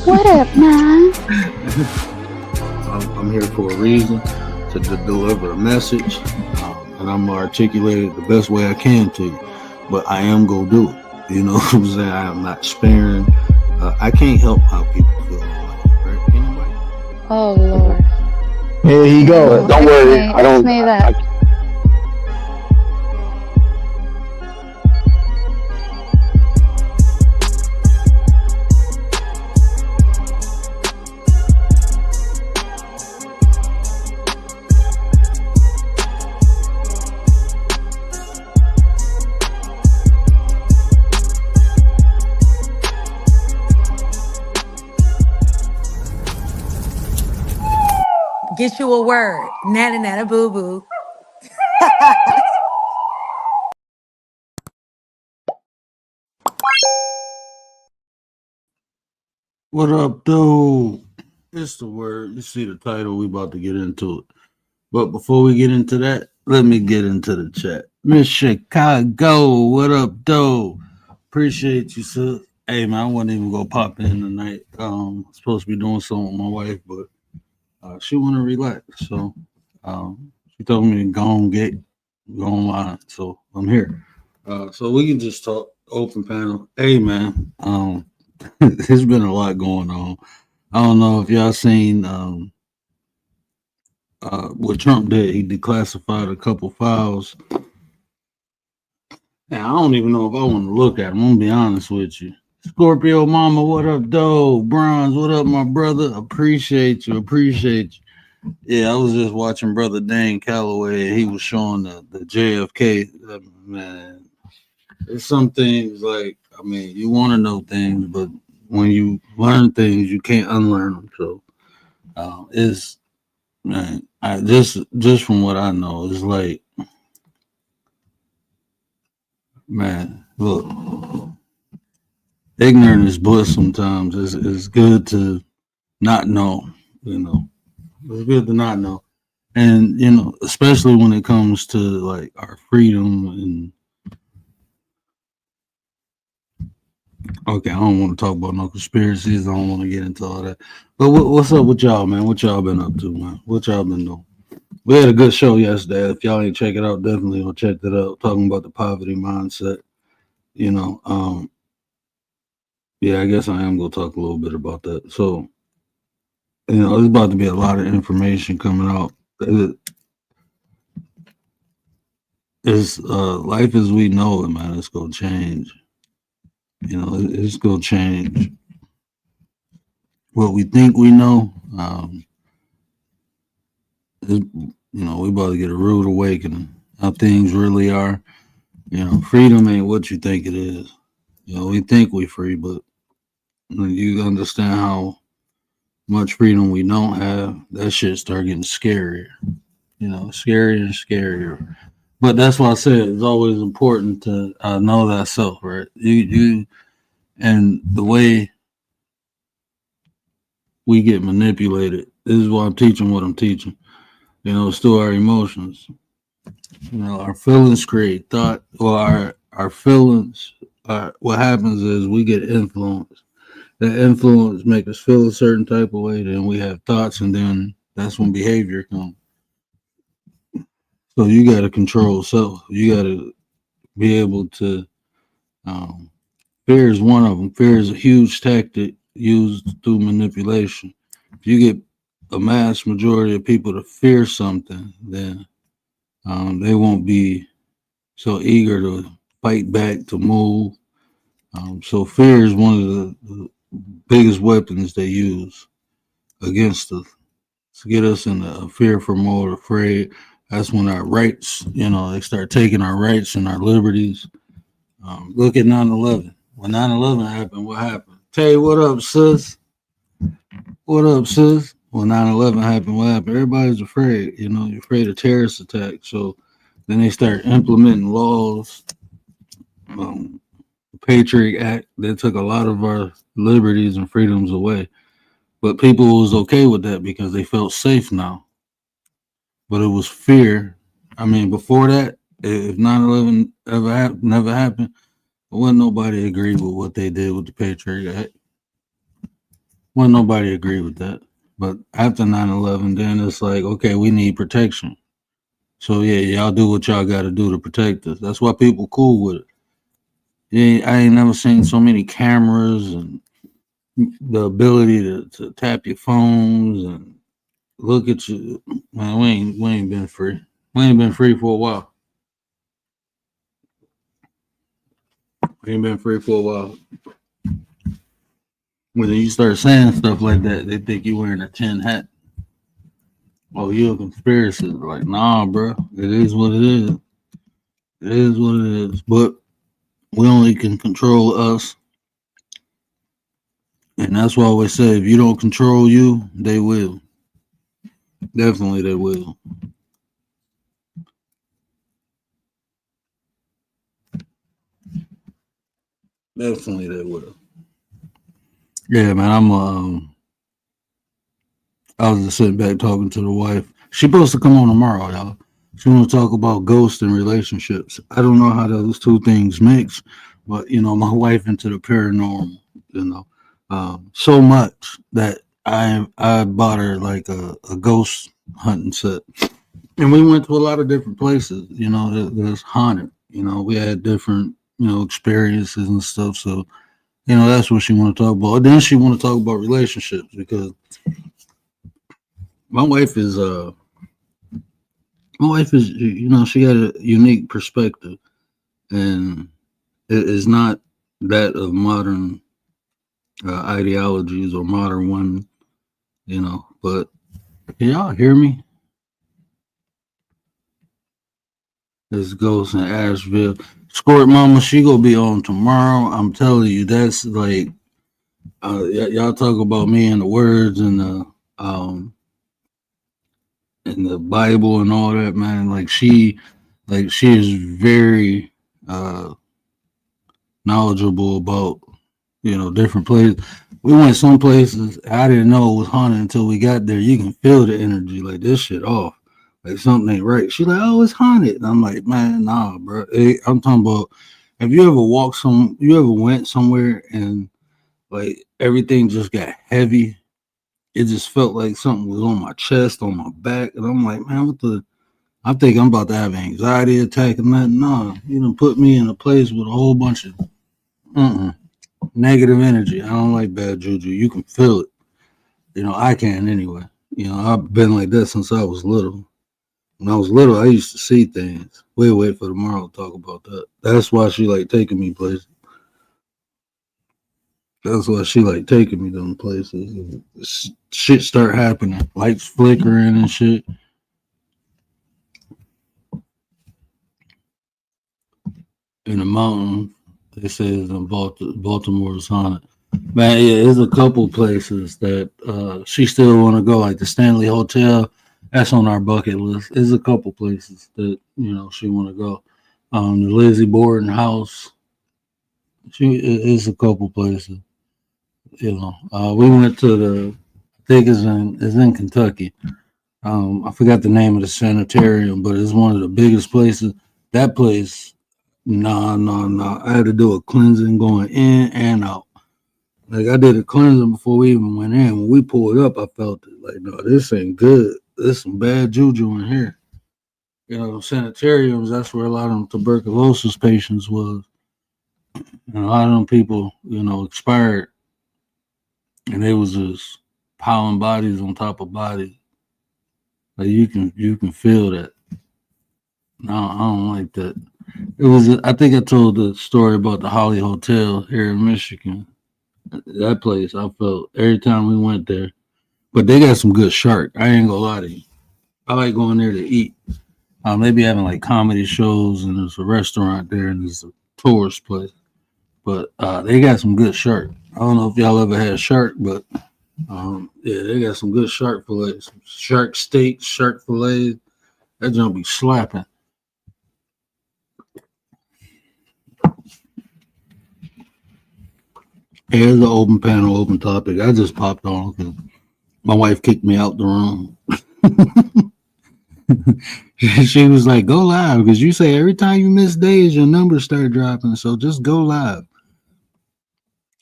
What up, man? I'm here for a reason to deliver a message, and I'm gonna articulate it the best way I can to you. But I am gonna do it. You know what I'm saying? I am not sparing. I can't help how people feel in life, right? Anybody? Oh Lord. Here you go. Oh, Don't worry. explain, I don't. explain that. Get you a word. Nana nana boo boo. What up, dude? It's the word. You see the title. We about to get into it. But before we get into that, let me get into the chat. Miss Chicago, what up, dude? Appreciate you, sis. Hey man, I wasn't even gonna pop in tonight. Supposed to be doing something with my wife, but she wanna relax. So she told me to go online. So I'm here. So we can just talk open panel. Hey man, there's been a lot going on. I don't know if y'all seen what Trump did. He declassified a couple files. And I don't even know if I want to look at them. I'm gonna be honest with you. Scorpio Mama, what up, though? Bronze, what up, my brother? Appreciate you. Yeah, I was just watching Brother Dane Calloway, and he was showing the JFK. Man, it's some things like, I mean, you want to know things, but when you learn things, you can't unlearn them. So it's, man, I just from what I know, it's like, man, look, ignorant is bliss sometimes. It's good to not know, you know. It's good to not know. And, you know, especially when it comes to like our freedom and okay, I don't want to talk about no conspiracies. I don't want to get into all that. But what's up with y'all, man? What y'all been up to, man? What y'all been doing? We had a good show yesterday. If y'all ain't check it out, definitely go check that out. Talking about the poverty mindset. You know, yeah, I guess I am gonna talk a little bit about that. So, you know, there's about to be a lot of information coming out. It's life as we know it, man. It's gonna change. You know, it's gonna change. What we think we know, you know, we about to get a rude awakening. How things really are. You know, freedom ain't what you think it is. You know, we think we free, but when you understand how much freedom we don't have, that shit start getting scarier. You know, scarier and scarier. But that's why I said it's always important to know thyself, right? You and the way we get manipulated. This is why I'm teaching what I'm teaching. You know, it's through our emotions. You know, our feelings create thought. Well, our feelings. What happens is we get influenced. That influence make us feel a certain type of way. Then we have thoughts, and then that's when behavior comes. So you got to control self. You got to be able to. Fear is one of them. Fear is a huge tactic used through manipulation. If you get a mass majority of people to fear something, then they won't be so eager to fight back, to move. So fear is one of the biggest weapons they use against us to get us in a fearful mode, afraid. That's when our rights, you know, they start taking our rights and our liberties. Look at 9/11. When 9/11 happened, what happened? Tay, what up, sis? What up, sis? When 9/11 happened, what happened? Everybody's afraid, you know, you're afraid of terrorist attacks. So then they start implementing laws. The Patriot Act, that took a lot of our liberties and freedoms away. But people was okay with that because they felt safe now. But it was fear. I mean, before that, if 9/11 never happened, wasn't nobody agreed with what they did with the Patriot Act. Well, nobody agreed with that. But after 9/11, then it's like, okay, we need protection. So yeah, y'all do what y'all got to do to protect us. That's why people cool with it. Yeah, I ain't never seen so many cameras and the ability to tap your phones and look at you. Man, we ain't been free. We ain't been free for a while. We ain't been free for a while. When you start saying stuff like that, they think you wearing a tin hat. Oh, you a conspiracy? Like, nah, bro. It is what it is. It is what it is. But we only can control us, and that's why I always say, if you don't control you, they will. Definitely, they will. Definitely, they will. Yeah, man. I was just sitting back talking to the wife. She's supposed to come on tomorrow, y'all. She want to talk about ghosts and relationships. I don't know how those two things mix, but my wife into the paranormal. So much that I bought her like a ghost hunting set, and we went to a lot of different places. That's haunted. We had different experiences and stuff. So that's what she want to talk about. Then she want to talk about relationships because my wife is she got a unique perspective, and it is not that of modern ideologies or modern women. But can y'all hear me? This goes in Asheville. Squirt Mama, she gonna be on tomorrow. I'm telling you, that's like y'all talk about me and the words and the Bible and all that, man. She is very knowledgeable about different places. We went some places I didn't know it was haunted until we got there. You can feel the energy, like this shit off, like something ain't right. She's like, "Oh, it's haunted." And I'm like, "Man, nah, bro." I'm talking about. Have you ever You ever went somewhere and like everything just got heavy? It just felt like something was on my chest, on my back, and I'm like, "Man, what the?" I think I'm about to have an anxiety attack and that. Nah, you done put me in a place with a whole bunch of negative energy. I don't like bad juju. You can feel it. I can anyway. I've been like that since I was little. When I was little, I used to see things. We'll wait for tomorrow to talk about that. That's why she like taking me places. That's why she like taking me to them places. Shit start happening. Lights flickering and shit. In the mountains, they say it's in Baltimore is haunted. Man, yeah, there's a couple places that she still want to go, like the Stanley Hotel. That's on our bucket list. There's a couple places that she want to go. The Lizzie Borden house. It's a couple places. We went to I think it's in Kentucky. I forgot the name of the sanitarium, but it's one of the biggest places. That place, nah. I had to do a cleansing going in and out. Like I did a cleansing before we even went in. When we pulled up, I felt it. Like, no, this ain't good. There's some bad juju in here. Sanitariums, that's where a lot of them tuberculosis patients was. And a lot of them people, expired. And they was just piling bodies on top of bodies. Like you can feel that. No, I don't like that. I think I told the story about the Holly Hotel here in Michigan. That place, I felt every time we went there. But they got some good shark. I ain't gonna lie to you. I like going there to eat. They be having like comedy shows, and there's a restaurant there, and there's a tourist place. But they got some good shark. I don't know if y'all ever had shark, but yeah, they got some good shark fillets, shark steaks, shark fillets. That junk be slapping. Here's the open panel, open topic. I just popped on because my wife kicked me out the room. She was like, "Go live," because you say every time you miss days, your numbers start dropping. So just go live.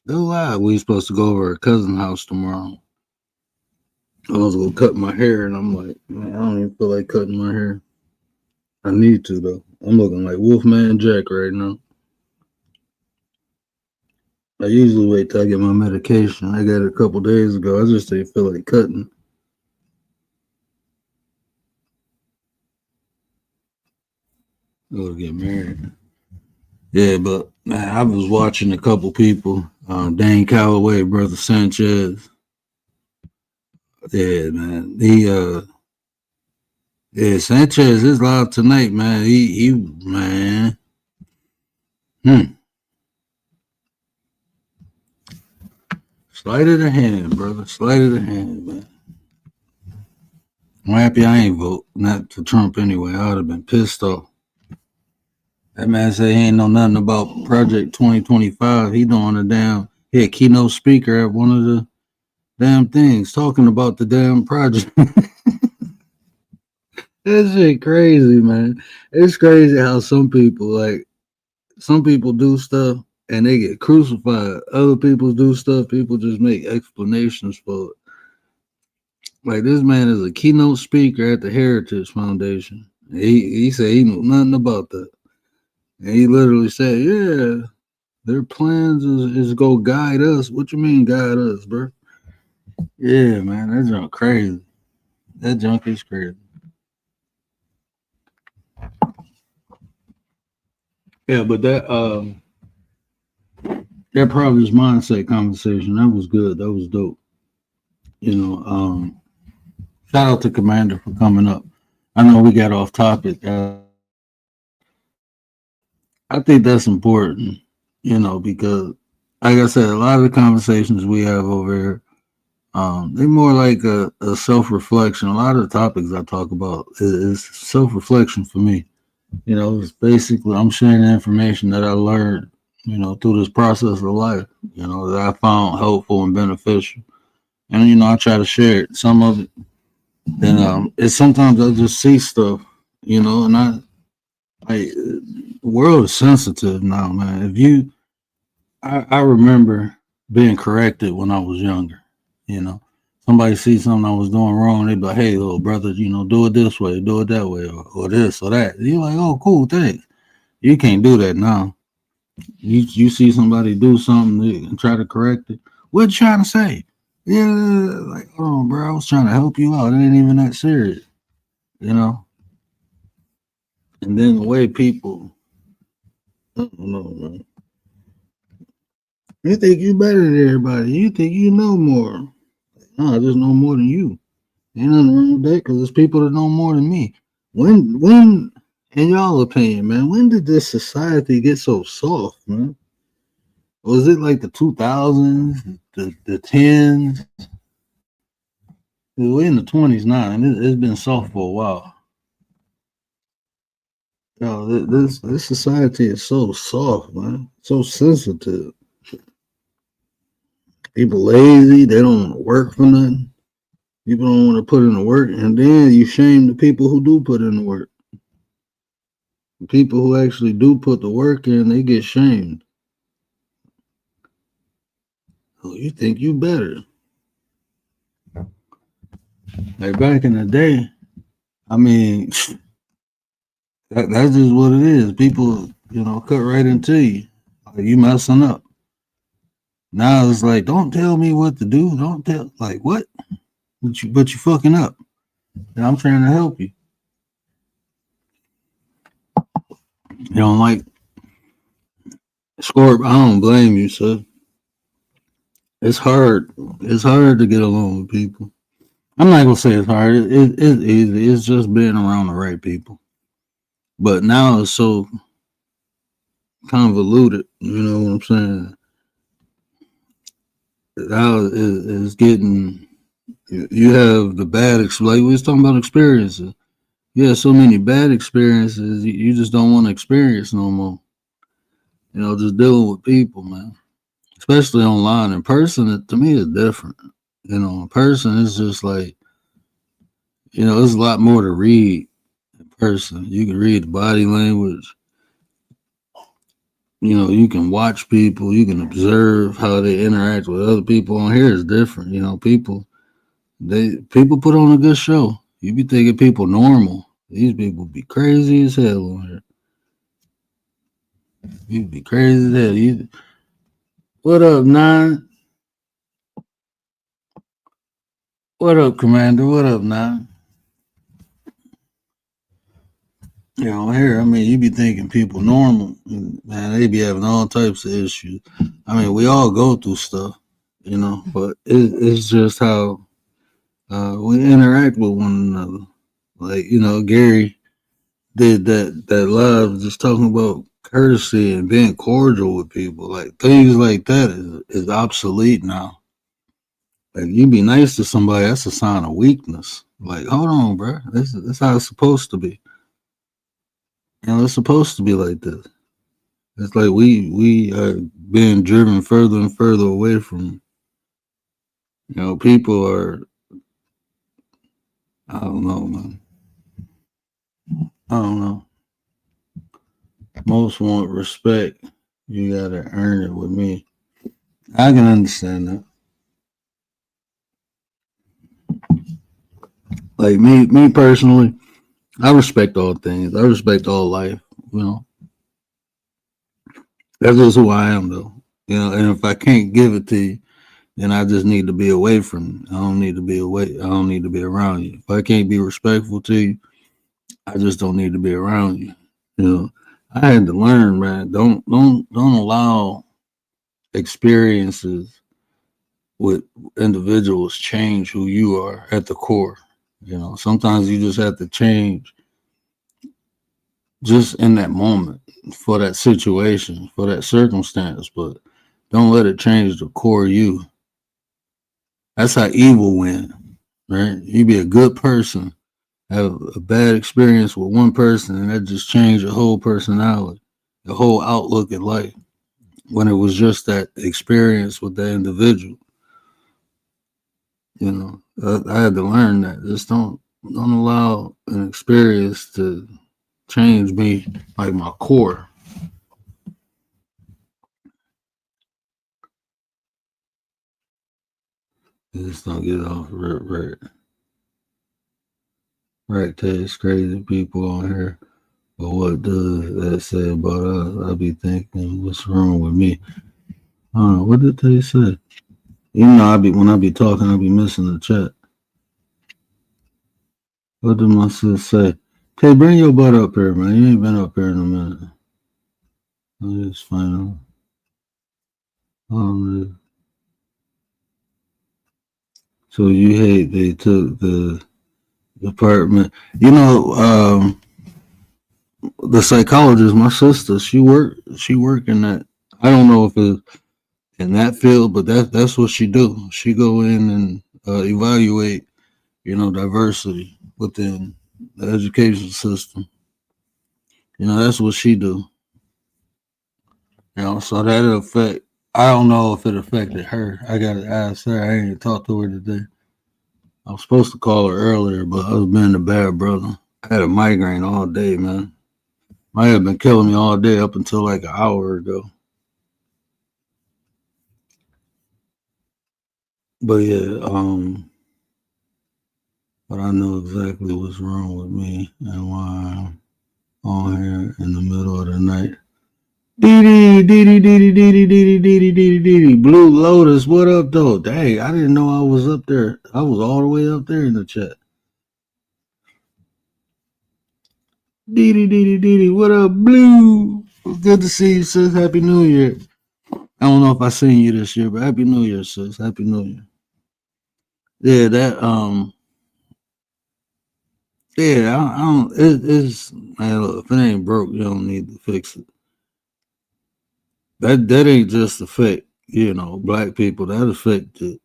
Go live. We supposed to go over her cousin's house tomorrow. I was gonna cut my hair, and I'm like, man, I don't even feel like cutting my hair. I need to though. I'm looking like Wolfman Jack right now. I usually wait till I get my medication. I got it a couple days ago. I just didn't feel like cutting. Go get married. Yeah, but man, I was watching a couple people. Dane Calloway, brother Sanchez. Yeah, man. Yeah, Sanchez is live tonight, man. He man. Sleight of the hand, brother. Sleight of the hand, man. I'm happy I ain't vote. Not for Trump anyway. I would have been pissed off. That man say he ain't know nothing about Project 2025. He doing a keynote speaker at one of the damn things talking about the damn project. That shit crazy, man. It's crazy how some people do stuff and they get crucified. Other people do stuff, people just make explanations for it. Like this man is a keynote speaker at the Heritage Foundation. He said he knew nothing about that. And he literally said, yeah, their plans is go guide us. What you mean guide us, bro? Yeah, man, that junk crazy. That junk is crazy. Yeah, but that Providence mindset conversation, that was good. That was dope. Shout out to Commander for coming up. I know we got off topic. I think that's important, because like I said, a lot of the conversations we have over here, they're more like a self-reflection. A lot of the topics I talk about is self-reflection for me. It's basically I'm sharing the information that I learned, through this process of life, that I found helpful and beneficial. And, I try to share it. Some of it, then it's sometimes I just see stuff, and the world is sensitive now, man. I remember being corrected when I was younger, somebody see something I was doing wrong, they'd be like, hey, little brother, do it this way, do it that way, or this or that. You're like, oh, cool, thanks. You can't do that now. You see somebody do something and try to correct it. What you trying to say? Yeah, like, oh, bro, I was trying to help you out. It ain't even that serious, And then the way people, I don't know, man. You think you better than everybody. You think you know more. No, I just know more than you. Ain't nothing wrong with that because there's people that know more than me. When, in y'all opinion, man, when did this society get so soft, man? Was it like the 2000s, the 10s? We're in the 20s now, and it's been soft for a while. This society is so soft, man. So sensitive. People lazy. They don't want to work for nothing. People don't want to put in the work, and then you shame the people who do put in the work. The people who actually do put the work in, they get shamed. Oh, you think you better? Like back in the day, I mean, that's just what it is. People, cut right into you. Like you messing up. Now it's like, don't tell me what to do. Don't tell, like what? But you fucking up. And I'm trying to help you. You don't like Scorp. I don't blame you, sir. It's hard. It's hard to get along with people. I'm not gonna say it's hard. It's easy. It's just being around the right people. But now it's so convoluted. You know what I'm saying? Now it's getting. You have the bad. Like we was talking about experiences. You have so many bad experiences. You just don't want to experience no more. Just dealing with people, man. Especially online. In person, to me, is different. In person, it's just like, there's a lot more to read in person. You can read the body language. You can watch people, you can observe how they interact with other people. On here is different. People put on a good show. You be thinking people normal. These people be crazy as hell on here. You be crazy as hell. What up, Nine? What up, Commander? What up, Nine? On here, you be thinking people normal. Man, they be having all types of issues. We all go through stuff, but it's just how we interact with one another. Like, Gary did that live just talking about courtesy and being cordial with people. Like, things like that is obsolete now. Like, you be nice to somebody, that's a sign of weakness. Like, hold on, bro. That's how it's supposed to be. It's supposed to be like this. It's like we are being driven further and further away from, people are, I don't know, man. I don't know. Most want respect. You gotta earn it with me. I can understand that. Like me personally, I respect all things. I respect all life. That's just who I am, though. And if I can't give it to you, then I just need to be away from you. I don't need to be away. I don't need to be around you. If I can't be respectful to you, I just don't need to be around you. I had to learn, man. Don't allow experiences with individuals change who you are at the core. Sometimes you just have to change just in that moment for that situation, for that circumstance, but don't let it change the core you. That's how evil wins, right? You be a good person, have a bad experience with one person, and that just changed your whole personality, the whole outlook at life, when it was just that experience with that individual. I had to learn that. Just don't allow an experience to change me, like my core. Just don't get off right. There's crazy people on here. But what does that say about us? I be thinking, what's wrong with me? I don't know. What did they say? When I be talking, I be missing the chat. What did my sis say? Hey, bring your butt up here, man. You ain't been up here in a minute. I'll just find out. So you hate they took the department. The psychologist, my sister, she work in that. I don't know if it's in that field, but that's what she do. She go in and evaluate, diversity within the education system. That's what she do. So that affect. I don't know if it affected her. I gotta ask her. I ain't talked to her today. I was supposed to call her earlier, but I was being a bad brother. I had a migraine all day, man. Might have been killing me all day up until like an hour ago. But yeah, but I know exactly what's wrong with me and why I'm on here in the middle of the night. Dee Blue Lotus, what up though? Dang, I didn't know I was up there. I was all the way up there in the chat. Dee, what up, Blue? Good to see you, sis. Happy New Year. I don't know if I seen you this year, but Happy New Year, sis. Happy New Year. Yeah, that yeah, I don't. It's man, look, if it ain't broke, you don't need to fix it. That ain't just affect black people. That affected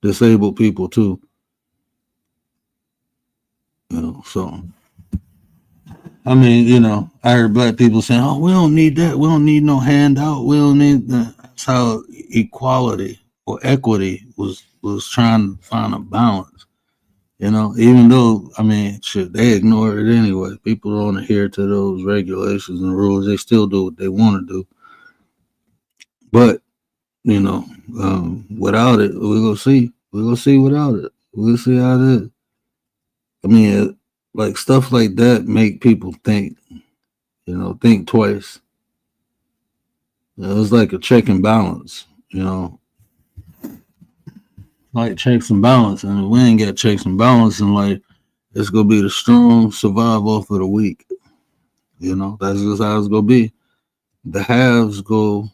disabled people too. So I heard black people saying, "Oh, we don't need that. We don't need no handout. We don't need that." That's how equality or equity was trying to find a balance. Even though, I mean, shit, they ignore it anyway. People don't adhere to those regulations and rules. They still do what they want to do. But, without it, we're going to see. We're going to see without it. We'll see how it is. I mean, like stuff like that make people think, think twice. It's like a check and balance, like checks and balance. And if we ain't got checks and balance in life, it's going to be the strong survive off of the weak. That's just how it's going to be. The haves go,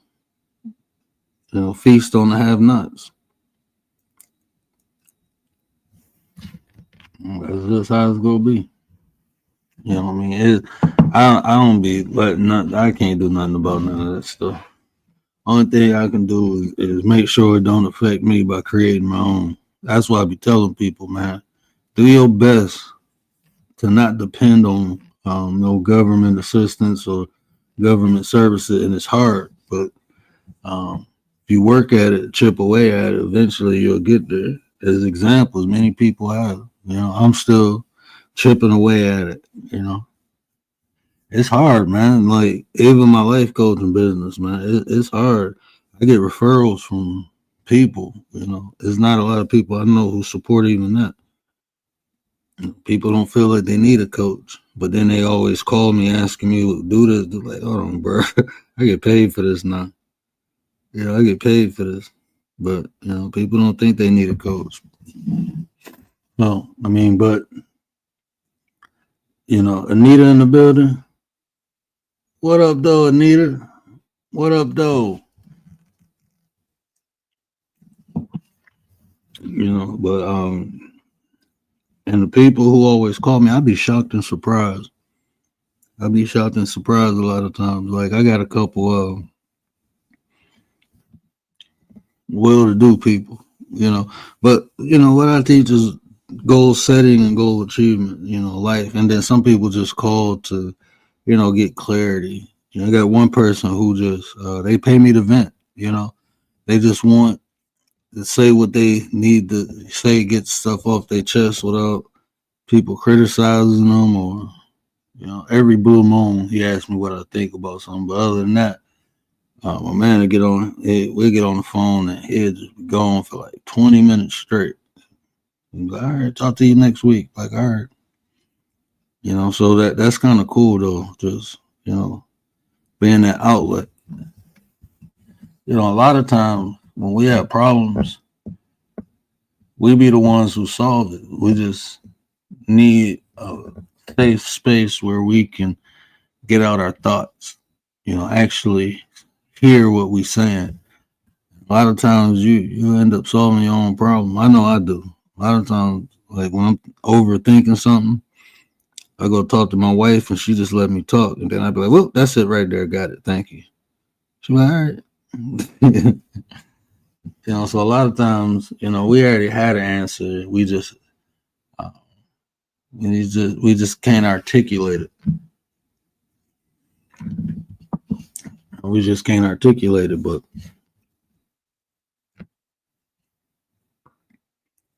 feast on the have-nots. That's just how it's going to be. You know what I mean? I don't be letting nothing, I can't do nothing about none of that stuff. Only thing I can do is make sure it don't affect me by creating my own. That's why I be telling people, man, do your best to not depend on no government assistance or government services. And it's hard, but if you work at it, chip away at it, eventually you'll get there. As examples, many people have. I'm still chipping away at it. It's hard, man. Like even my life coaching business, man, it's hard. I get referrals from people. There's not a lot of people I know who support even that. People don't feel like they need a coach, but then they always call me asking me to do this. They're like, hold on, bro, I get paid for this now. I get paid for this, but people don't think they need a coach. No, I mean, but Anita in the building. What up, though, Anita? What up, though? But and the people who always call me, I be shocked and surprised. I be shocked and surprised a lot of times. Like I got a couple of well-to-do people, but what I teach is goal setting and goal achievement, life. And then some people just call to, get clarity. I got one person who just they pay me to vent. They just want to say what they need to say, get stuff off their chest without people criticizing them or every blue moon he asks me what I think about something. But other than that, my man will we'll get on the phone and he'll just be gone for like 20 minutes straight. Like, all right, talk to you next week. Like, all right. So that's kind of cool though. Just, being that outlet. A lot of times when we have problems, we be the ones who solve it. We just need a safe space where we can get out our thoughts, actually hear what we saying. A lot of times you end up solving your own problem. I know I do. A lot of times, like when I'm overthinking something, I go talk to my wife and she just let me talk. And then I'd be like, well, that's it right there. Got it. Thank you. She's like, all right. So a lot of times, we already had an answer. We just can't articulate it. We just can't articulate it, but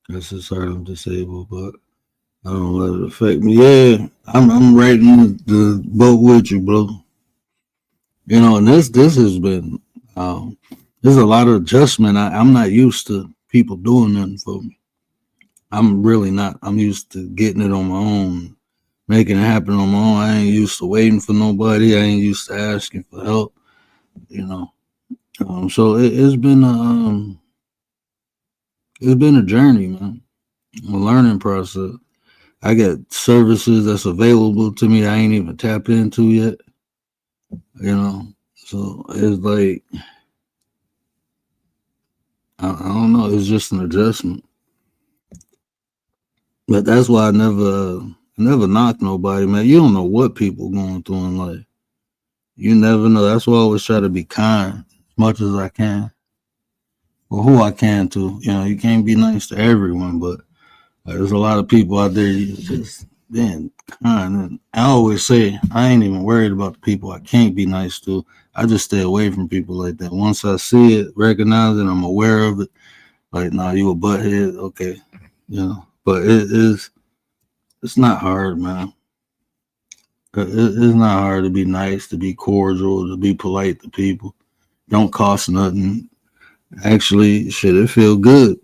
that's just hard. I'm disabled, but I don't let it affect me. Yeah, I'm right in the boat with you, bro. And this has been there's a lot of adjustment. I'm not used to people doing nothing for me. I'm really not. I'm used to getting it on my own, making it happen on my own. I ain't used to waiting for nobody. I ain't used to asking for help. So it's been a journey, man. A learning process. I got services that's available to me I ain't even tapped into yet. So it's like I don't know. It's just an adjustment. But that's why I never knock nobody, man. You don't know what people going through in life. You never know. That's why I always try to be kind as much as I can. Or who I can to. You can't be nice to everyone, but there's a lot of people out there just being kind. And I always say I ain't even worried about the people I can't be nice to. I just stay away from people like that. Once I see it, recognize it, I'm aware of it. Like, nah, you a butthead, okay. But it's not hard, man. It's not hard to be nice, to be cordial, to be polite to people. Don't cost nothing. Actually, shit, it feel good.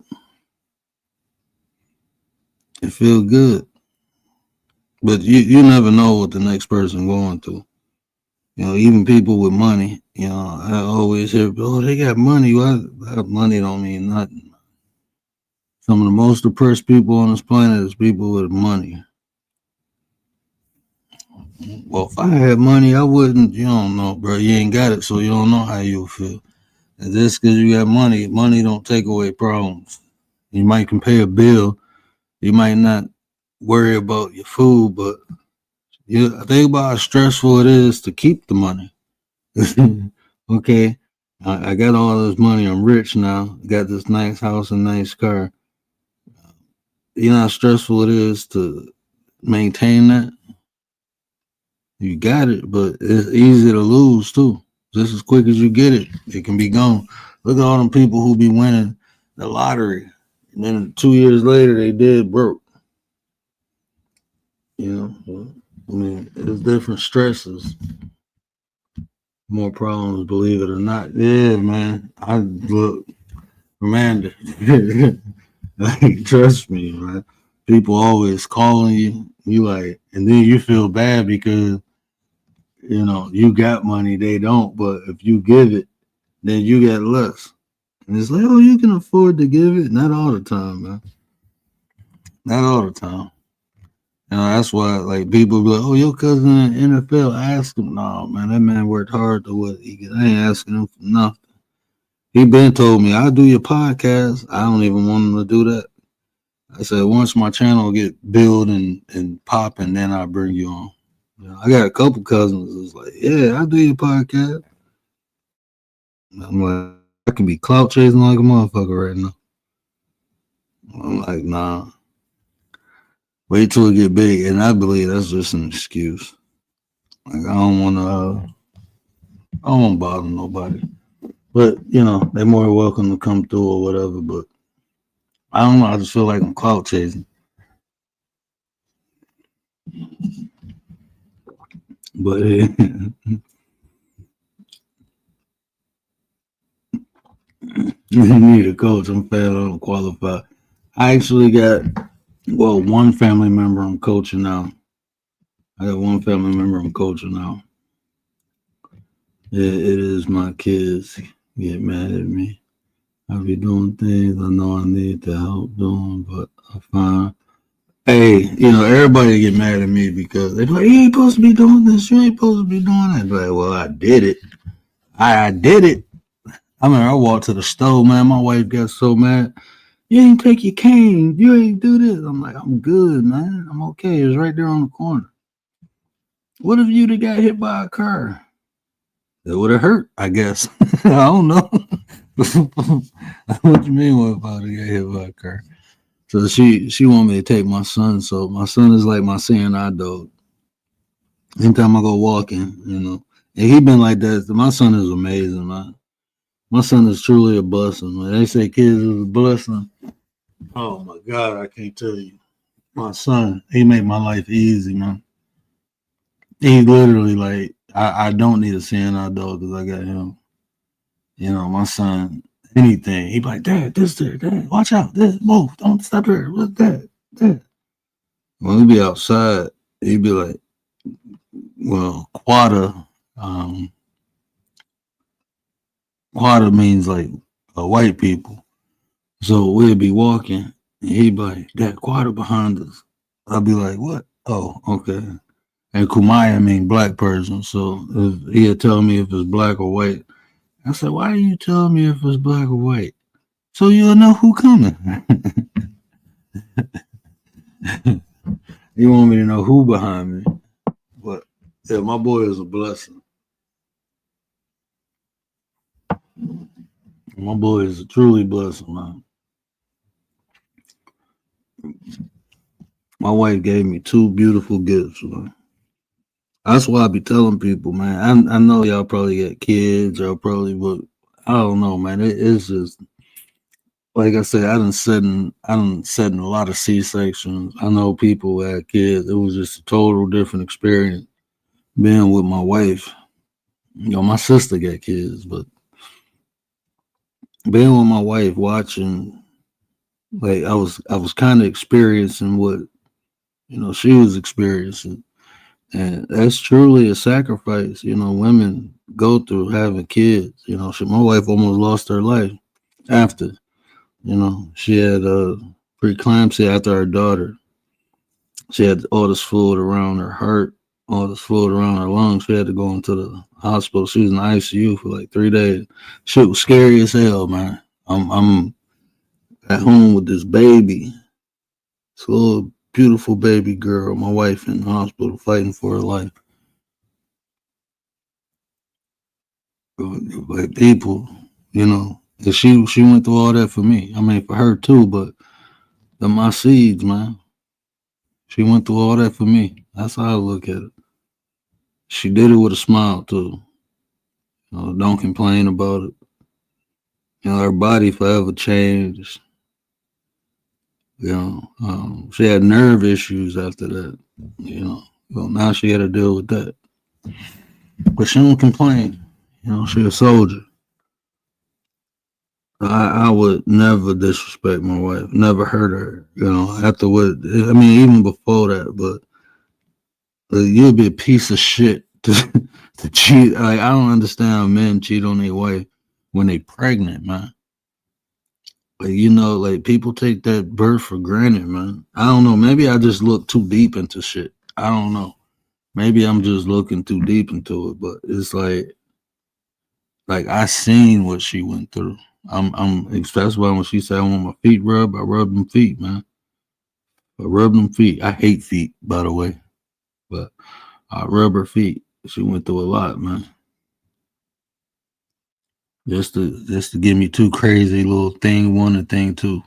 It feel good. But you never know what the next person going through. You know, even people with money, you know, I always hear, oh, they got money. Well, that money don't mean nothing. Some of the most depressed people on this planet is people with money. Well, if I had money, I wouldn't. You don't know, bro. You ain't got it, so you don't know how you'll feel. And just because you got money, money don't take away problems. You might can pay a bill. You might not worry about your food, but you think about how stressful it is to keep the money. Okay, I got all this money. I'm rich now. Got this nice house and nice car. You know how stressful it is to maintain that? You got it, but it's easy to lose too. Just as quick as you get it, it can be gone. Look at all them people who be winning the lottery, and then 2 years later they dead broke. You know, I mean, it's different stresses, more problems, believe it or not. Yeah, man. I look, Amanda. Like, trust me, man. People always calling you. You like, and then you feel bad because you know you got money, they don't. But if you give it, then you get less. And it's like, oh, you can afford to give it. Not all the time, man. Not all the time. You know, that's why like people be like, oh, your cousin in the NFL, ask him. No, man, that man worked hard to what he get. I ain't asking him for nothing. He been told me, I'll do your podcast. I don't even want him to do that. I said, once my channel get built and popping, then I'll bring you on. You know, I got a couple cousins who's like, yeah, I'll do your podcast. And I'm like, I can be clout chasing like a motherfucker right now. I'm like, nah. Wait till it get big. And I believe that's just an excuse. Like, I don't want to bother nobody. But, you know, they're more welcome to come through or whatever. But I don't know. I just feel like I'm clout chasing. But you need a coach. I'm fat. I don't qualify. I actually got, one family member I'm coaching now. I got one family member I'm coaching now. It is my kids get mad at me. I be doing things I know I need to help doing, but I find, hey, you know, everybody get mad at me because they be like, you ain't supposed to be doing this. You ain't supposed to be doing that. Like, well, I did it. I did it. I mean, I walked to the stove, man. My wife got so mad. You ain't take your cane. You ain't do this. I'm like, I'm good, man. I'm okay. It's right there on the corner. What if you'd have got hit by a car? It would have hurt, I guess. I don't know. What you mean what if I would have got hit by a car? So she want me to take my son. So my son is like my seeing eye dog. Anytime I go walking, you know. And he been like that. My son is amazing, man. My son is truly a blessing. When they say kids is a blessing, oh my God, I can't tell you. My son, he made my life easy, man. He literally like, I don't need a seeing eye dog because I got him. You know, my son, anything, he be like, Dad, this there, Dad, watch out, this, move, don't stop here, what's that, Dad? When we be outside, he'd be like, well, quada means like white people. So we'd be walking, and he'd be like, Dad, quada behind us. I'd be like, what? Oh, okay. And Kumaya mean black person. So he'd tell me if it's black or white. I said, why are you telling me if it's black or white? So you'll know who coming. You want me to know who behind me. But yeah, my boy is a blessing. My boy is a truly blessing, man. My wife gave me 2 beautiful gifts, man. That's why I be telling people, man. I know y'all probably got kids or probably, but I don't know, man. It's just like I said, I done sat in a lot of C-sections. I know people who had kids. It was just a total different experience being with my wife. You know, my sister got kids, but being with my wife, watching, like I was kind of experiencing what she was experiencing, and that's truly a sacrifice. Women go through having kids. My wife almost lost her life after. She had preeclampsia after her daughter. She had all this fluid around her heart, all this fluid around her lungs. She had to go into the hospital. She was in the ICU for like 3 days. Shit was scary as hell, man. I'm at home with this baby, this little beautiful baby girl. My wife in the hospital fighting for her life. Like people, and she went through all that for me. I mean, for her too, but they're my seeds, man. She went through all that for me. That's how I look at it. She did it with a smile too. Don't complain about it. Her body forever changed. She had nerve issues after that. Well, now she had to deal with that. But she don't complain. She a soldier. I would never disrespect my wife, never hurt her. After what, I mean, even before that, but you'd be a piece of shit to cheat. Like, I don't understand how men cheat on their wife when they pregnant, man. Like people take that birth for granted, man. I don't know. Maybe I just look too deep into shit. I don't know. Maybe I'm just looking too deep into it, but it's like I seen what she went through. That's why when she said I want my feet rubbed, I rub them feet, man. I rub them feet. I hate feet, by the way, but I rub her feet. She went through a lot, man. Just to give me two crazy little thing one and thing two.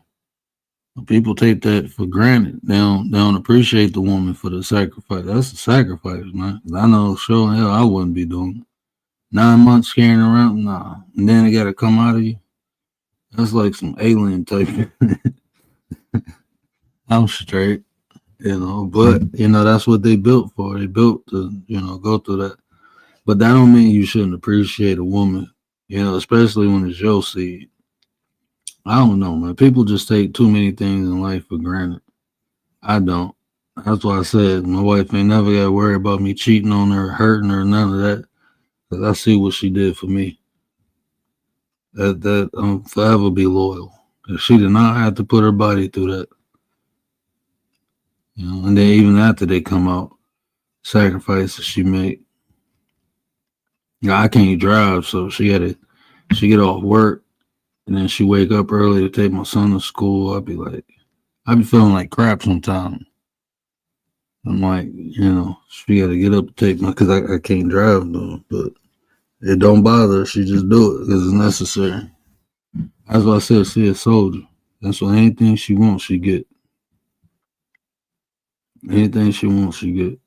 People take that for granted. They don't appreciate the woman for the sacrifice. That's a sacrifice, man. I know sure hell I wouldn't be doing it. 9 months carrying around, nah. And then it gotta come out of you. That's like some alien type. I'm straight, but that's what they built for. They built to, go through that. But that don't mean you shouldn't appreciate a woman, especially when it's your seed. I don't know, man. People just take too many things in life for granted. I don't. That's why I said my wife ain't never got to worry about me cheating on her, hurting her, none of that. Because I see what she did for me. That forever be loyal. If she did not have to put her body through that. And then even after they come out, sacrifices she made. I can't drive, so she get off work and then she wake up early to take my son to school. I be feeling like crap sometimes. I'm like, she got to get up to take because I can't drive though, but it don't bother her. She just do it because it's necessary. That's why I said she a soldier. That's why anything she wants, she get. Anything she wants, she get.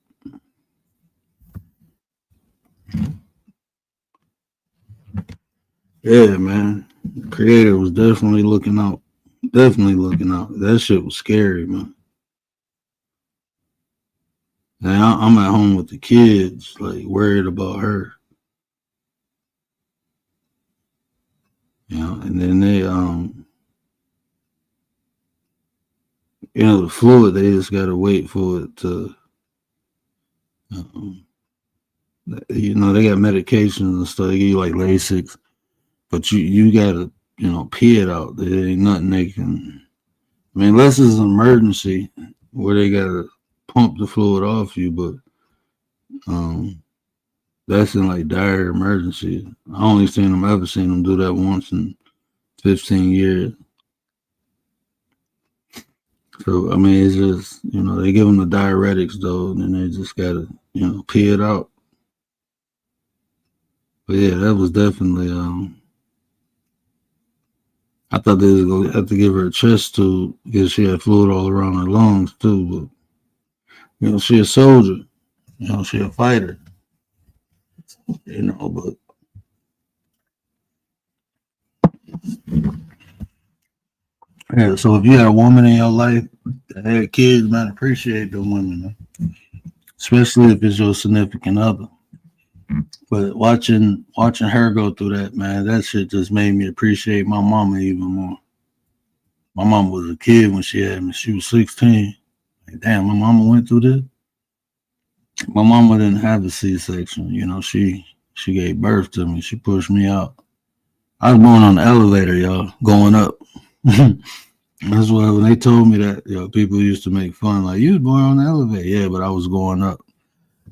Yeah, man. The creator was definitely looking out. Definitely looking out. That shit was scary, man. And I'm at home with the kids, like worried about her. And then they the fluid, they just gotta wait for it to they got medications and stuff, they give you like Lasix, but you gotta, pee it out. There ain't nothing they can, I mean, unless it's an emergency where they gotta pump the fluid off you, but that's in like dire emergency. I only ever seen them do that once in 15 years. So I mean, it's just they give them the diuretics though, and then they just gotta pee it out. But yeah, that was definitely I thought they was gonna have to give her a chest tube because she had fluid all around her lungs too. But she a soldier, she a fighter, but Yeah, so if you had a woman in your life that had kids, man, appreciate the women, man. Especially if it's your significant other. But watching her go through that, man, that shit just made me appreciate my mama even more. My mama was a kid when she had me. She was 16. Like, damn, my mama went through this. My mama didn't have a C-section. You know, she gave birth to me. She pushed me out. I was born on the elevator, y'all, going up. That's why when they told me that, people used to make fun, like, you was born on the elevator. Yeah, but I was going up.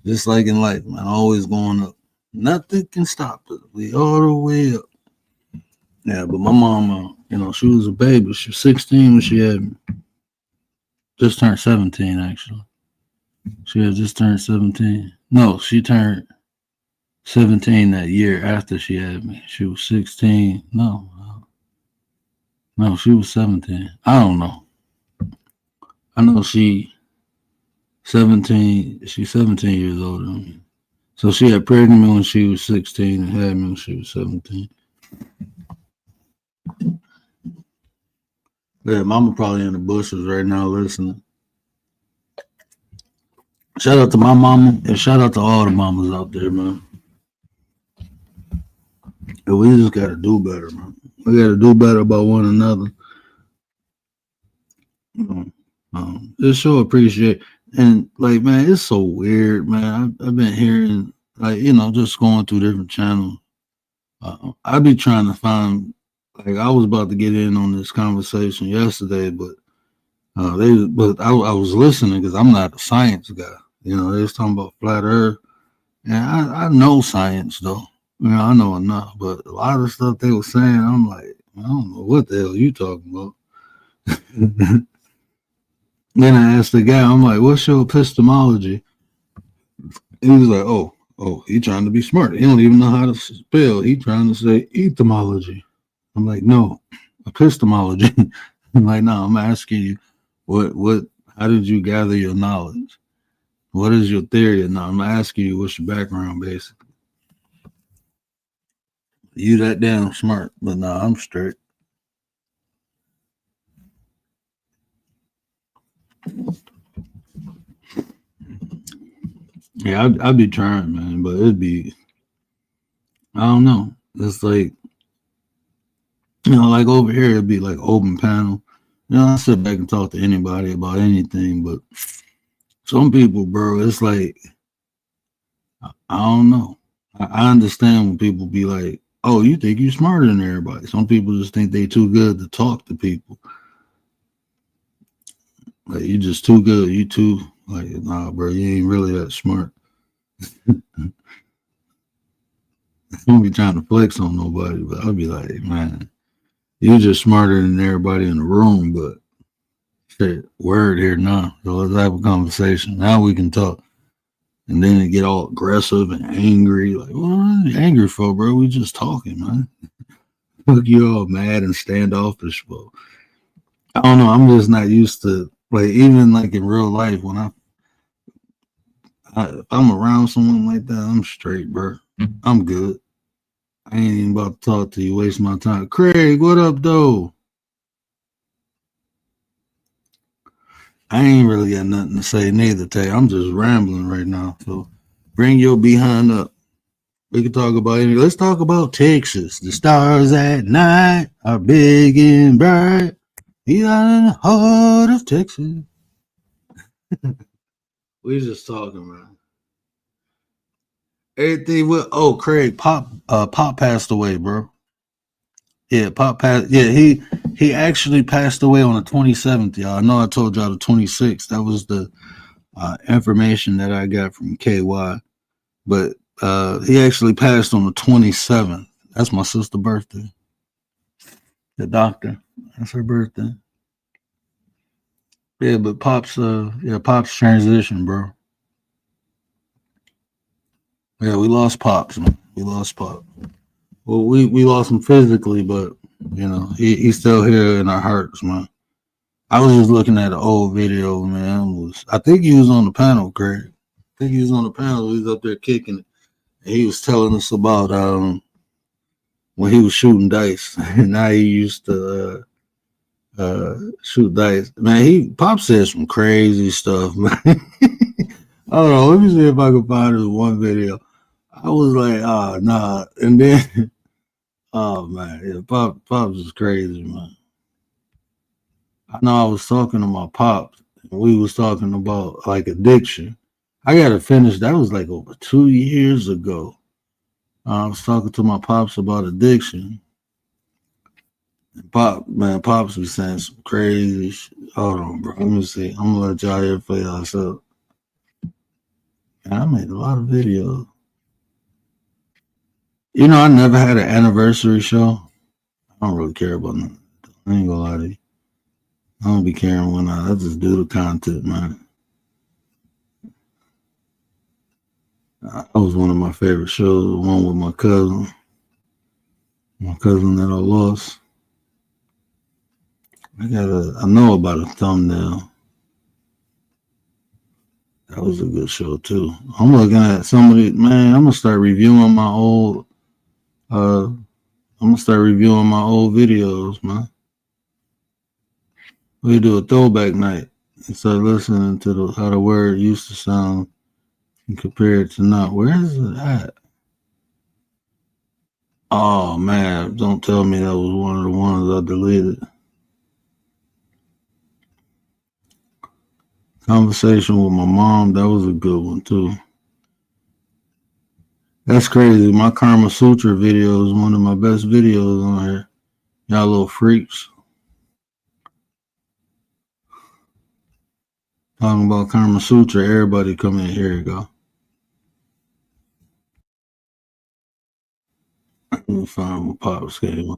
Just like in life, man, always going up. Nothing can stop us. We all the way up. Yeah, but my mama, she was a baby. She was 16 when she had me. Just turned 17, actually. She had just turned 17. No, she turned 17 that year after she had me. She was 16. No, she was 17. I don't know. I know she's 17 years older than me. So she had pregnant me when she was 16 and had me when she was 17. Yeah, mama probably in the bushes right now listening. Shout out to my mama and shout out to all the mamas out there, man. And we just gotta do better, man. We gotta do better about one another. Just show appreciate. And like, man, it's so weird, man. I've been hearing, like, just going through different channels. I be trying to find, like, I was about to get in on this conversation yesterday, but I was listening because I'm not a science guy. They was talking about flat Earth, and I know science though. I know enough, but a lot of stuff they were saying, I'm like, I don't know what the hell you talking about. Then I asked the guy, I'm like, what's your epistemology? He was like, oh, he trying to be smart. He don't even know how to spell. He trying to say etymology. I'm like, no, epistemology. I'm like, no, I'm asking you, how did you gather your knowledge? What is your theory? No, I'm asking you, what's your background, basically? You that damn smart, but no, I'm straight. Yeah, I'd be trying, man, but it'd be, I don't know. It's like, like over here, it'd be like open panel. I sit back and talk to anybody about anything, but some people, bro, it's like, I don't know. I understand when people be like, oh, you think you're smarter than everybody. Some people just think they too good to talk to people. Like, you just too good. You too, like, nah, bro, you ain't really that smart. I don't be trying to flex on nobody, but I'll be like, man, you just smarter than everybody in the room, but shit, word here now. So let's have a conversation. Now we can talk. And then it get all aggressive and angry. Like, what are you angry for, bro? We just talking, man. Look, you all mad and standoffish, bro. I don't know. I'm just not used to, like, even like in real life, when if I'm around someone like that, I'm straight, bro. I'm good. I ain't even about to talk to you, waste my time. Craig, what up, though? I ain't really got nothing to say neither, Tay. I'm just rambling right now. So bring your behind up. We can talk about anything. Let's talk about Texas. The stars at night are big and bright. He's out in the heart of Texas. We just talking, man. Everything with Craig, Pop passed away, bro. Yeah, Pop passed. Yeah, he actually passed away on the 27th, y'all. I know I told y'all the 26th. That was the information that I got from KY. But he actually passed on the 27th. That's my sister's birthday. The doctor. That's her birthday. Yeah, but Pop's transition, bro. Yeah, we lost Pops, man. We lost Pop. Well, we lost him physically, but he's still here in our hearts, man. I was just looking at an old video, man. I think he was on the panel, Craig. I think he was on the panel. He was up there kicking it. And he was telling us about when he was shooting dice and how he used to shoot dice. Man, Pop said some crazy stuff, man. Hold on, let me see if I can find this one video. I was like, oh nah. And then oh man, yeah, Pops is crazy, man. I know I was talking to my pops and we was talking about like addiction. I gotta finish. That was like over 2 years ago. I was talking to my pops about addiction. Pops was saying some crazy shit. Hold on, bro. Let me see. I'm gonna let y'all hear for yourself. And I made a lot of videos. You know, I never had an anniversary show. I don't really care about nothing. I ain't gonna lie to you. I don't be caring when I just do the content, man. That was one of my favorite shows, the one with my cousin that I lost. I know about a thumbnail. That was a good show too. I'm looking at somebody, man. I'm gonna start reviewing my old. I'm gonna start reviewing my old videos, man. We do a throwback night and start listening to how the word used to sound and compare it to now. Where is it at? Oh man, don't tell me that was one of the ones I deleted. Conversation with my mom, that was a good one too. That's crazy. My Karma Sutra video is one of my best videos on here. Y'all little freaks. Talking about Karma Sutra, everybody come in. Here you go. Let me find my Pops game.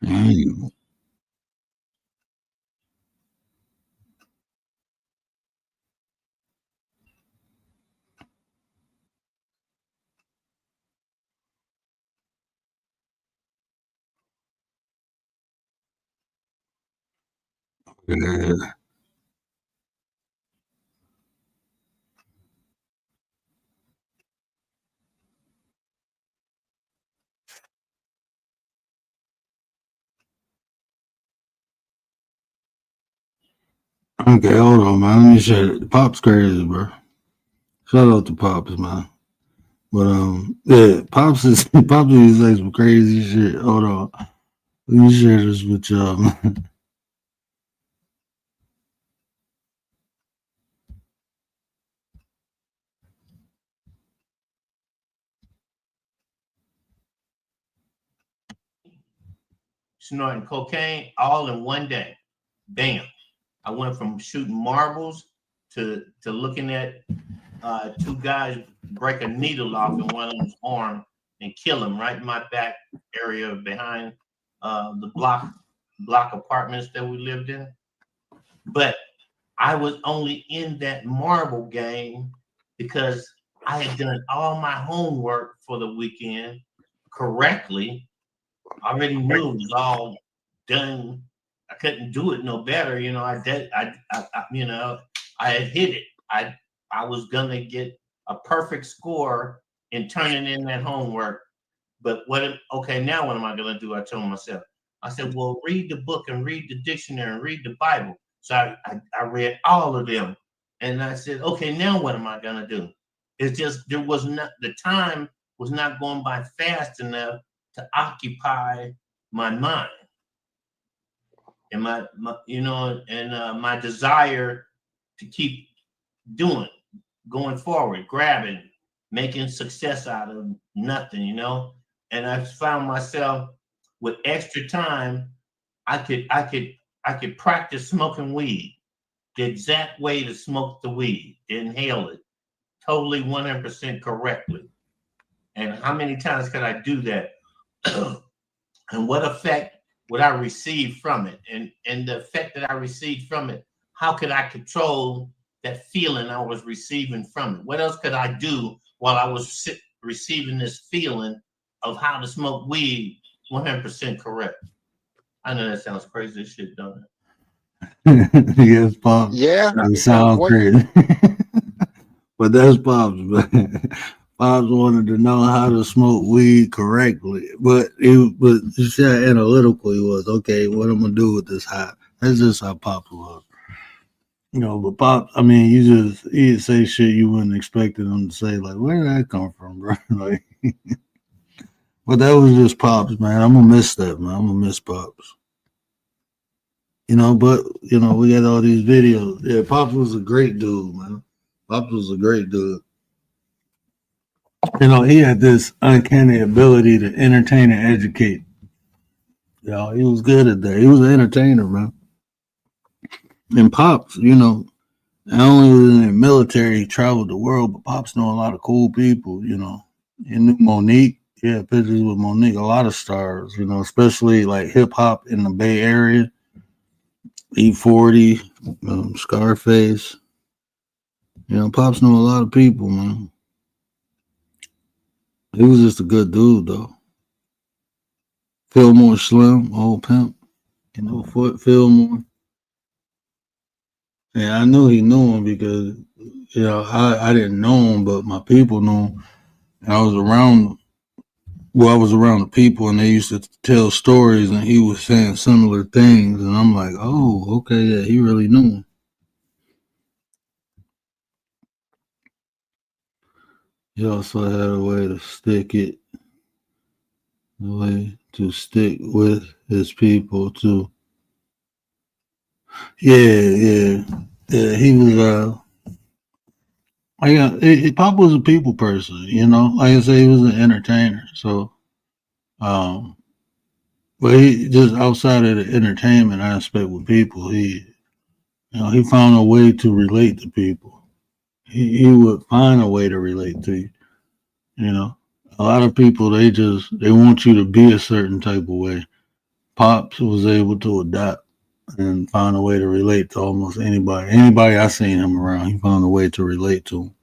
Dang. Yeah. Okay, hold on, man. Let me share it. Pop's crazy, bro. Shout out to Pops, man. But yeah, Pops is Pops is like some crazy shit. Hold on. Let me share this with y'all, man. Snorting cocaine all in one day. Bam. I went from shooting marbles to looking at two guys break a needle off in one of them's arm and kill him right in my back area behind the block apartments that we lived in. But I was only in that marble game because I had done all my homework for the weekend correctly. I already knew it was all done. I couldn't do it no better. You know, I did. You know, I had hit it. I was gonna get a perfect score in turning in that homework. But okay, now what am I gonna do? I told myself. I said, well, read the book and read the dictionary and read the Bible. So I read all of them, and I said, okay, now what am I gonna do? It's just there was not the time was not going by fast enough to occupy my mind and my my desire to keep doing, going forward, grabbing, making success out of nothing, And I found myself with extra time, I could practice smoking weed, the exact way to smoke the weed, to inhale it, totally 100% correctly. And how many times could I do that? And what effect would I receive from it? And the effect that I received from it, how could I control that feeling I was receiving from it? What else could I do while I was receiving this feeling of how to smoke weed 100% correct? I know that sounds crazy as shit, don't it? Yes, Pops. Yeah. It sounds What? crazy. But that's Pops, man. Pops wanted to know how to smoke weed correctly. But you see how analytical he was. Okay, what I'm gonna do with this high. That's just how Pops was. But Pops, I mean, he'd say shit you wouldn't expect him to say, like, where did that come from, bro? Like, but that was just Pops, man. I'm gonna miss that, man. I'm gonna miss Pops. But we got all these videos. Yeah, Pops was a great dude, man. Pops was a great dude. He had this uncanny ability to entertain and educate. He was good at that. He was an entertainer, man. And Pops, not only was in the military, he traveled the world, but Pops knew a lot of cool people, He knew Monique. Yeah, pictures with Monique, a lot of stars, especially like hip hop in the Bay Area. E40, Scarface. Pops knew a lot of people, man. He was just a good dude, though. Fillmore Slim, old pimp. Fillmore. Yeah, I knew he knew him because, I didn't know him, but my people knew him. And I was around the people, and they used to tell stories, and he was saying similar things. And I'm like, oh, okay, yeah, he really knew him. He also had a way to stick with his people too. Yeah. He was Pop was a people person, Like I say, he was an entertainer. So, but he just outside of the entertainment aspect with people, he found a way to relate to people. He would find a way to relate to you. A lot of people, they want you to be a certain type of way. Pops was able to adapt and find a way to relate to almost anybody. Anybody I seen him around, he found a way to relate to him.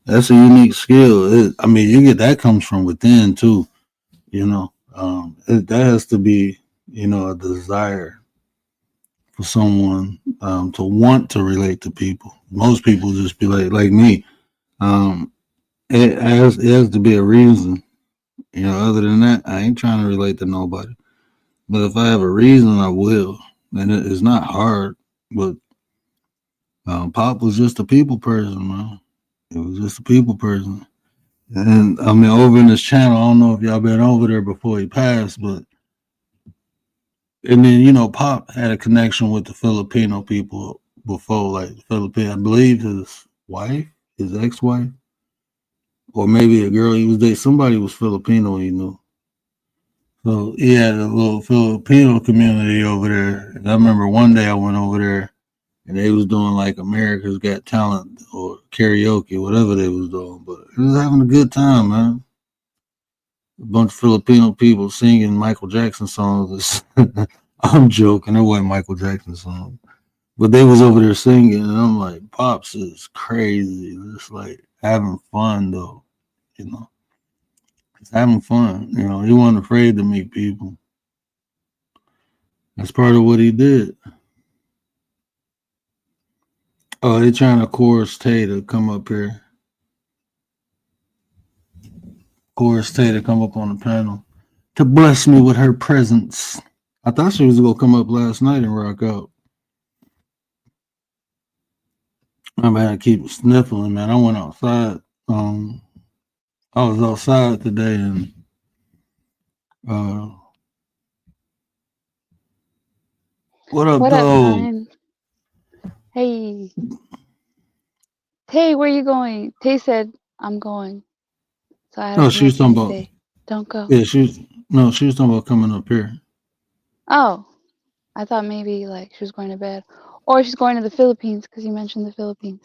That's a unique skill. You get that comes from within too. That has to be, a desire for someone to want to relate to people. Most people just be like me. It has to be a reason. Other than that, I ain't trying to relate to nobody. But if I have a reason, I will. And it's not hard. But Pop was just a people person, man. It was just a people person. And over in this channel, I don't know if y'all been over there before he passed, but and then Pop had a connection with the Filipino people before, like Filipino. I believe his ex-wife, or maybe a girl he was dating. Somebody was Filipino, he knew. So he had a little Filipino community over there. And I remember one day I went over there, and they was doing like America's Got Talent or karaoke, whatever they was doing. But it was having a good time, man. A bunch of Filipino people singing Michael Jackson songs. I'm joking. It wasn't Michael Jackson song. But they was over there singing, and I'm like, Pops is crazy. It's like having fun, though. It's having fun. He wasn't afraid to meet people. That's part of what he did. Oh, they're trying to coerce Tay to come up here. Coerce Tay to come up on the panel to bless me with her presence. I thought she was going to come up last night and rock out. My man, I keep sniffling, man. I went outside. I was outside today, and what up, What up, though? man? Hey. Tay, where you going? Tay said, I'm going. So I No, have she was nothing talking to about. say. Don't go. Yeah, she was talking about coming up here. Oh, I thought maybe like she was going to bed. Or she's going to the Philippines because you mentioned the Philippines.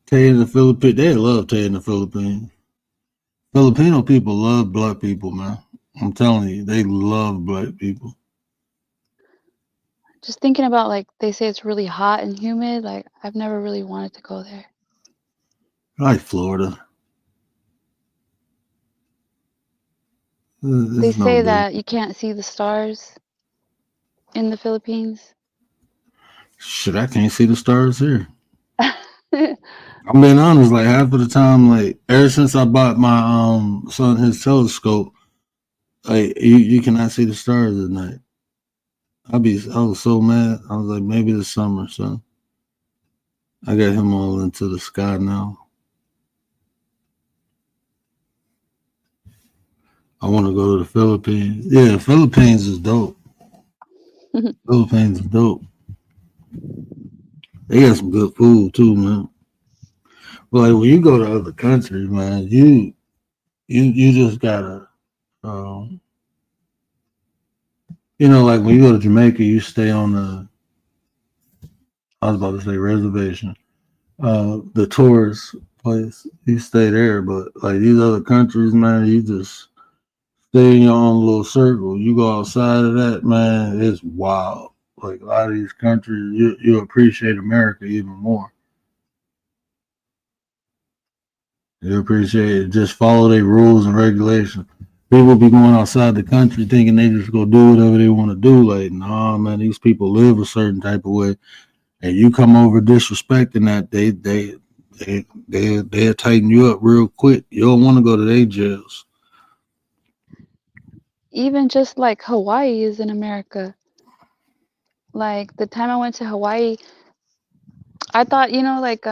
Tay in the Philippines, they love Tay in the Philippines. Filipino people love black people, man. I'm telling you, they love black people. Just thinking about like they say it's really hot and humid. Like I've never really wanted to go there. I like Florida. They It's no say different. that you can't see the stars in the Philippines. Shit, I can't see the stars here. I'm being honest, like half of the time, like ever since I bought my son his telescope, like you cannot see the stars at night. I was so mad. I was like, maybe this summer, son. I got him all into the sky now. I want to go to the Philippines. Yeah, Philippines is dope. Philippines is dope. They got some good food too, man. But like when you go to other countries, man, you just gotta, um, like when you go to Jamaica, you stay on the, I was about to say reservation, the tourist place. You stay there, but like these other countries, man, you just stay in your own little circle. You go outside of that, man, it's wild. Like a lot of these countries, you appreciate America even more. You appreciate it. Just follow their rules and regulations. People be going outside the country thinking they just go do whatever they want to do. Like, nah, man, these people live a certain type of way, and you come over disrespecting that, they'll tighten you up real quick. You don't want to go to their jails. Even just like Hawaii is in America. Like the time I went to Hawaii, I thought, like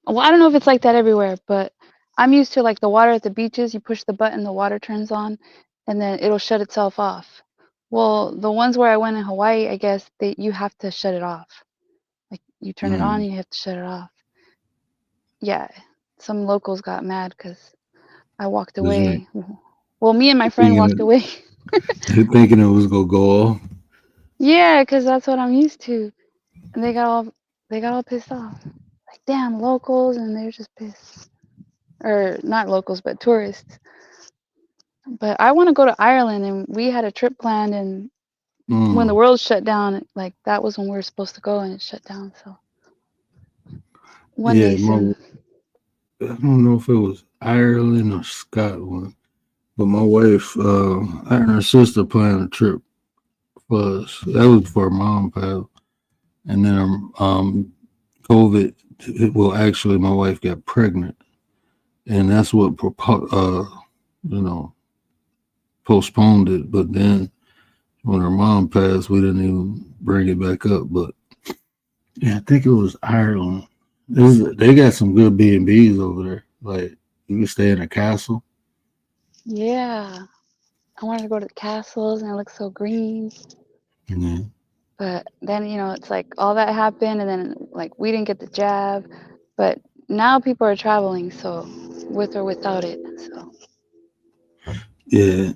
well, I don't know if it's like that everywhere, but I'm used to like the water at the beaches, you push the button, the water turns on, and then it'll shut itself off. Well, the ones where I went in Hawaii, I guess you have to shut it off. Like you turn it on, Mm, you have to shut it off. Yeah, some locals got mad because I walked this nigga, away. Well, me and my friend thinking walked away. thinking it was gonna go off. Yeah, because that's what I'm used to. And they got all pissed off. Like, damn, locals, and they're just pissed. Or not locals, but tourists. But I want to go to Ireland, and we had a trip planned, and when the Mm, world shut down, like that was when we were supposed to go, and it shut down. So one yeah, day soon. I don't know if it was Ireland or Scotland, but my wife, her and her sister planned a trip for us. That was before mom passed, and then COVID. Well, actually, my wife got pregnant, and that's what you know postponed it. But then when her mom passed, we didn't even bring it back up. But yeah, I think it was Ireland. They got some good B&Bs over there. Like you can stay in a castle. Yeah, I wanted to go to the castles, and it looks so green. Yeah, But then, it's like all that happened, and then like we didn't get the jab. But now people are traveling, so with or without it. So yeah.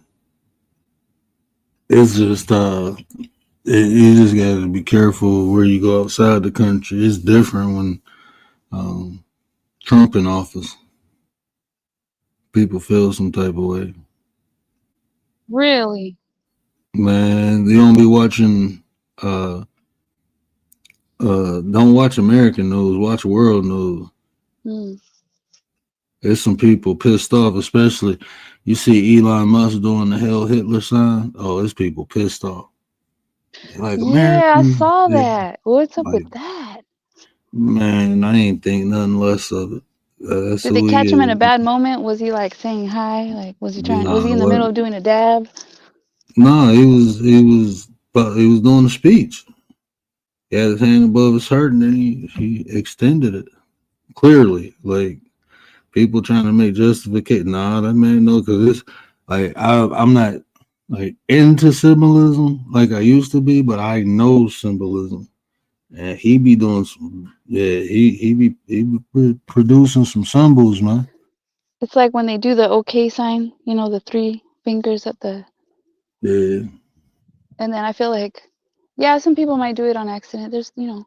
It's just you just got to be careful where you go outside the country. It's different when um, Trump in office. People feel some type of way. really, Man, they don't be watching. Uh, don't watch American news. Watch world news. hmm. There's some people pissed off, especially you see Elon Musk doing the Hell Hitler sign. Oh, there's people pissed off. They like Yeah, I American. saw Yeah, that. What's up like with that? man, I ain't think nothing less of it. That's Did they who he catch him in a is. bad moment? Was he like saying hi? Like, was Nah, he in the what? middle of doing a dab? Nah, he was doing a speech. he had his hand above his heart, and then he extended it clearly. Like people trying to make justification. Nah, that man no, because it's like I'm not like into symbolism like I used to be, but I know symbolism. And he be doing some, yeah. He be producing some symbols, man. It's like when they do the OK sign, you know, the 3 fingers at the, Yeah, and then I feel like, yeah, some people might do it on accident. There's, you know,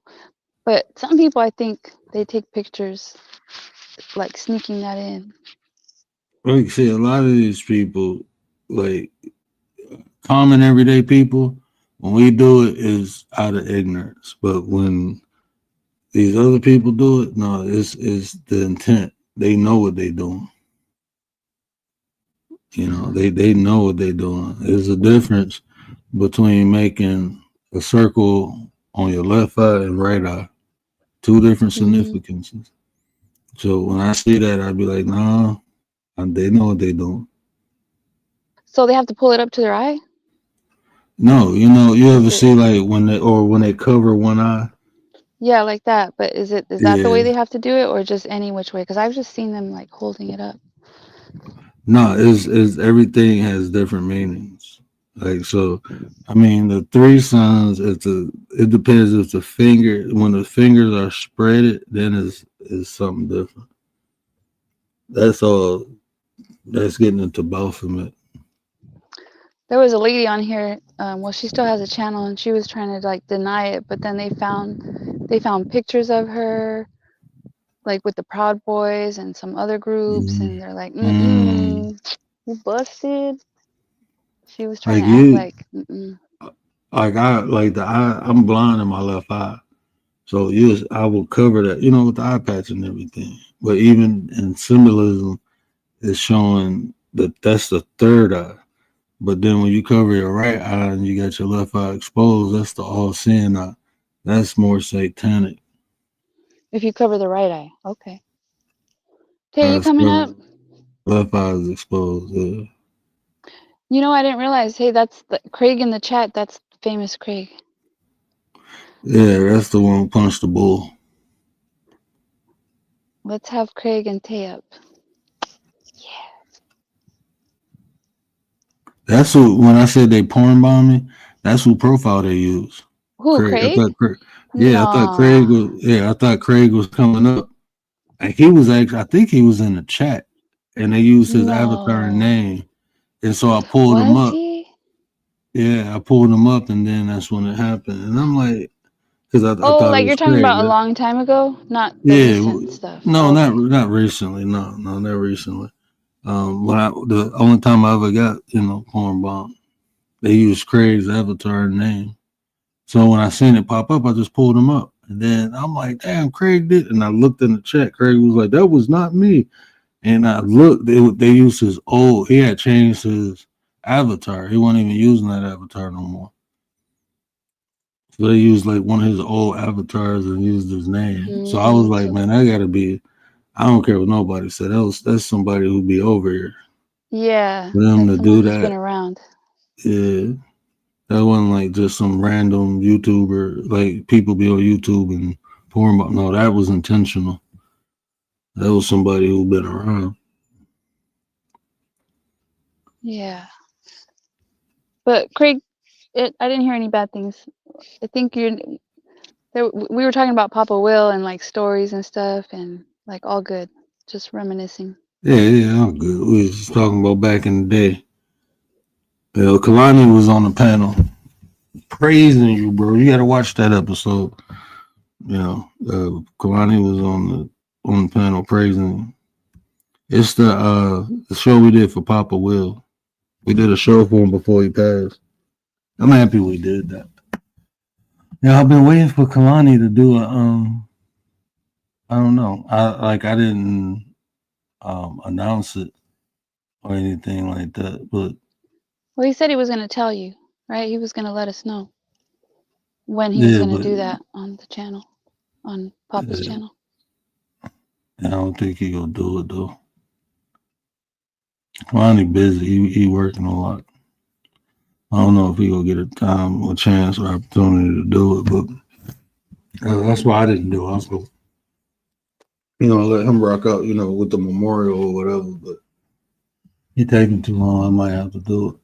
but some people I think they take pictures like sneaking that in. like I say, a lot of these people, like common everyday people, when we do it is out of ignorance. But when these other people do it, no, it's the intent. They know what they're doing. You know, they know what they're doing. There's a difference between making a circle on your left eye and right eye. Two different Hmm. significances. So when I see that, I'd be like, nah, they know what they're doing. So they have to pull it up to their eye? No, you Is ever it, see like when they cover one eye? yeah, like that. But is that the way Yeah. they have to do it or just any which way? Because I've just seen them like holding it up. No, is everything has different meanings. Like so, I mean the three suns. It depends if the finger when the fingers are spreaded, then is something different. That's all. That's getting into Baphomet. There was a lady on here. Well, she still has a channel, and she was trying to like deny it, but then they found pictures of her like with the Proud Boys and some other groups, Mm. and they're like, Mm. you busted. She was trying Like to act you, like, like I like the eye. I'm blind in my left eye, so I will cover that, with the eye patch and everything. But even in symbolism, it's showing that that's the third eye. But then when you cover your right eye and you got your left eye exposed, that's the all seeing eye. That's more satanic. if you cover the right eye. Okay. Tay, you That's coming up? covered. Left eye is exposed. Yeah. You know, I didn't realize. Hey, that's Craig in the chat. That's famous Craig. Yeah, that's the one who punched the bull. Let's have Craig and Tay up. Yeah. That's who, when I said they porn bomb me, that's who profile they use. Who, Craig. I Craig? thought Craig. Yeah, Nah. I thought Craig was coming up. And he was actually, I think he was in the chat and they used his avatar and No. name. And so I pulled him Was up. he? Yeah, I pulled him up and then that's when it happened. And I'm like, because I Oh, thought it like you're was talking Craig. about a long time ago, not the Yeah, recent stuff. no, Okay. not recently. No, not recently. When the only time I ever got, porn bomb, they used Craig's avatar and name. So when I seen it pop up, I just pulled him up. And then I'm like, damn, Craig did. And I looked in the chat. Craig was like, that was not me. And I looked, they used his old, he had changed his avatar. He wasn't even using that avatar no more. So they used like one of his old avatars and used his name. So I was like, So man, that gotta be, I don't care what nobody said. That's somebody who be over here. yeah, For them that's to someone do who's been that, around. yeah. That wasn't like just some random YouTuber, like people be on YouTube and porn. No, that was intentional. That was somebody who been around. Yeah. But Craig, I didn't hear any bad things. I think you're there. We were talking about Papa Will and like stories and stuff, and like all good, just reminiscing. Yeah, I'm good. We was just talking about back in the day. Kalani was on the panel praising you, bro. You got to watch that episode. Kalani was on the panel praising you. It's the show we did for Papa Will. We did a show for him before he passed. I'm happy we did that. Yeah, I've been waiting for Kalani to do I don't know. I didn't announce it or anything like that, but Well, he said he was gonna tell you, right? He was gonna let us know when he was yeah, gonna but do that on the channel, on Papa's uh, channel. I don't think he gonna do it though. Kalani busy. He working a lot. I don't know if he gonna get a time or chance or opportunity to do it, but That's why I didn't do it. I was going, let him rock out, with the memorial or whatever. But he taking too long. I might have to do it.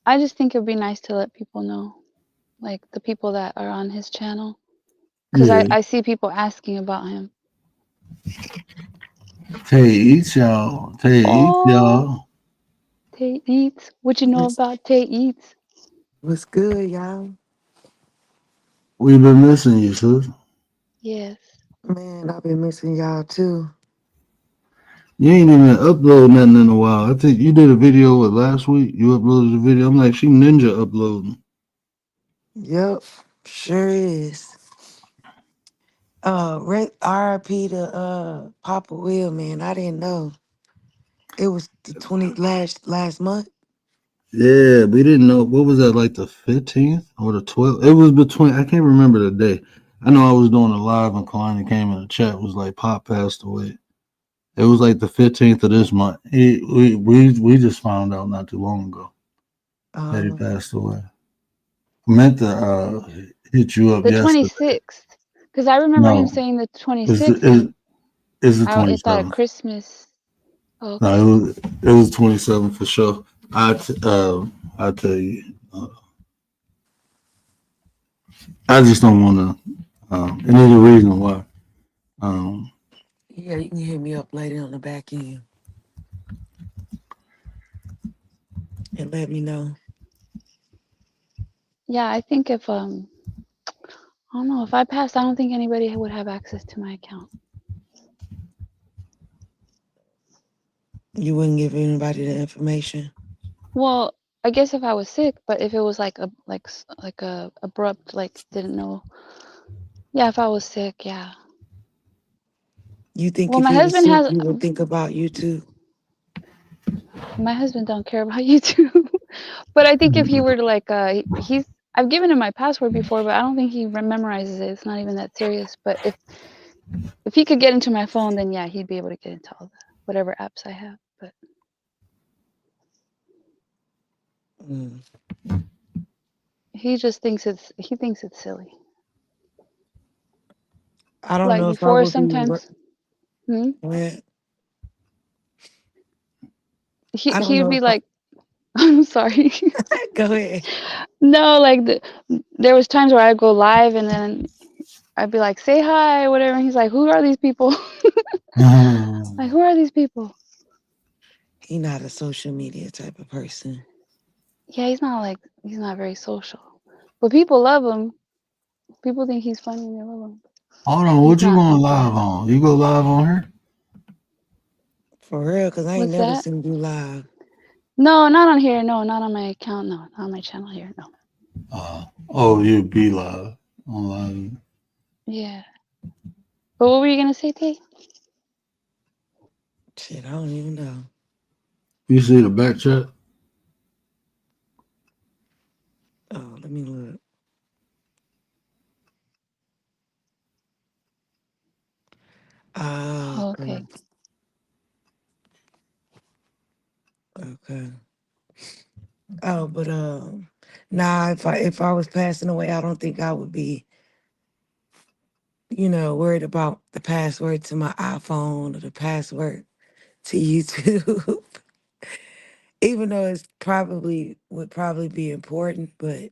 I just think it'd be nice to let people know, like the people that are on his channel, because Yeah. I see people asking about him. Tay eats y'all. Tay eats Oh, y'all. Tay Eats. What you know about Tay Eats? What's good, y'all? We've been missing you, sis. Yes. Man, I've been missing y'all too. You ain't even upload nothing in a while. I think you did a video last week. You uploaded a video. I'm like, she ninja uploading. Yep, sure is. RIP to Papa Will, man. I didn't know. It was the 20 last month. Yeah, we didn't know. What was that, like the 15th or the 12th? It was between, I can't remember the day. I know I was doing a live and Kalani came in the chat, was like, Pop passed away. It was like the 15th of this month. We just found out not too long ago that he Um, passed away. I meant to hit you up The yesterday. 26th. Because I remember him No, saying the it's 26th, and the, it's the I thought at 27th. Christmas. Oh, No, okay. it was 27 for sure. I tell you, I just don't want to. And there's a reason why. Um, yeah, you can hit me up later on the back end and let me know. Yeah, I think if I don't know, if I passed, I don't think anybody would have access to my account. You wouldn't give anybody the information. Well, I guess if I was sick, but if it was like a abrupt, like didn't know. Yeah, if I was sick, yeah. You think Well, if my you were husband sick, has you would think about you too? my husband don't care about YouTube. But I think if he were to like he's I've given him my password before, but I don't think he memorizes it. It's not even that serious. But if he could get into my phone, then yeah, he'd be able to get into all the whatever apps I have. But Mm. he thinks it's silly. I don't Like know if I before would be. sometimes Well, I don't he'd know be if I. like I'm sorry. Go ahead. No, like there was times where I'd go live and then I'd be like, say hi, whatever. And he's like, who are these people? Like, who are these people? He not a social media type of person. Yeah, he's not very social. But people love him. People think he's funny and they love him. Hold on, He's what you not going like live that. on? You go live on her? For real, because I ain't What's never that? seen you live. No, not on here. No, not on my account. No, not on my channel here. No. Oh, you be live online. Yeah. But what were you gonna say, Tay? Shit, I don't even know. You see the back chat? Oh, let me look. Oh, Okay. okay. Okay. Oh, but nah, if I was passing away, I don't think I would be, worried about the password to my iPhone or the password to YouTube. Even though it's probably would probably be important, but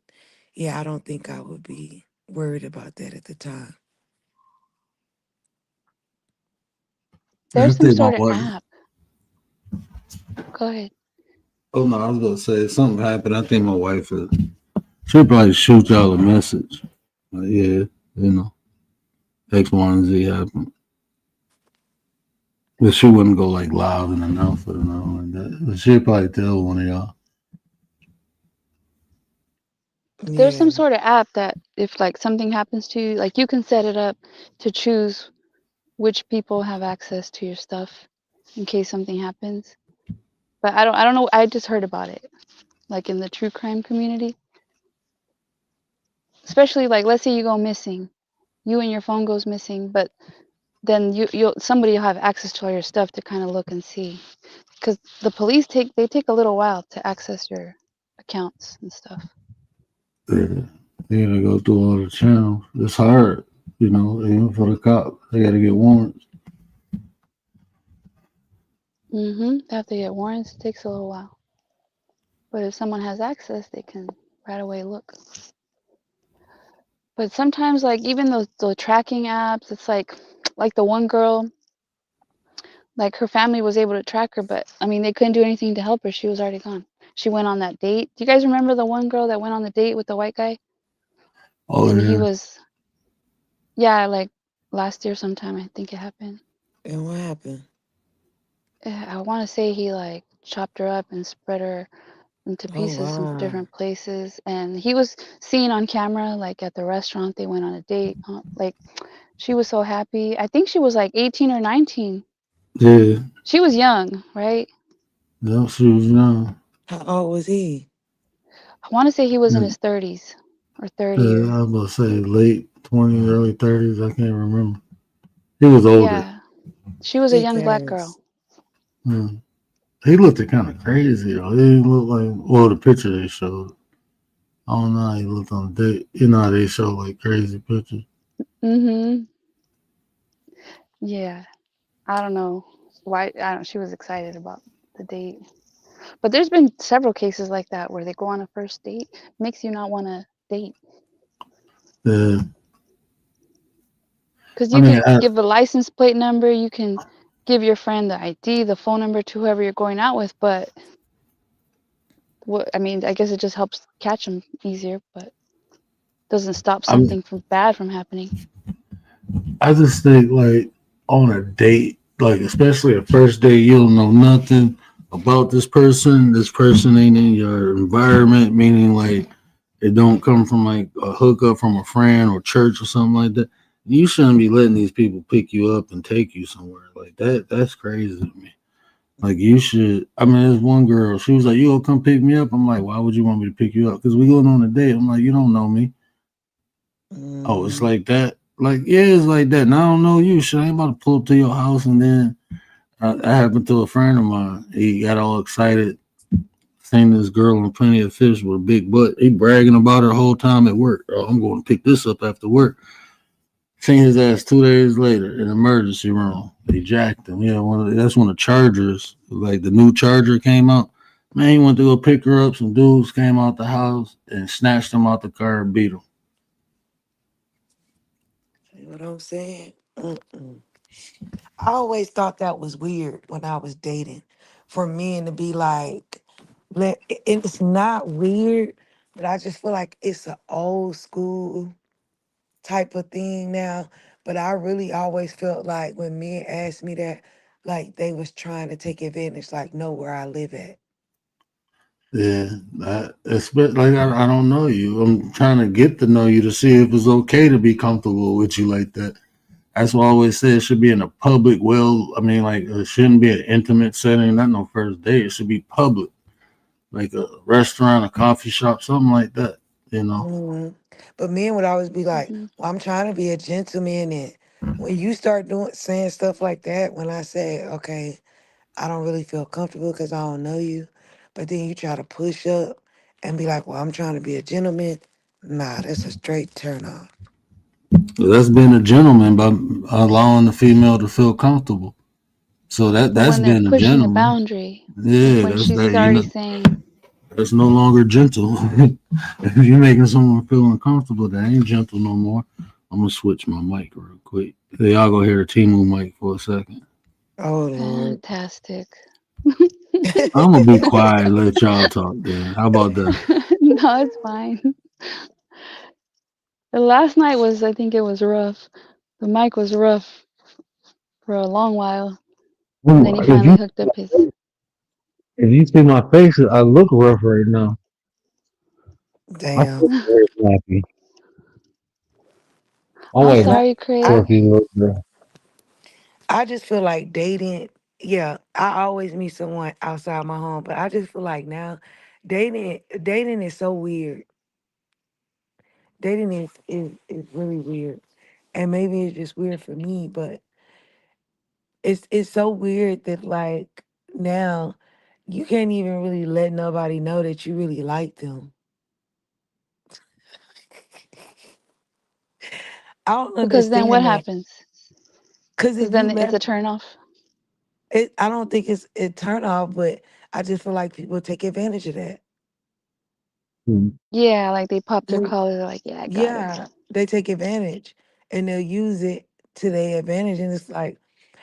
yeah, I don't think I would be worried about that at the time. I There's some think my sort of wife. app. Go ahead. Oh no, I was gonna say if something happened. I think my wife is. She'll probably shoot y'all a message. Like, yeah, X, Y, and Z happened. But she wouldn't go like live and announce it or nothing like that. But she'd probably tell one of y'all. There's Yeah. some sort of app that if like something happens to you, like you can set it up to choose which people have access to your stuff in case something happens. But I don't know. I just heard about it, like in the true crime community, especially like let's say you go missing, you and your phone goes missing, but then you'll somebody will have access to all your stuff to kind of look and see, because the police take a little while to access your accounts and stuff. Yeah. You gotta go through all the channels. It's hard. Even for the cop, they got to get warrants. They have to get warrants. It takes a little while. But if someone has access, they can right away look. But sometimes, like even the tracking apps, it's like the one girl, like her family was able to track her, but I mean they couldn't do anything to help her. She was already gone. She went on that date. Do you guys remember the one girl that went on the date with the white guy? Oh And he yeah, was, yeah, like last year sometime I think it happened. And what happened? I want to say he like chopped her up and spread her into Oh pieces in wow. different places. And he was seen on camera, like at the restaurant. They went on a date. Like she was so happy. I think she was like 18 or 19. yeah. She was young, right? Yeah, she was young. How old was he? I want to say he was in Yeah, his 30s or 30 yeah, or I was about to say late 20s, early 30s. I can't remember. He was older. yeah. She was a Thick young black girl. ass. Yeah. He looked kind of crazy though. He didn't look like the picture they showed. I don't know how he looked on the date. You know how they show like crazy pictures. Mhm. Yeah. I don't know why. I don't. She was excited about the date. But there's been several cases like that where they go on a first date, makes you not want to date. Yeah, Because I you mean, could give a license plate number, you can give your friend the ID, the phone number to whoever you're going out with, but what I mean, I guess it just helps catch them easier, but doesn't stop I mean, something from bad from happening. I just think like on a date, like especially a first date, you don't know nothing about this person. This person ain't in your environment, meaning like it don't come from like a hookup from a friend or church or something like that. You shouldn't be letting these people pick you up and take you somewhere like that. That's crazy to me. Like you should. I mean, there's one girl. She was like, "You gonna come pick me up?" I'm like, "Why would you want me to pick you up? Because we going on a date." I'm like, "You don't know me." Oh, it's Mm-hmm. like that. Like, yeah, it's like that. And I don't know you. Shit, I ain't about to pull up to your house and then that happened to a friend of mine. He got all excited, seen this girl on Plenty of Fish with a big butt. He bragging about her the whole time at work. Oh, I'm going to pick this up after work. Seen his ass 2 days later in emergency room. They jacked him. Yeah, that's when the Chargers, like the new Charger came out. Man, he went to go pick her up. Some dudes came out the house and snatched him out the car and beat him. See what I'm saying? Mm-mm. I always thought that was weird when I was dating, for men to be like, it's not weird, but I just feel like it's an old school type of thing now. But I really always felt like when men asked me that, like they was trying to take advantage, like know where I live at. Yeah, like I don't know you. I'm trying to get to know you to see if it's okay to be comfortable with you like that. That's why I always say it should be in a public. Well, I mean, like it shouldn't be an intimate setting. Not no first date. It should be public, like a restaurant, a coffee shop, something like that. You know. Mhm. But men would always be like, Hmm. "Well, I'm trying to be a gentleman." And when you start doing saying stuff like that, when I say, "Okay, I don't really feel comfortable because I don't know you," but then you try to push up and be like, "Well, I'm trying to be a gentleman." Nah, that's a straight turn off. That's being a gentleman by allowing the female to feel comfortable. So But that's when they're being a pushing a gentleman. boundary, like Yeah, when that's she's that. already saying, That's no longer gentle. If you're making someone feel uncomfortable, that ain't gentle no more. I'm gonna switch my mic real quick. Hey, y'all go hear a Timu mic for a second. Oh Lord. fantastic. I'm gonna be quiet and let y'all talk then. How about that? No, it's fine. The last night was, I think it was rough. The mic was rough for a long while, and then he If finally you hooked up his. see my face, I look rough right now. I Damn. feel very happy. My I'm wife And sorry, I Craig. Dorothy look rough. I just feel like dating, yeah, I always meet someone outside my home, but I just feel like now dating is so weird. Dating is really weird. And maybe it's just weird for me, but it's so weird that like now you can't even really let nobody know that you really like them. I don't Because then what understand that. happens? Cause Because if you then it's let a turn off. it, I don't think it's a turn off, but I just feel like people take advantage of that. Mm. Yeah, like they pop their They, collar. They're like, yeah, I got her. yeah, they take advantage and they'll use it to their advantage. And it's like,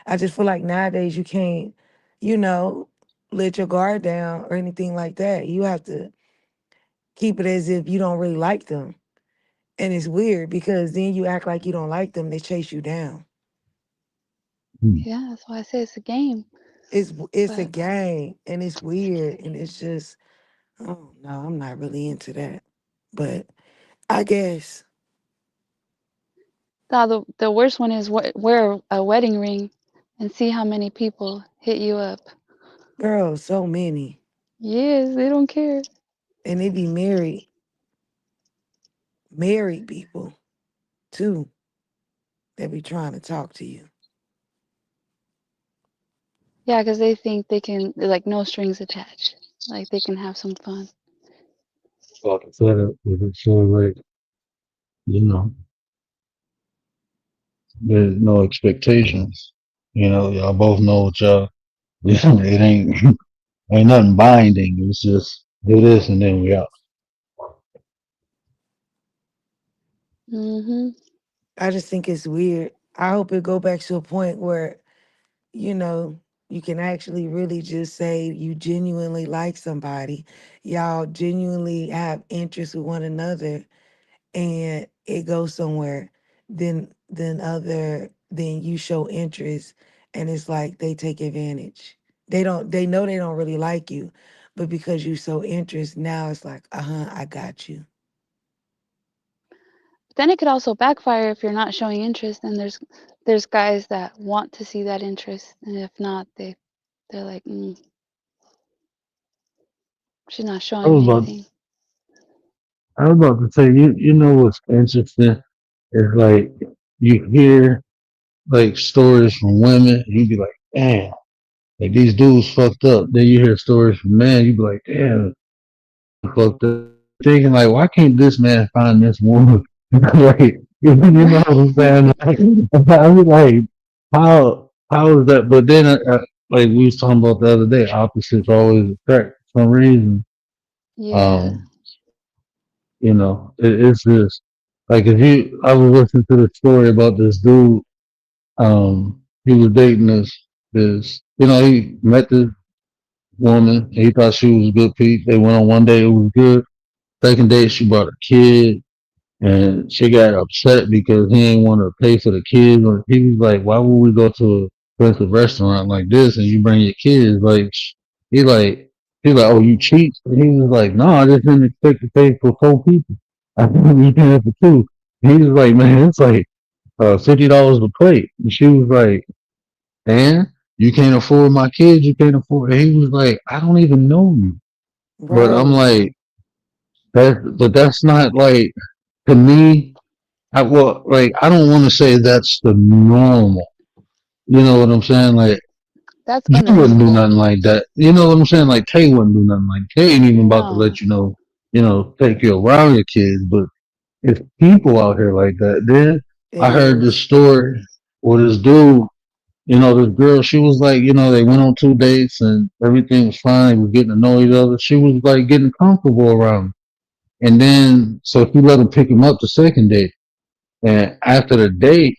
I just feel like nowadays you can't, you know, let your guard down or anything like that. You have to keep it as if you don't really like them. And it's weird because then you act like you don't like them, they chase you down. Mm. Yeah, that's why I say it's a game. It's a But game and it's weird and it's just, oh no, I'm not really into that. But I guess, the worst one is wear a wedding ring and see how many people hit you up. girl, so many. Yes, they don't care. And they be married people too that be trying to talk to you. Yeah, because they think they can, like, no strings attached. Like, they can have some fun. Like I said, it's sort of like, you know, there's no expectations. You know, y'all both know what y'all, it ain't nothing binding. It's just do this and then we out. Hmm. I just think it's weird. I hope it go back to a point where, you know, you can actually really just say you genuinely like somebody. Y'all genuinely have interest with one another and it goes somewhere. Then you show interest and it's like they take advantage. They know they don't really like you, but because you show interest, now it's like, I got you. But then it could also backfire if you're not showing interest, and there's guys that want to see that interest, and if not, they're like, she's not I showing was me about anything. I was about to say, you know what's interesting? It's like you hear like stories from women, and you be like, damn, like these dudes fucked up. Then you hear stories from men, you be like, damn, fucked up. You be thinking like, why can't this man find this woman? Like, you know what I'm Right. saying? Like, I was like, how is that? But then, like we was talking about the other day, opposites always attract for some reason. Yeah. Um, it's just like if you, I was listening to the story about this dude. He was dating this, he met this woman. He thought she was a good piece. They went on one date. It was good. Second date, she brought a kid, and she got upset because he didn't want to pay for the kids. Or he was like, "Why would we go to a expensive restaurant like this and you bring your kids?" Like he like he's like, "Oh, you cheat?" And he was like, "No, I just didn't expect to pay for 4 people. I think we can have for two." He was like, "Man, it's like $50 a plate." And she was like, "And you can't afford my kids. You can't afford." And he was like, "I don't even know you." But I'm Right. like, but that's not like to me. Like I don't want to say that's the normal. You know what I'm saying? Like That's you wouldn't do unethical. nothing like that. You know what I'm saying? Like Tay wouldn't do nothing like Tay ain't even about to No. let you know. Take you around your kids. But if people out here like that, then It I heard this is. story where this dude, this girl, she was like, they went on 2 dates and everything was fine. They were getting to know each other. She was like getting comfortable around him. And then, so he let him pick him up the second date. And after the date,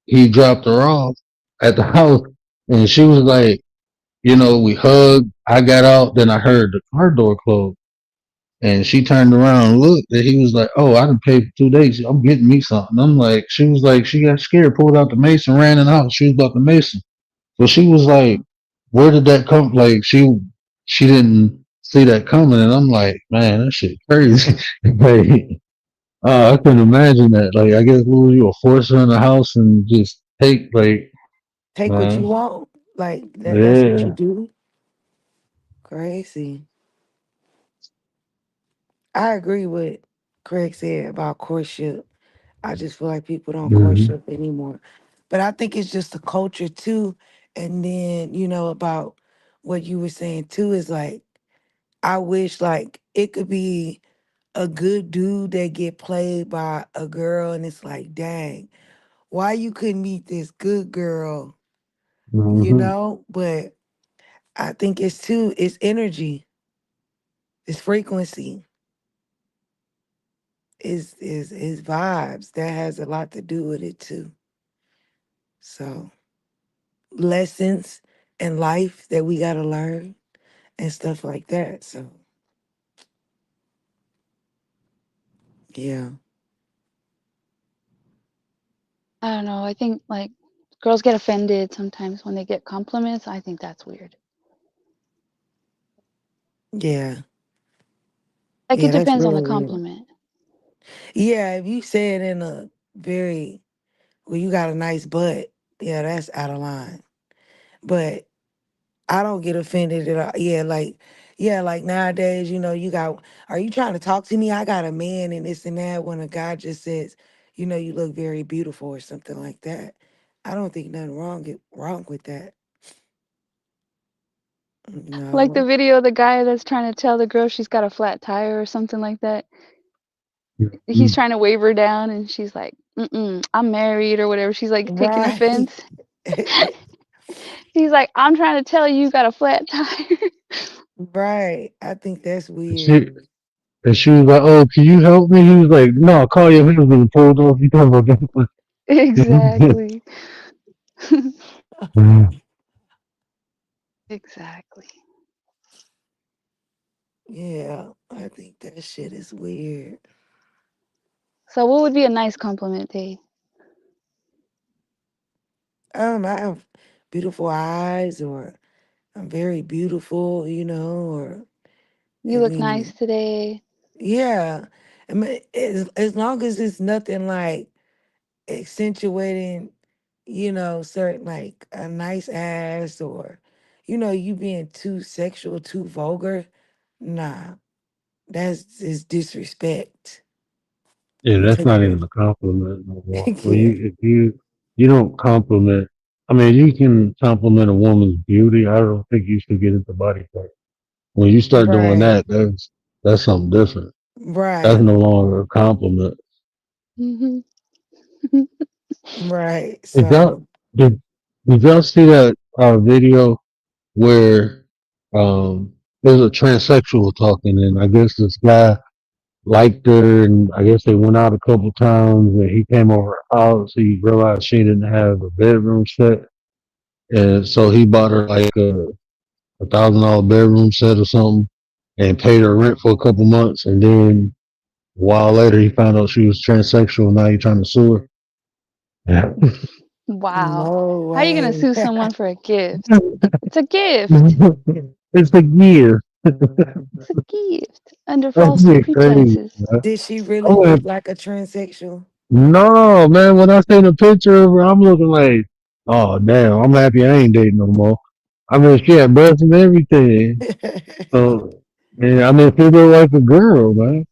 he dropped her off at the house. And she was like, we hugged. I got out. Then I heard the car door close. And she turned around and looked. And he was like, "Oh, I didn't pay for 2 days. I'm getting me something." I'm like, she was like, she got scared, pulled out the mace and ran in the house. She was about the mason. So she was like, where did that come? Like she didn't see that coming, and I'm like, man, that shit crazy. Like, I couldn't imagine that. Like, I guess what was you, a force her in the house and just take like, Take what you man, want. Like that's what you yeah. do. Crazy. I agree with Craig said about courtship. I just feel like people don't Hmm. courtship anymore. But I think it's just the culture too. And then, about what you were saying too is like, I wish like it could be a good dude that get played by a girl, and it's like, dang, why you couldn't meet this good girl, you Hmm. know? But I think it's too, it's energy, it's frequency, is vibes. That has a lot to do with it too. So lessons in life that we gotta learn and stuff like that. So yeah. I don't know. I think like girls get offended sometimes when they get compliments. I think that's weird. Yeah. Like it Yeah, that's depends on the real weird. compliment. Yeah, if you say it in a very, well, you got a nice butt, yeah, that's out of line. But I don't get offended at all. Yeah, like nowadays, you got, are you trying to talk to me? I got a man and this and that. When a guy just says, you look very beautiful or something like that. I don't think nothing wrong with that. Like the No. video of the guy that's trying to tell the girl she's got a flat tire or something like that. He's trying to wave her down and she's like, "Mm-mm, I'm married" or whatever. She's like taking Right. offense. He's like, "I'm trying to tell you got a flat tire." Right. I think that's weird. She and she was like, "Oh, can you help me?" He was like, "No, call your husband and pulled off. You talking about that?" Exactly. Exactly. Yeah, I think that shit is weird. So what would be a nice compliment, Tay? I have beautiful eyes, or I'm very beautiful, or You I look nice mean, today. yeah. I mean, as long as it's nothing like accentuating, certain, like a nice ass, or you being too sexual, too vulgar. Nah, that's is disrespect. Yeah, You that's take not that. even a compliment no more. When Yeah, you if you don't compliment, I mean, you can compliment a woman's beauty. I don't think you should get into body part. When you start doing right, that, that's something different. That's right, no longer a compliment. Hmm. right. Did y'all So did, did y'all see that video where there's a transsexual talking, and I guess this guy liked her, and I guess they went out a couple times, and he came over her house. He realized she didn't have a bedroom set, and so he bought her like $1,000 bedroom set or something, and paid her rent for a couple months, and then a while later he found out she was transsexual. Now he's trying to sue her. Wow. no How are you gonna way. sue someone for a gift? It's a gift. It's a year. It's a gift under That false shit crazy, pretenses. man. Did she really Oh, look like a transsexual? no, man. When I seen a picture of her, I'm looking like, oh damn, I'm happy I ain't dating no more. I mean, she had breasts and everything. So, yeah, I mean, she look like a girl, man.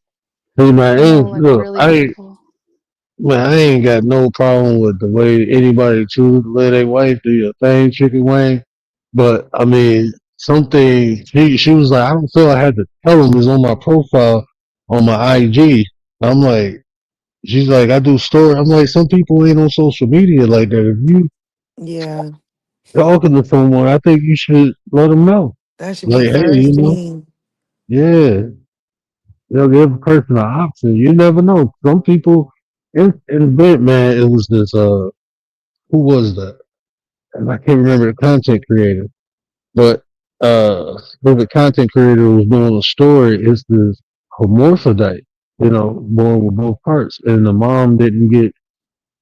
Hey, man, Some of them look look, really beautiful. I ain't got no problem with the way anybody choose to let their wife do your thing, chicken wing. But I mean, something she was like, I don't feel I had to tell him it's on my profile on my IG. I'm like, she's like, I do story. I'm like, some people ain't on social media like that. If you Yeah, talking to someone, I think you should let them know. that should be Like, hey, first thing. yeah, they'll give a person an option. You never know. Some people, in a bit, man, it was this, who was that? And I can't remember the content creator, but, the content creator was doing a story. It's this hermaphrodite, born with both parts. And the mom didn't get,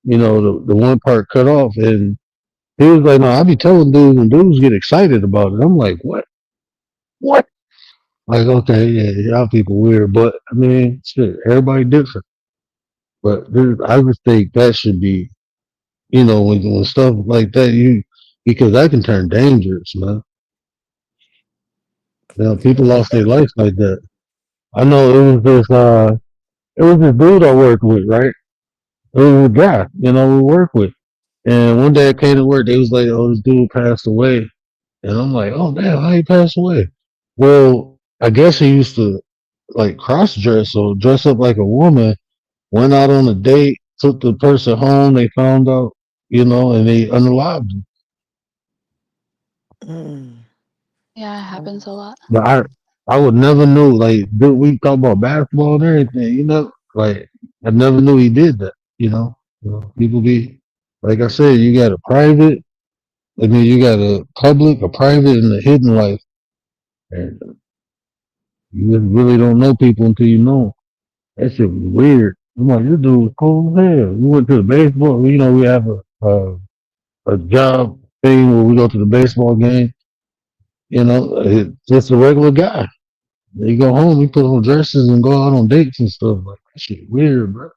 the one part cut off. And he was like, no, I be telling dudes, and dudes get excited about it. I'm like, what? What? Like, okay, yeah, y'all people weird, but I mean, shit, everybody different. But I just think that should be, when stuff like that, because that can turn dangerous, man. People lost their life like that. I know it was this dude I worked with, right? It was a guy, we worked with. And one day I came to work, they was like, oh, this dude passed away. And I'm like, oh damn, how he passed away? Well, I guess he used to. like cross dress or dress up like a woman, went out on a date, took the person home, they found out, and they unalived them. Mm. Yeah, it happens Wow. a lot. But I would never knew, like, dude, we talk about basketball and everything, like, I never knew he did that, people be, like I said, you got a private, and then you got a public, a private, and a hidden life. And you just really don't know people until you know 'em. That shit was weird. I'm like, this dude was cool as hell. We went to the baseball. We have a job thing where we go to the baseball game. It's just a regular guy. They go home, we put on dresses and go out on dates and stuff. Like that shit weird, bro.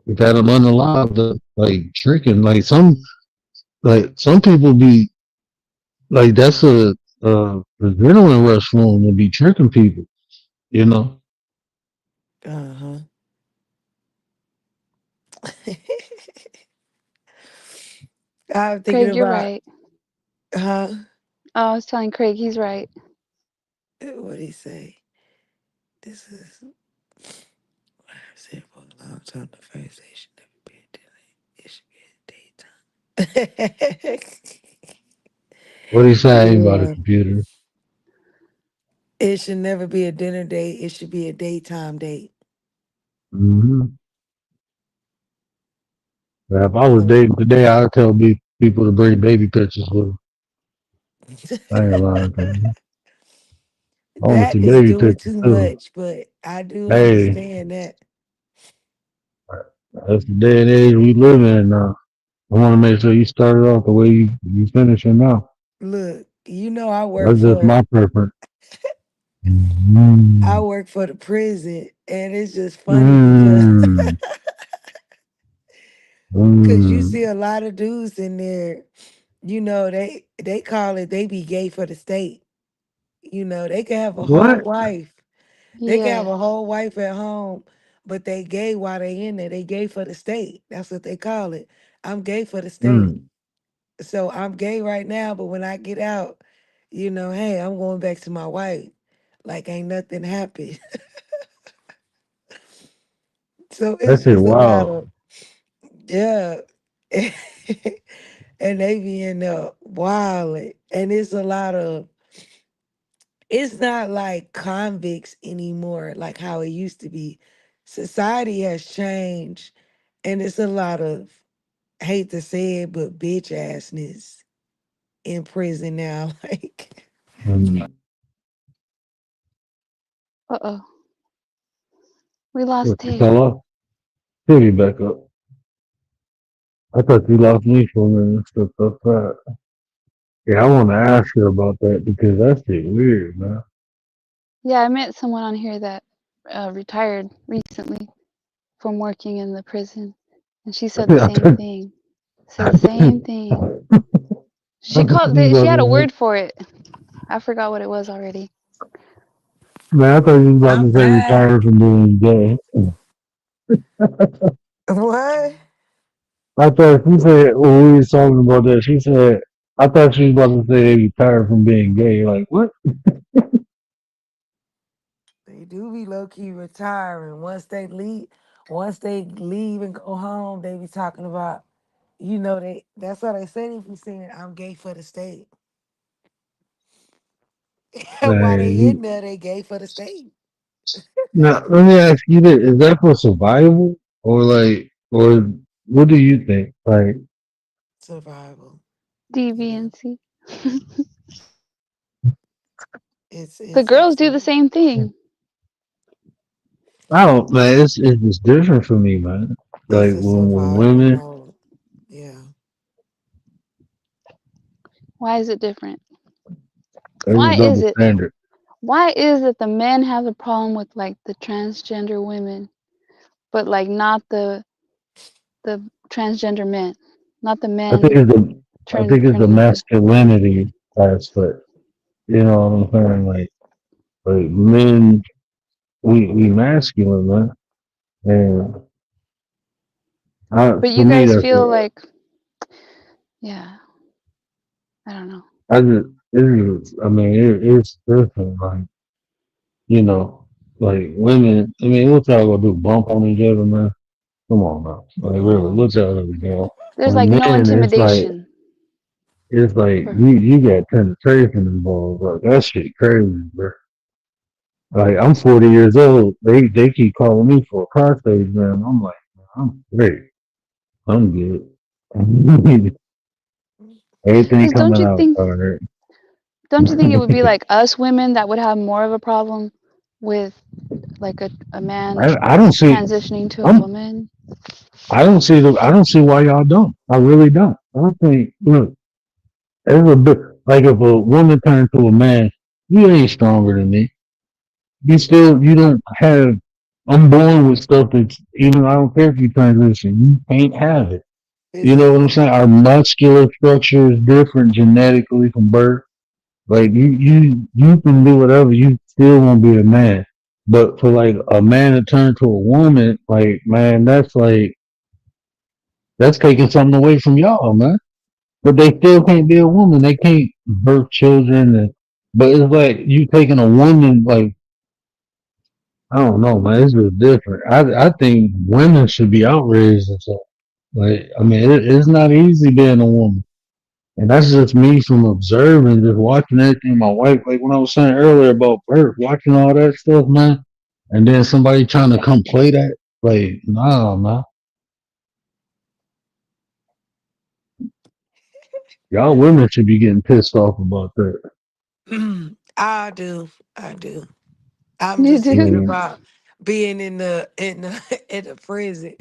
We've had them unalive, like tricking. Like some people be like that's a adrenaline rush for them to be tricking people. You know. Uh-huh. I'm thinking Craig, you're about, right. huh? Oh, I was telling Craig he's right. What he say? This is what I've said for a long time. The first day should never be a daylight. It should be a daytime. What do you say about a Yeah. computer? It should never be a dinner date. It should be a daytime date. Hmm. If I was So dating today, I'd tell people to bring baby pictures with them. I ain't lying to you. I want to that see is baby doing pictures too too. much, but I do Hey, understand that. that's the day and age we live in now. I want to make sure you started off the way you finishing now. Look, you know I work That's just for my preference. I Mm. work for the prison, and it's just funny because Mm. because you Mm. see a lot of dudes in there. They call it they be gay for the state. They can have a whole What? wife. They can have Yeah. a whole wife at home, but they gay while they in there. They gay for the state. That's what they call it. I'm gay for the state. Mm. So I'm gay right now, but when I get out, hey, I'm going back to my wife. Like ain't nothing happened. So That it's shit just a lot wild. of yeah. And they be in there wild. And it's a lot of it's not like convicts anymore, like how it used to be. Society has changed, and it's a lot of hate to say it, but bitch assness in prison now. Like, Mm. Uh-oh. We lost What you Tay. fell off? Pick me back up. I thought you lost me for a minute. Stuff like that. Yeah, I want to ask her about that because that shit weird, man. Yeah, I met someone on here that retired recently from working in the prison, and she said the I same thought, thing. Said the same thing. I thought you She was had a about to word for it. I forgot what it was already. Man, I thought you was about I'm to say back. retired from being gay. What? I thought she said when we was talking about that, she said I thought she was about to say they retired from being gay. Like what? They do be low key retiring. Once they leave and go home, they be talking about, that's what they say. They be saying, I'm gay for the state. While Man, they in there, they gay for the state. now let me ask you this: is that for survival or what do you think? Like, Survival. Yeah. DVNC. It's The it's girls it's do a the same thing. I don't, man. It's just different for me, man. it's Like a when survival women, mode. Yeah. Why is it different? there's a Why is double it? standard. Why is it the men have a problem with like the transgender women, but like not the transgender men, not the I think men it's the I think it's the turning into. masculinity aspect. You know what I'm saying? Like men, we masculine, man. And But for you me, guys that's feel what like, yeah, I don't know. I mean, it's different. Like, you know. Like women, I mean, what y'all gonna do? Bump on each other, man? Come on now. Like really, Mm. what y'all gonna do? There's With like no men, intimidation. it's like For you got penetration involved. Like that shit crazy, bro. Like I'm 40 years old. They keep calling me for a prostate exam. I'm like, I'm great. I'm good. Everything because coming out. All right. don't you think it would be like us women that would have more of a problem with like a man I don't see. transitioning to a I'm. woman? I don't see why y'all don't. I really don't. I think. Look, it's a bit like if a woman turned to a man, you ain't stronger than me. You don't have. I'm born with stuff that's even. I don't care if you transition. You can't have it. You know what I'm Physically. saying? Our muscular structure is different genetically from birth. Like you can do whatever. You still won't be a man. But for like a man to turn to a woman, like man, that's taking something away from y'all, man. But they still can't be a woman. They can't birth children. But it's like you taking a woman. Like I don't know, man. It's just different. I think women should be outraged and stuff. Like I mean, it's not easy being a woman. And that's just me from observing, just watching everything. My wife, like when I was saying earlier about birth, watching all that stuff, man. And then somebody trying to come play that, like, nah, man. Y'all women should be getting pissed off about that. I do. I do. I'm You just I do? thinking mean, about being in the in the prison.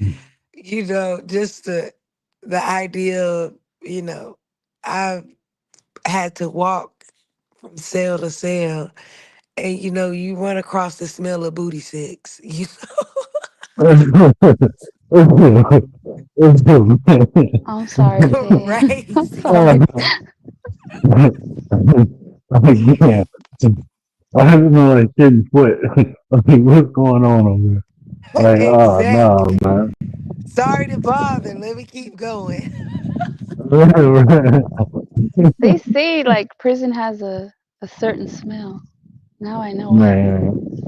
Just the idea of, I've had to walk from cell to cell, and you run across the smell of booty sex. I'm sorry, Tay. I'm Crazy. sorry. like, yeah. I haven't know like 10 foot. Like, what's going on over there? Like, oh no, Exactly. man. Sorry to bother. Let me keep going. They say like prison has a certain smell. Now I know why. Man,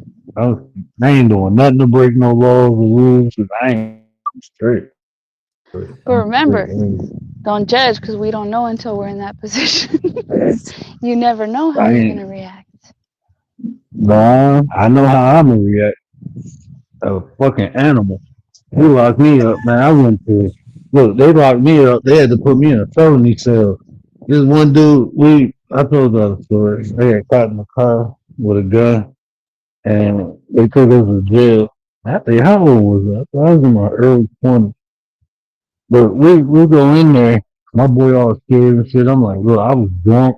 I ain't doing nothing to break no laws or rules. 'Cause I ain't straight. But I'm remember, straight. don't judge because we don't know until we're in that position. You never know how I you're ain't. gonna react. Nah, I know how I'm gonna react. A fucking animal. He locked me up, man. I went to look. They locked me up. They had to put me in a felony cell. This one dude, I told the other story. They had caught in the car with a gun, and they took us to jail. I think how old was I? I was in my early 20s. But we go in there. My boy all scared and shit. I'm like, look, I was drunk.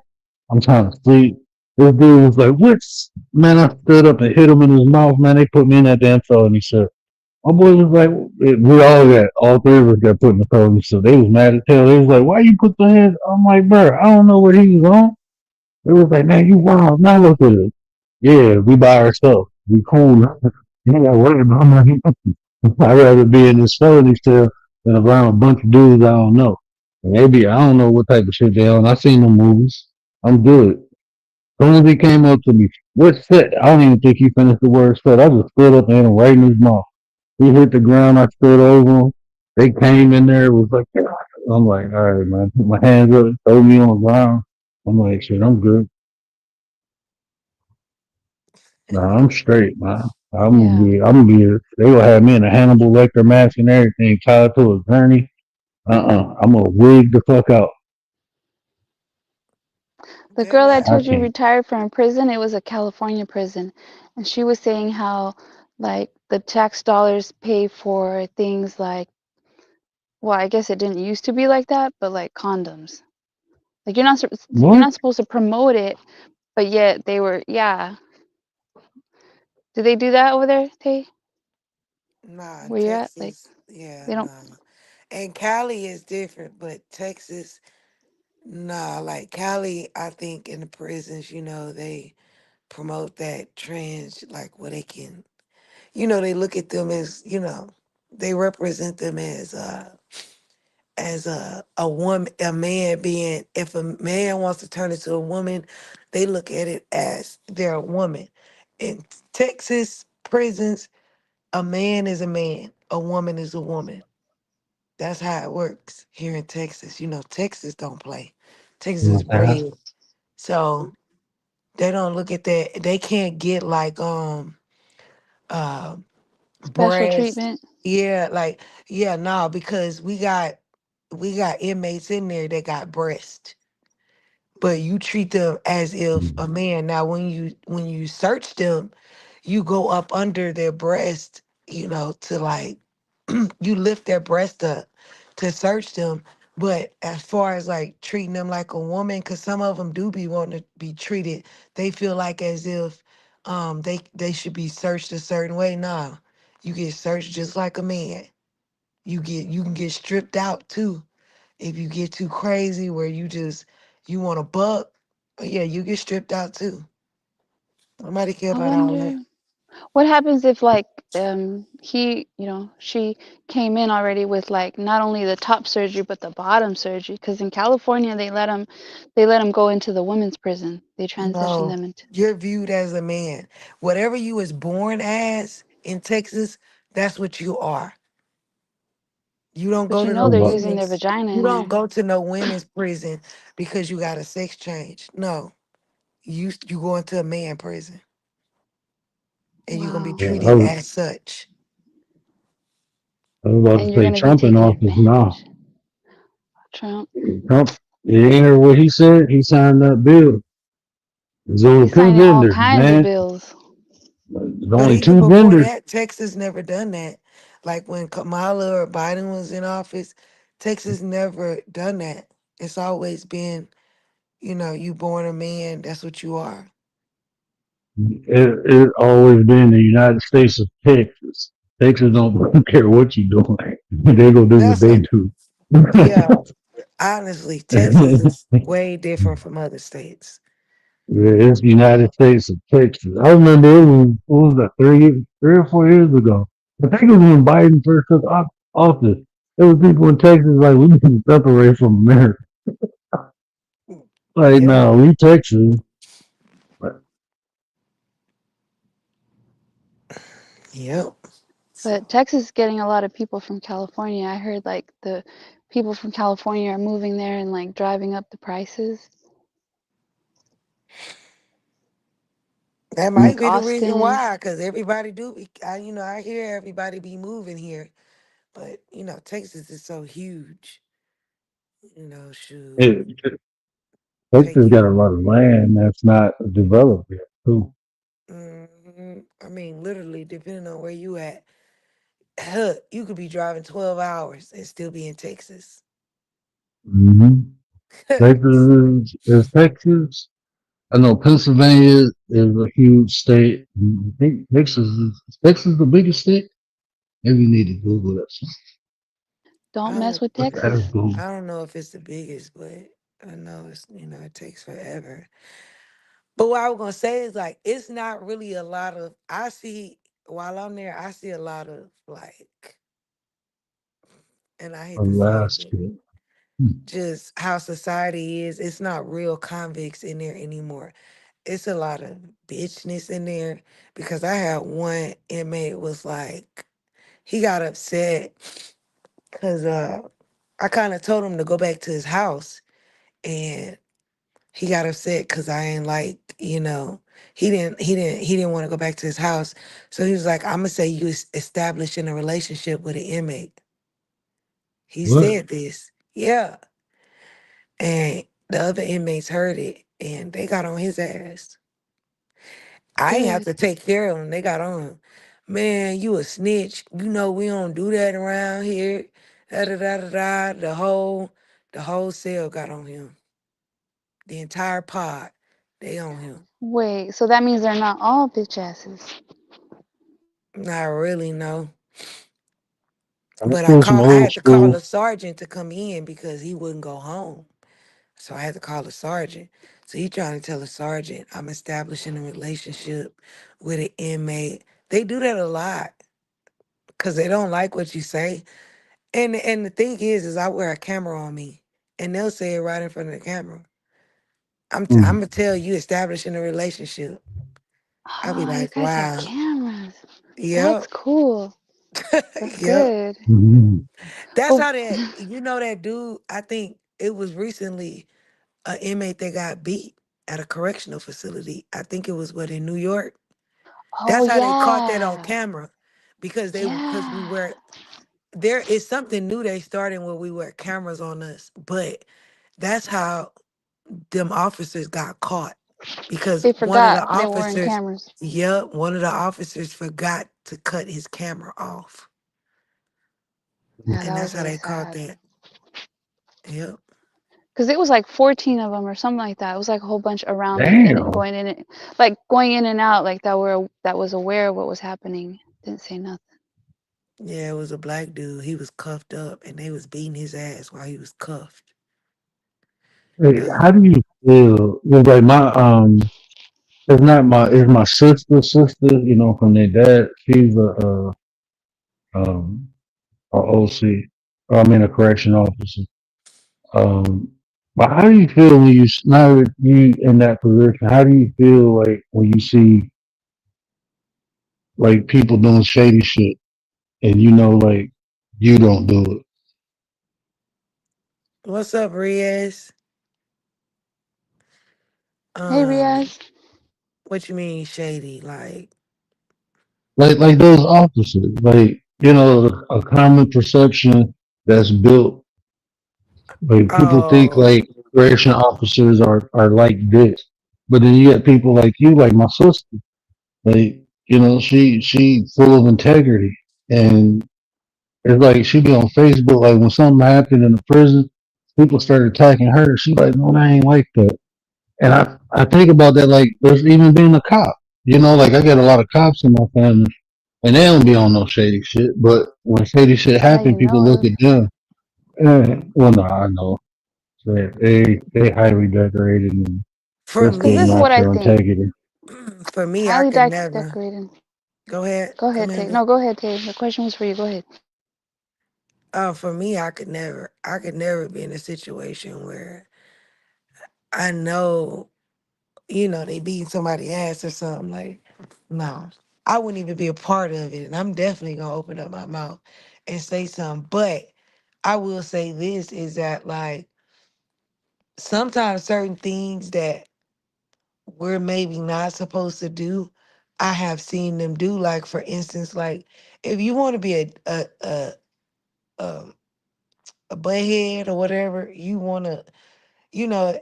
I'm trying to sleep. This dude was like, what's man? I stood up and hit him in his mouth. Man, they put me in that damn felony cell. My boy was like, we all three of us got put in the felony cell. They was mad as hell. They was like, why you put the head? I'm like, bro, I don't know what he was on. It was like, man, you wild. Now look at it. Yeah, we by ourselves. We cool. You ain't got to worry about nothing. I'd rather be in this felony cell than around a bunch of dudes I don't know. Maybe I don't know what type of shit they on. I seen the movies. I'm good. As soon as he came up to me, what set? I don't even think he finished the word set. I just stood up and hit him right in his mouth. He hit the ground. I stood over him. They came in there. It was like, I'm like, all right, man. Put my hands up, throw me on the ground. I'm like, shit, I'm good. Nah, I'm straight, man. Yeah. I'm gonna be. They gonna have me in a Hannibal Lecter mask and everything, tied to a gurney. I'm gonna wig the fuck out. The That girl that I told mask. you can't. retired from prison, it was a California prison. And she was saying how like the tax dollars pay for things like, well, I guess it didn't used to be like that, but like condoms. Like you're What? not supposed to promote it, but yet they were, yeah. Do they do that over there, Tay? Nah, Where you're at? Like Texas. Yeah, they don't. nah. And Cali is different, but Texas, nah. Like Cali, I think in the prisons, they promote that trans, like where they can, they look at them as, they represent them as a woman, a man being, if a man wants to turn into a woman, they look at it as they're a woman. In Texas, prisons, a man is a man, a woman is a woman. That's how it works here in Texas. Texas don't play. Texas is Uh-huh. red. So they don't look at that. They can't get like uh Special breast. treatment. Yeah, like yeah, no, because we got inmates in there that got breast, but you treat them as if a man. Now, when you search them, you go up under their breast, to like you lift their breast up to search them. But as far as like treating them like a woman, because some of them do be wanting to be treated, they feel like as if they should be searched a certain way. Nah, you get searched just like a man. You can get stripped out too if you get too crazy where you want to buck. Yeah, you get stripped out too. Nobody care I about all that. wonder what happens if like she came in already with like not only the top surgery but the bottom surgery, because in California they let them go into the women's prison. They transition No, them into. you're viewed as a man. Whatever you was born as in Texas, that's what you are. You don't But go you to know no they're But using their women's. vagina You in don't there. go to no women's prison because you got a sex change. No, you go into a man prison and you're gonna be Wow. yeah, treated as such. I was about And to you're say gonna be Trump in taken office now. advantage. Trump. Trump, you ain't heard what he said? He signed that bill. There's only He's two signing all genders, kinds of man. bills. There's But only even two before genders. that, Texas never done that. Like when Kamala or Biden was in office, Texas never done that. It's always been, you born a man, that's what you are. It always been the United States of Texas. Texas don't care what you doing. They gonna do what That's they a do. yeah. Honestly, Texas is way different from other states. Yeah, it's the United States of Texas. I remember it was, what was that, 3 or 4 years ago. I think it was when Biden first took office. There was people in Texas like, we need to separate from America. Like, Yeah. no, we Texas. But Yep. But So Texas is getting a lot of people from California. I heard like the people from California are moving there and like driving up the prices. that might Like be the reason Austin. why, because everybody do be, I hear everybody be moving here. But Texas is so huge. Shoot. it, Take Texas got a you. lot of land that's not developed yet, too. I mean, literally, depending on where you at, you could be driving 12 hours and still be in Texas. hmm Texas is Texas. I know Pennsylvania is a huge state. I think Texas the biggest state. Maybe you need to Google that. Don't I mess don't, with But that is Texas. Google. I don't know if it's the biggest, but I know it takes forever. But what I was gonna say is like it's not really a lot of. I see while I'm there, I see a lot of like, and I hate to say it, but Alaska. Hmm. just how society is. It's not real convicts in there anymore. It's a lot of bitchness in there because I had one inmate was like he got upset because I kind of told him to go back to his house and he got upset because I ain't like he didn't want to go back to his house, so he was like, I'm gonna say you establishing a relationship with an inmate. He What? said this, yeah, and the other inmates heard it and they got on his ass. I ain't have Good. to take care of them. They got on him. Man, you a snitch. You know we don't do that around here. Da da da da da. The whole cell got on him. The entire pod, they on him. Wait, so that means they're not all bitch asses. Not really, no. I But feel some I old had to call a school. sergeant to come in because he wouldn't go home. So I had to call a sergeant. So he trying to tell a sergeant I'm establishing a relationship with an inmate. They do that a lot because they don't like what you say. And the thing is I wear a camera on me, and they'll say it right in front of the camera. I'm Hmm. gonna tell you establishing a relationship. I'll be Oh, you like, guys have wow, cameras. That's Yep. cool. That's Yep. good. Mhm. That's Oh, how that dude, I think it was recently an inmate that got beat at a correctional facility. I think it was in New York. oh That's how they caught that on yeah. camera because we Yeah. were there is something new they started where we wear cameras on us, but that's how them officers got caught because They one of forgot the they were in officers, cameras. yep, one of the officers forgot to cut his camera off, Yeah, and that that's was how really they caught sad. that. Yep. Because it was like 14 of them or something like that. It was like a whole bunch around them Damn. going in and out, like that was aware of what was happening. Didn't say nothing. Yeah, it was a black dude. He was cuffed up, and they was beating his ass while he was cuffed. Hey, Uh, how do you feel? It's like it's not it's my sister's sister, from their dad. She's um, a OC, I mean, a correction officer. Um, but how do you feel when now that you in that position, how do you feel like when you see like people doing shady shit and like you don't do it? what's up, Riaz? Hey, Um, Riaz. what you mean shady? Like, Like those officers, like, a common perception that's built. Like people think oh, like correction officers are like this, but then you got people like you, like my sister. Like, she full of integrity, and it's like she be on Facebook. Like when something happened in the prison, people started attacking her. She like, no, I ain't like that. And I think about that. Like there's even being a cop. Like I got a lot of cops in my family, and they don't be on no shady shit. But when shady shit That you happen, people know look of. at them. Well, no, I know. They highly decorated and for that's Because their this is me, what I natural think. integrity. for me, I Highly could never. decorated. Go ahead, Go ahead, Tay. Amanda. No, go ahead, Tay. The question was for you. Go ahead. For me, I could never. I could never be in a situation where I know, they beating somebody ass or something. Like, no, I wouldn't even be a part of it. And I'm definitely gonna open up my mouth and say something. But I will say this is that like sometimes certain things that we're maybe not supposed to do, I have seen them do. Like for instance, like if you want to be a a butthead or whatever, you want to,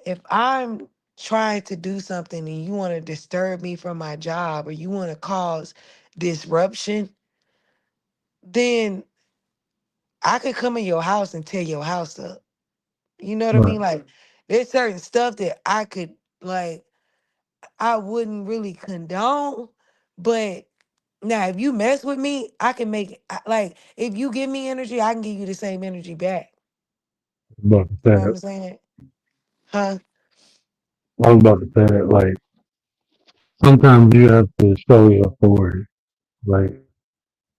if I'm trying to do something and you want to disturb me from my job or you want to cause disruption, then I could come in your house and tear your house up. You know what I Right. mean? Like there's certain stuff that I could like I wouldn't really condone, but now if you mess with me, I can like if you give me energy, I can give you the same energy back. About to You say know what I'm that. saying? Huh? I was about to say that. Like sometimes you have to show your authority. Like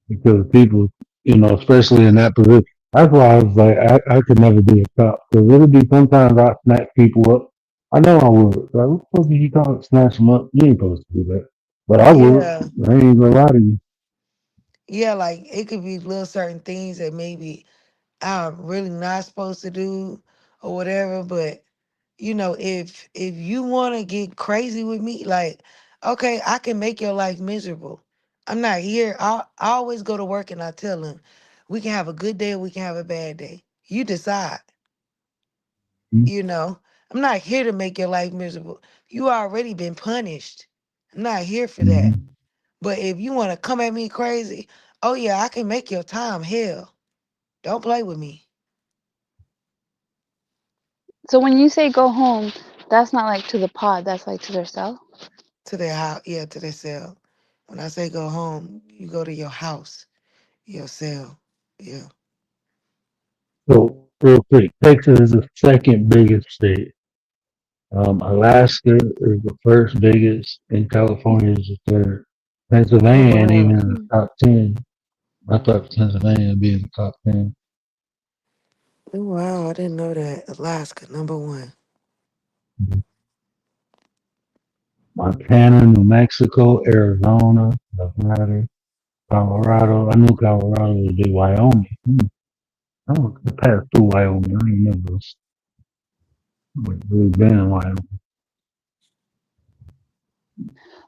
because people, especially in that position. That's why I was like, I could never be a cop. Because it'll be sometimes I snatch people up. I know I would. Like, what the fuck did you call it? Snatch them up? You ain't supposed to do that. But I would. Yeah. I ain't gonna lie to you. Yeah, like it could be little certain things that maybe I'm really not supposed to do or whatever. But if you want to get crazy with me, like, okay, I can make your life miserable. I'm not here. I always go to work and I tell them, we can have a good day or we can have a bad day. You decide. You know, I'm not here to make your life miserable. You already been punished. I'm not here for that. Mm-hmm. But if you want to come at me crazy, oh yeah, I can make your time hell. Don't play with me. So when you say go home, that's not like to the pod. That's like to their cell. To their house, yeah, to their cell. When I say go home, you go to your house, your cell. Yeah. So real quick, Texas is the second biggest state. Alaska is the first biggest, and California is the third. Oh Pennsylvania ain't even wow. in the top 10. I thought Pennsylvania would be in the top 10. Oh, wow, I didn't know that. Alaska, number one. Montana, New Mexico, Arizona, Nevada. Colorado. I knew Colorado would be Wyoming. I don't pass through Wyoming. I ain't never really been in Wyoming.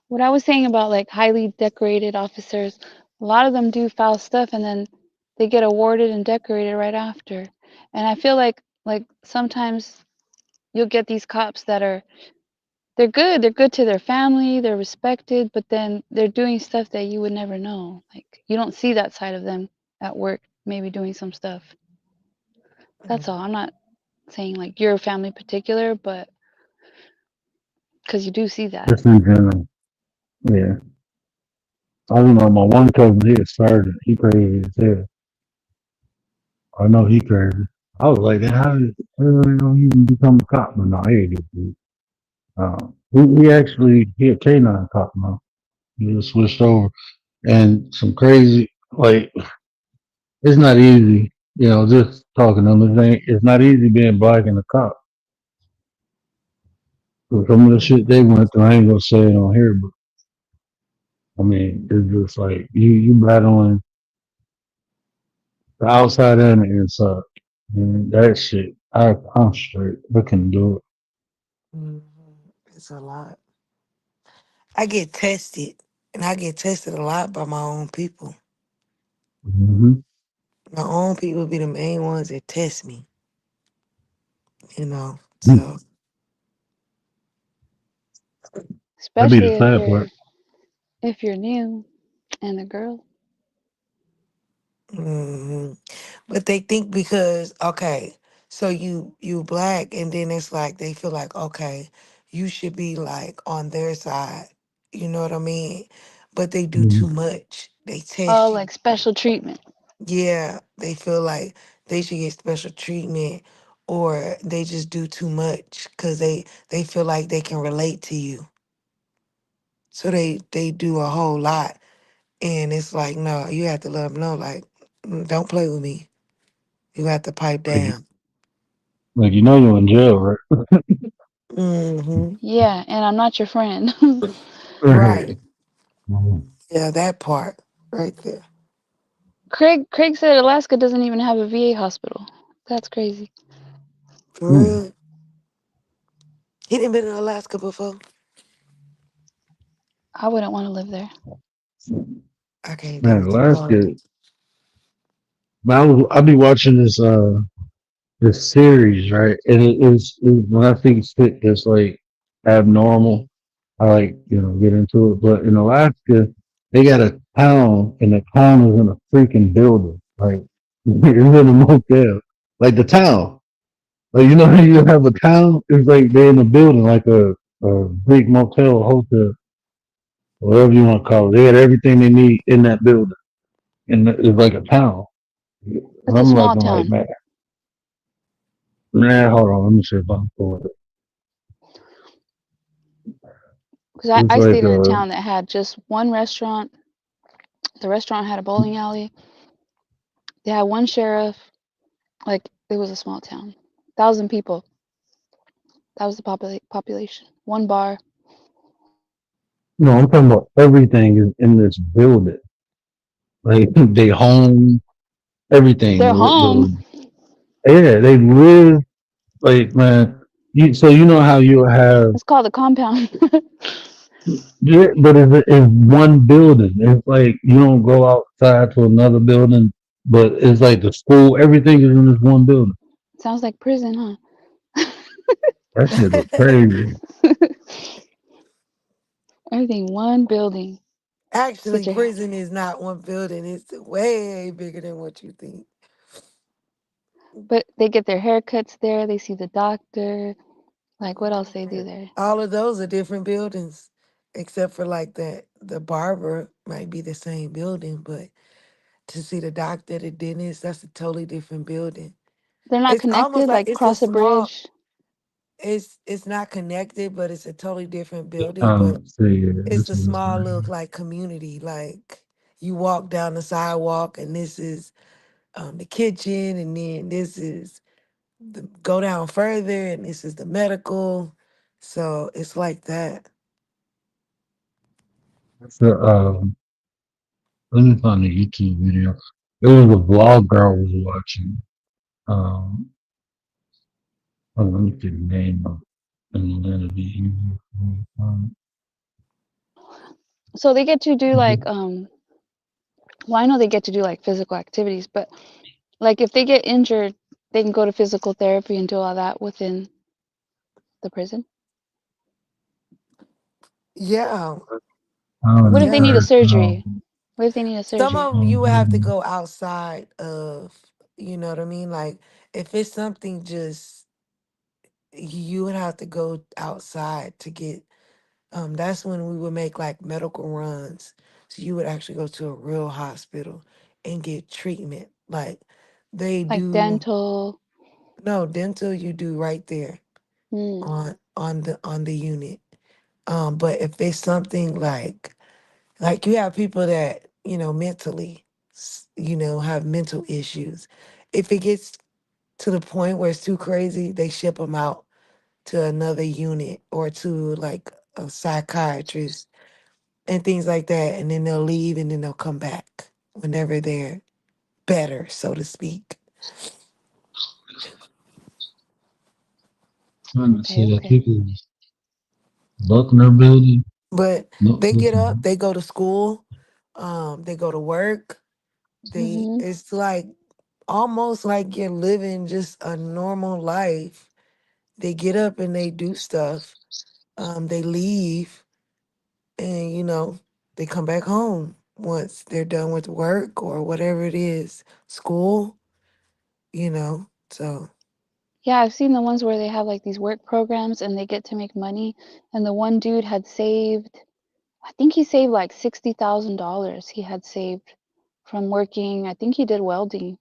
What I was saying about like highly decorated officers, a lot of them do foul stuff and then they get awarded and decorated right after. And I feel like sometimes you'll get these cops that are they're good to their family, they're respected, but then they're doing stuff that you would never know. Like you don't see that side of them at work, maybe doing some stuff. That's all. I'm not saying like your family particular, but because you do see that. Just in general. Yeah. I don't know. My one cousin, he a sergeant. He crazy as hell. I know he crazy. I was like, how did you even become a cop? But no, he ain't get it. He actually, he a K9 cop now. He just switched over. And some crazy, like, it's not easy, just talking to them. It's not easy being black and a cop. So some of the shit they went through, I ain't gonna say it on here, but I mean, it's just like you battling the outside and the inside. And that shit, I'm straight. I can do it. Mhm. It's a lot. I get tested, and I get tested a lot by my own people. Hmm. My own people be the main ones that test me, you know. So, That'd be the Especially sad part. if you're new and a girl. hmm but they think because okay, so you black, and then it's like they feel like okay, you should be like on their side. You know what I mean? But they do Mhm. too much. They Oh, test you. like special treatment. Yeah, they feel like they should get special treatment, or they just do too much because they feel like they can relate to you. So they do a whole lot, and it's like no, you have to let them know like, don't play with me. You have to pipe Like, down. like you're in jail, right? hmm Yeah, and I'm not your friend. Right. Right. Mhm. Yeah, that part right there. Craig said Alaska doesn't even have a VA hospital. That's crazy. For Mm. real. He didn't been in Alaska before. I wouldn't want to live there. I can't do Man, it. Too hard. Alaska. I be watching this series, right? And when I think shit that's like abnormal, I like, get into it. But in Alaska, they got a town and the town is in a freaking building. Like it's in a motel. Like the town. Like how you have a town? It's like they're in a building, like a big motel, hotel, whatever you want to call it. They had everything they need in that building. And it's like a town. And It's a I'm small like, town. man, nah, hold on, let me see if I'm for it. Because It's I like stayed in a town that had just one restaurant. The restaurant had a bowling alley. They had one sheriff. Like it was a small town. 1,000 people. That was the population. One bar. no, I'm talking about everything is in this building. Like they home, everything. Their home. Yeah, they live like man. So you know how you have It's called a compound. yeah, but it's one building. It's like you don't go outside to another building, but it's like the school. Everything is in this one building. Sounds like prison, huh? That shit is crazy. Everything one building. Actually, Get your prison is not one building. It's way bigger than what you think. but they get their haircuts there. They see the doctor. Like what else they do Mhm. there? All of those are different buildings, except for like that the barber might be the same building, but to see the doctor, the dentist, that's a totally different building. They're not It's almost connected. like Like it's a cross a small. bridge. It's not connected, but it's a totally different building. But See, yeah, it's this a is small little like community. Like you walk down the sidewalk, and this is the kitchen, and then this is go down further, and this is the medical. So it's like that. the Let me find a YouTube video. It was a vlogger I was watching. Um, let me get the name of it. And then it'll be easier for me to find So they get to do it. like well, I know they get to do like physical activities, but like if they get injured, they can go to physical therapy and do all that within the prison. Yeah, What if they need a yeah. surgery? What if they need a Some surgery? of them you would have to go outside of, you know what I mean? Like if it's something just you would have to go outside to get that's when we would make like medical runs. So you would actually go to a real hospital and get treatment. Like they Like do dental? no dental you do right there Hmm. on the unit. But if it's something like you have people that, you know, mentally you know, have mental issues. If it gets to the point where it's too crazy, they ship them out to another unit or to like a psychiatrist and things like that. And then they'll leave and then they'll come back whenever they're better, so to speak. Trying to Okay, see that okay. people bucking their building. But No, they get up, listen. they go to school, they go to work. Mm-hmm. It's like almost like you're living just a normal life. They get up and they do stuff. They leave and you know, they come back home once they're done with work or whatever it is, school, you know. So Yeah, I've seen the ones where they have like these work programs and they get to make money. And the one dude had saved, I think he saved like $60,000 he had saved from working. I think he did welding.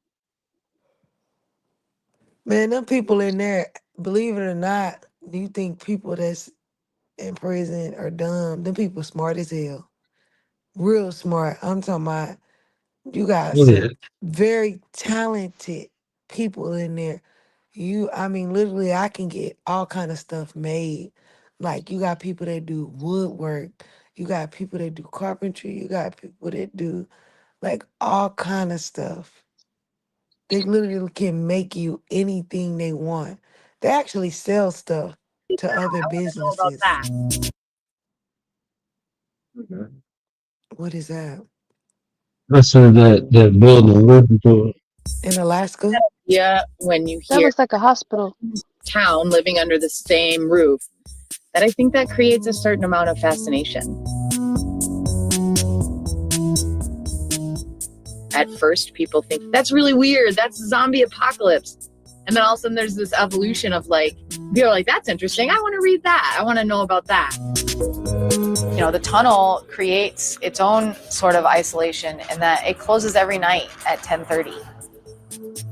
man, them people in there, believe it or not, do you think people that's in prison are dumb? Them people smart as hell. Real smart. I'm talking about you got Go some ahead. very talented people in there. I mean, literally, I can get all kind of stuff made. Like you got people that do woodwork, you got people that do carpentry, you got people that do like all kind of stuff. They literally can make you anything they want. They actually sell stuff to other Know about businesses. that. Okay. What is that? I said that building living to it. In Alaska? Yeah, when you That hear looks like a hospital. town living under the same roof, that I think that creates a certain amount of fascination. At first, people think that's really weird. That's zombie apocalypse. And then all of a sudden, there's this evolution of like, people are like, that's interesting. I want to read that. I want to know about that. You know, the tunnel creates its own sort of isolation in that it closes every night at 10:30.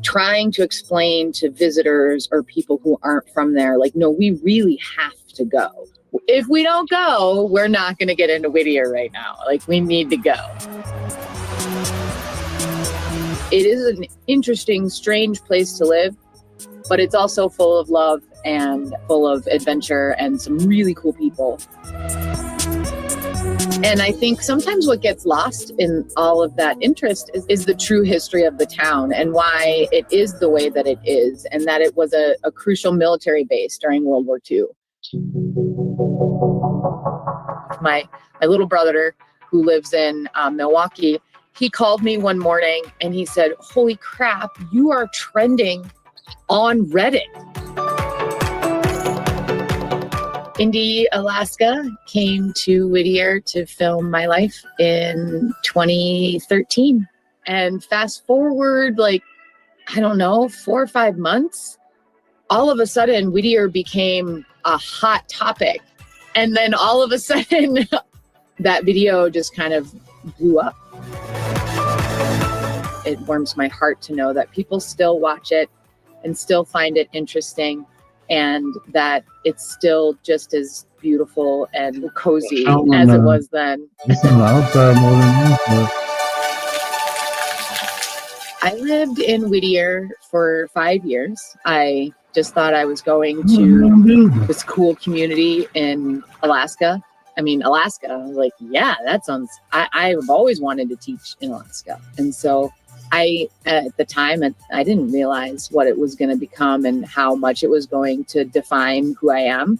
Trying to explain to visitors or people who aren't from there, like, no, we really have to go. If we don't go, we're not going to get into Whittier right now. Like, we need to go. It is an interesting, strange place to live, but it's also full of love and full of adventure and some really cool people. And I think sometimes what gets lost in all of that interest is the true history of the town and why it is the way that it is, and that it was a crucial military base during World War II. My little brother, who lives in Milwaukee, he called me one morning and he said, "Holy crap, you are trending on Reddit." Indy, Alaska came to Whittier to film my life in 2013. And fast forward, like, I don't know, 4 or 5 months, all of a sudden Whittier became a hot topic. And then all of a sudden that video just kind of blew up. It warms my heart to know that people still watch it and still find it interesting, and that it's still just as beautiful and cozy as it was then. It's on the outside more than inside. I lived in Whittier for 5 years. I just thought I was going to this cool community in Alaska, I mean, Alaska. I was like, yeah, that sounds, I've always wanted to teach in Alaska. And so at the time, I didn't realize what it was going to become and how much it was going to define who I am.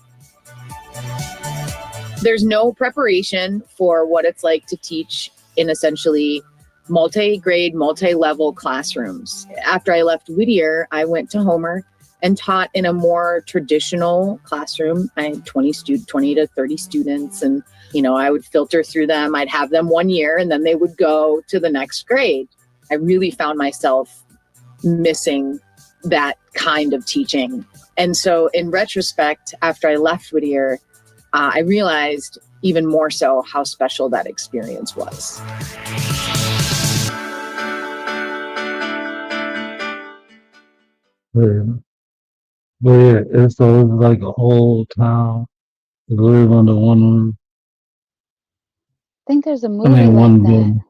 There's no preparation for what it's like to teach in essentially multi-grade, multi-level classrooms. After I left Whittier, I went to Homer and taught in a more traditional classroom. I had 20 to 30 students, and I would filter through them. I'd have them 1 year and then they would go to the next grade. I really found myself missing that kind of teaching. And so in retrospect, after I left Whittier, I realized even more so how special that experience was. Yeah. But yeah, it's so it's like a whole town to live under one roof. I think there's a I movie mean, like one that. building.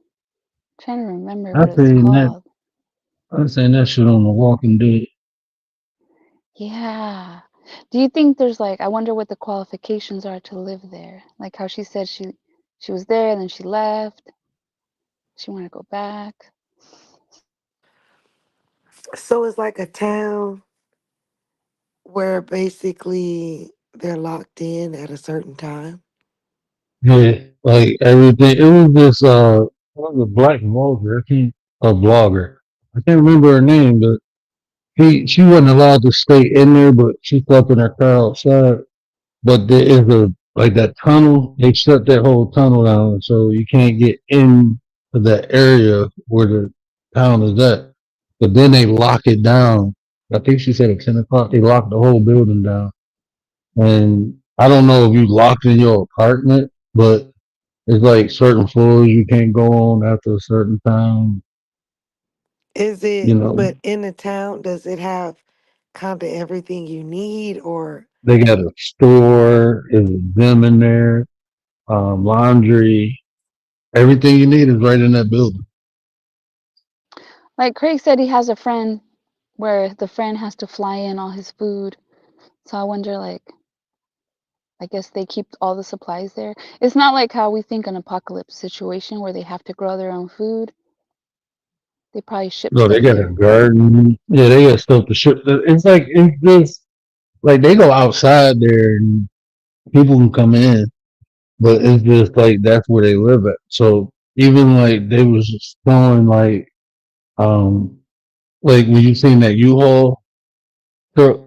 Trying to remember I what it's seen that. called. I seen that shit on The Walking Dead. Yeah. Do you think there's like, I wonder what the qualifications are to live there? Like how she said she was there and then she left. She wanted to go back. So it's like a town where basically they're locked in at a certain time. Yeah, like everything. It was this what was a black vlogger. A blogger. I can't remember her name, but she wasn't allowed to stay in there, but she slept in her car outside. But there is a like that tunnel. They shut that whole tunnel down, so you can't get in to that area where the town is at. But then they lock it down. I think she said at 10 o'clock they locked the whole building down. And I don't know if you locked in your apartment, but it's like certain floors you can't go on after a certain time. Is You it, know, but in the town, does it have kind of everything you need or they got a store, there's a gym in there, laundry, everything you need is right in that building. Like Craig said, he has a friend where the friend has to fly in all his food. So I wonder, like, I guess they keep all the supplies there. It's not like how we think an apocalypse situation where they have to grow their own food. They probably ship No, they stuff got a there. garden. Yeah, they got stuff to ship. It's just like they go outside there and people can come in, but it's just like that's where they live at. So even like they was just showing um like when you seen that U-Haul truck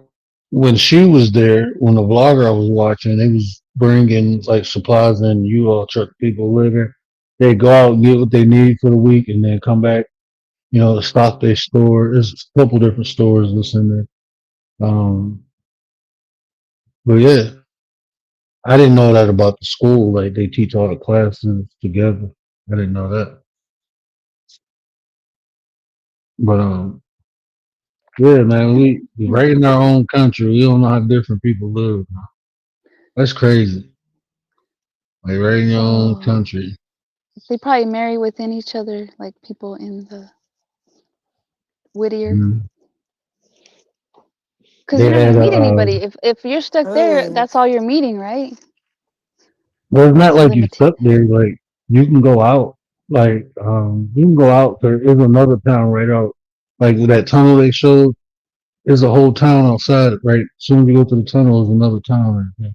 when she was there when the vlogger I was watching, they was bringing like supplies in U-Haul truck. People live there. They go out and get what they need for the week and then come back. To stock their store. There's a couple different stores that's in there. But yeah, I didn't know that about the school. Like they teach all the classes together. I didn't know that. But yeah, man, we right in our own country. We don't know how different people live. That's crazy. Like right in your own Oh, country. they probably marry within each other, like people in the Whittier. Mhm. Because They you're not had gonna meet anybody. If you're stuck there, uh that's all you're meeting, right? well, it's not That's a like you limit. stuck there. Like you can go out. Like you can go out. There is another town right out. Like that tunnel they showed. There's a whole town outside. Right, as soon as you go to the tunnel, there's another town right there.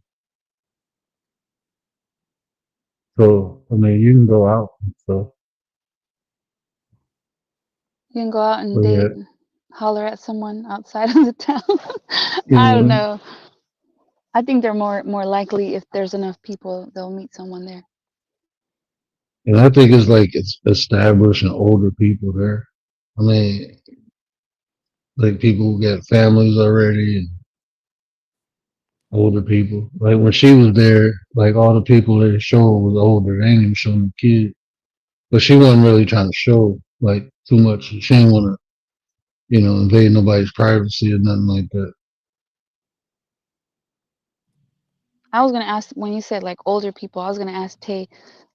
So I mean, you can go out. So, You can go out and but yeah, date, holler at someone outside of the town. you I don't know, know. I think they're more likely if there's enough people, they'll meet someone there. and I think it's like it's establishing older people there. I mean, like people who got families already and older people. Like when she was there, like all the people they showed was older. They ain't even showing the kids. But she wasn't really trying to show like too much. She didn't want to, invade nobody's privacy or nothing like that. I was gonna ask when you said like older people, I was gonna ask Tay,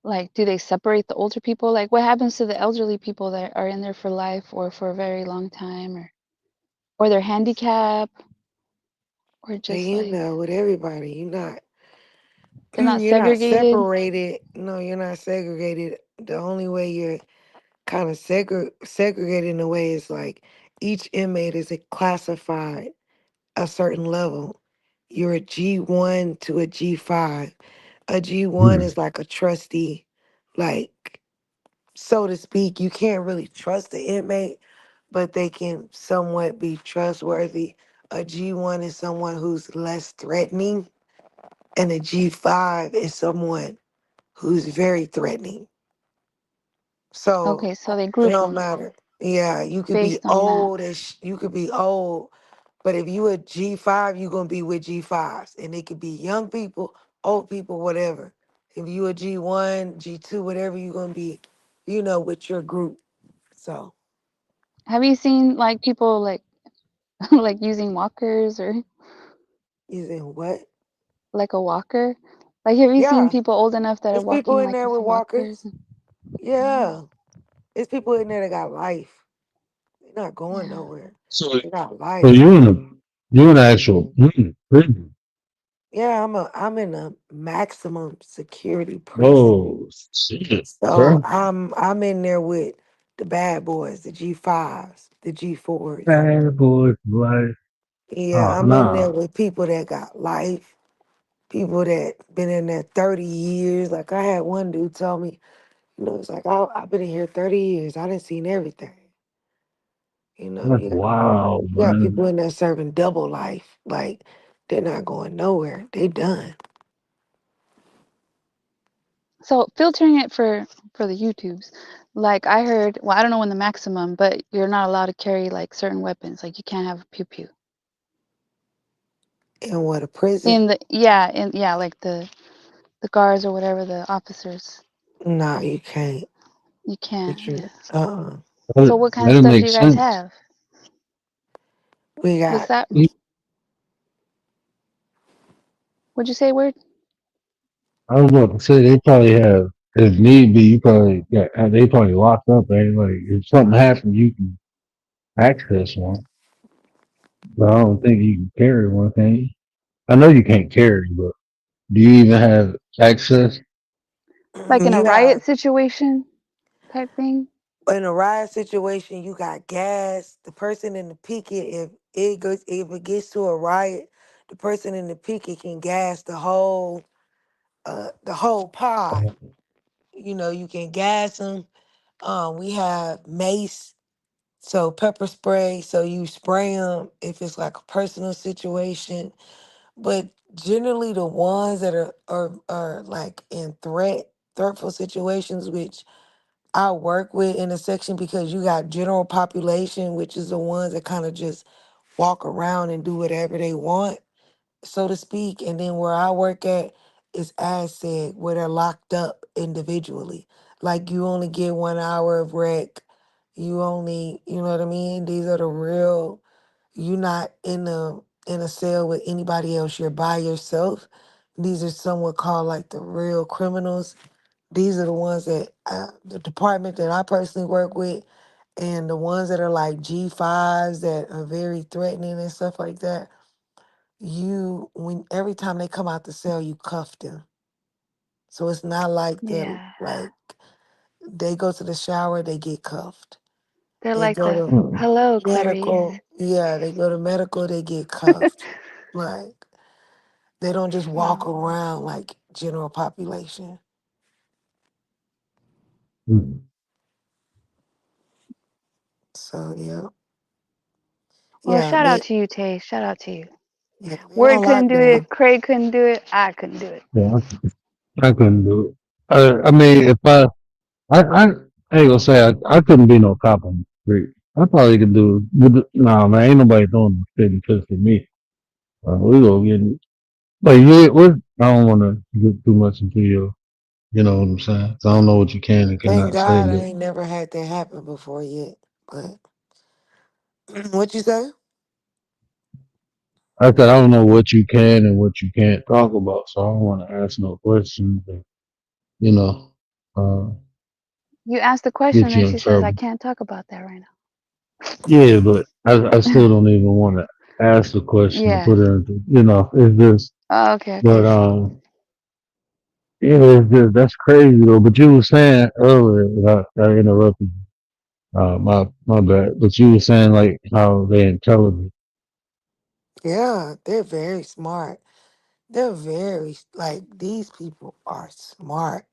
like, do they separate the older people? Like, what happens to the elderly people that are in there for life or for a very long time, or they're handicapped, or and just like, with everybody, you're not It's not You're not segregated. separated. No, you're not segregated. The only way you're kind of segregated in a way is like each inmate is classified a certain level. You're a G1 to a G5. A G1 Hmm. is like a trustee, like so to speak. You can't really trust the inmate, but they can somewhat be trustworthy. A G1 is someone who's less threatening, and a G5 is someone who's very threatening. So Okay, so they it group don't them matter. Yeah, you could be based on that. old as you could be old, but if you a G5, you gonna be with G5s, and it could be young people, old people, whatever. If you a G1, G2, whatever, you gonna be, with your group. So Have you seen like people like like using walkers or using what? like a walker? Like have you seen Yeah, people old enough that are it's people walking in like there with with walkers? walkers. Yeah, it's people in there that got life. They're not going Yeah. nowhere. So, They got so life. you in the actual prison. Yeah, I'm in a maximum security prison. Oh shit, So bro. I'm in there with the bad boys, the G5s, the G4s. Bad boy for life. Yeah, Oh I'm in there nah. with people that got life, people that been in there 30 years. Like I had one dude tell me, it's like I've been in here 30 years. I didn't seen everything. That's wild, You got man. people in there serving double life. Like they're not going nowhere. They done. So filtering it for the YouTubes, like I heard, well, I don't know when the maximum, but you're not allowed to carry like certain weapons. Like you can't have a pew pew In what, a prison? in yeah, like the guards or whatever the officers. No, you can't. You can't. But Yeah. you, uh-uh. So what kind of That stuff do makes you guys sense. have? We What's got that? What'd you say? Word? I was about to say they probably have, if need be, you probably they probably locked up. Right? Like if something happened, you can access one, but I don't think you can carry one. Can you? I know you can't carry, but do you even have access? Like in a you have riot situation type thing? in a riot situation, you got gas. The person in the picket, if it gets to a riot, the person in the picket can gas the whole pod. You can gas them. We have mace, so pepper spray, so you spray them if it's like a personal situation. But generally, the ones that are like in threatful situations, which I work with in a section, because you got general population, which is the ones that kind of just walk around and do whatever they want, so to speak. And then where I work at is as said, where they're locked up individually. Like you only get 1 hour of rec. You only, you know what I mean? These are the real, you're not in a cell with anybody else. You're by yourself. These are somewhat called like the real criminals. These are the ones that the department that I personally work with, and the ones that are like G5s that are very threatening and stuff like that. When every time they come out the cell, you cuff them. So it's not like Yeah. they go to the shower, they get cuffed. They're They like go the to hello, Clarice. medical, yeah, they go to medical, they get cuffed. Like they don't just walk Wow. around like general population. Mm. So yeah, Well, yeah, shout out they to you, Tay. Shout out to you. yeah we Word on couldn't do it. lockdown. Craig couldn't do it. I couldn't do it. Yeah, I couldn't do it. I mean, if I ain't gonna say I couldn't be no cop on the street. I probably could do. Nah, man, ain't nobody doing the spit and piss with me. We go get it. But yeah, I don't want to get too much into your. You know what I'm saying? 'Cause I don't know what you can and Thank cannot say. God I But ain't never had that happen before yet. But what you say? I said I don't know what you can and what you can't talk about, so I don't want to ask no questions. And, you know, uh, You asked the question, get then you in she says, I trouble. can't talk about that right Yeah, but I now. still don't even want to ask the question and Yeah. put her into. It's just. Oh, okay, But okay. Yeah, that's crazy though. But you were saying earlier, I interrupted you. My bad. But you were saying like how they intelligent. Yeah, they're very smart. They're very like these people are smart.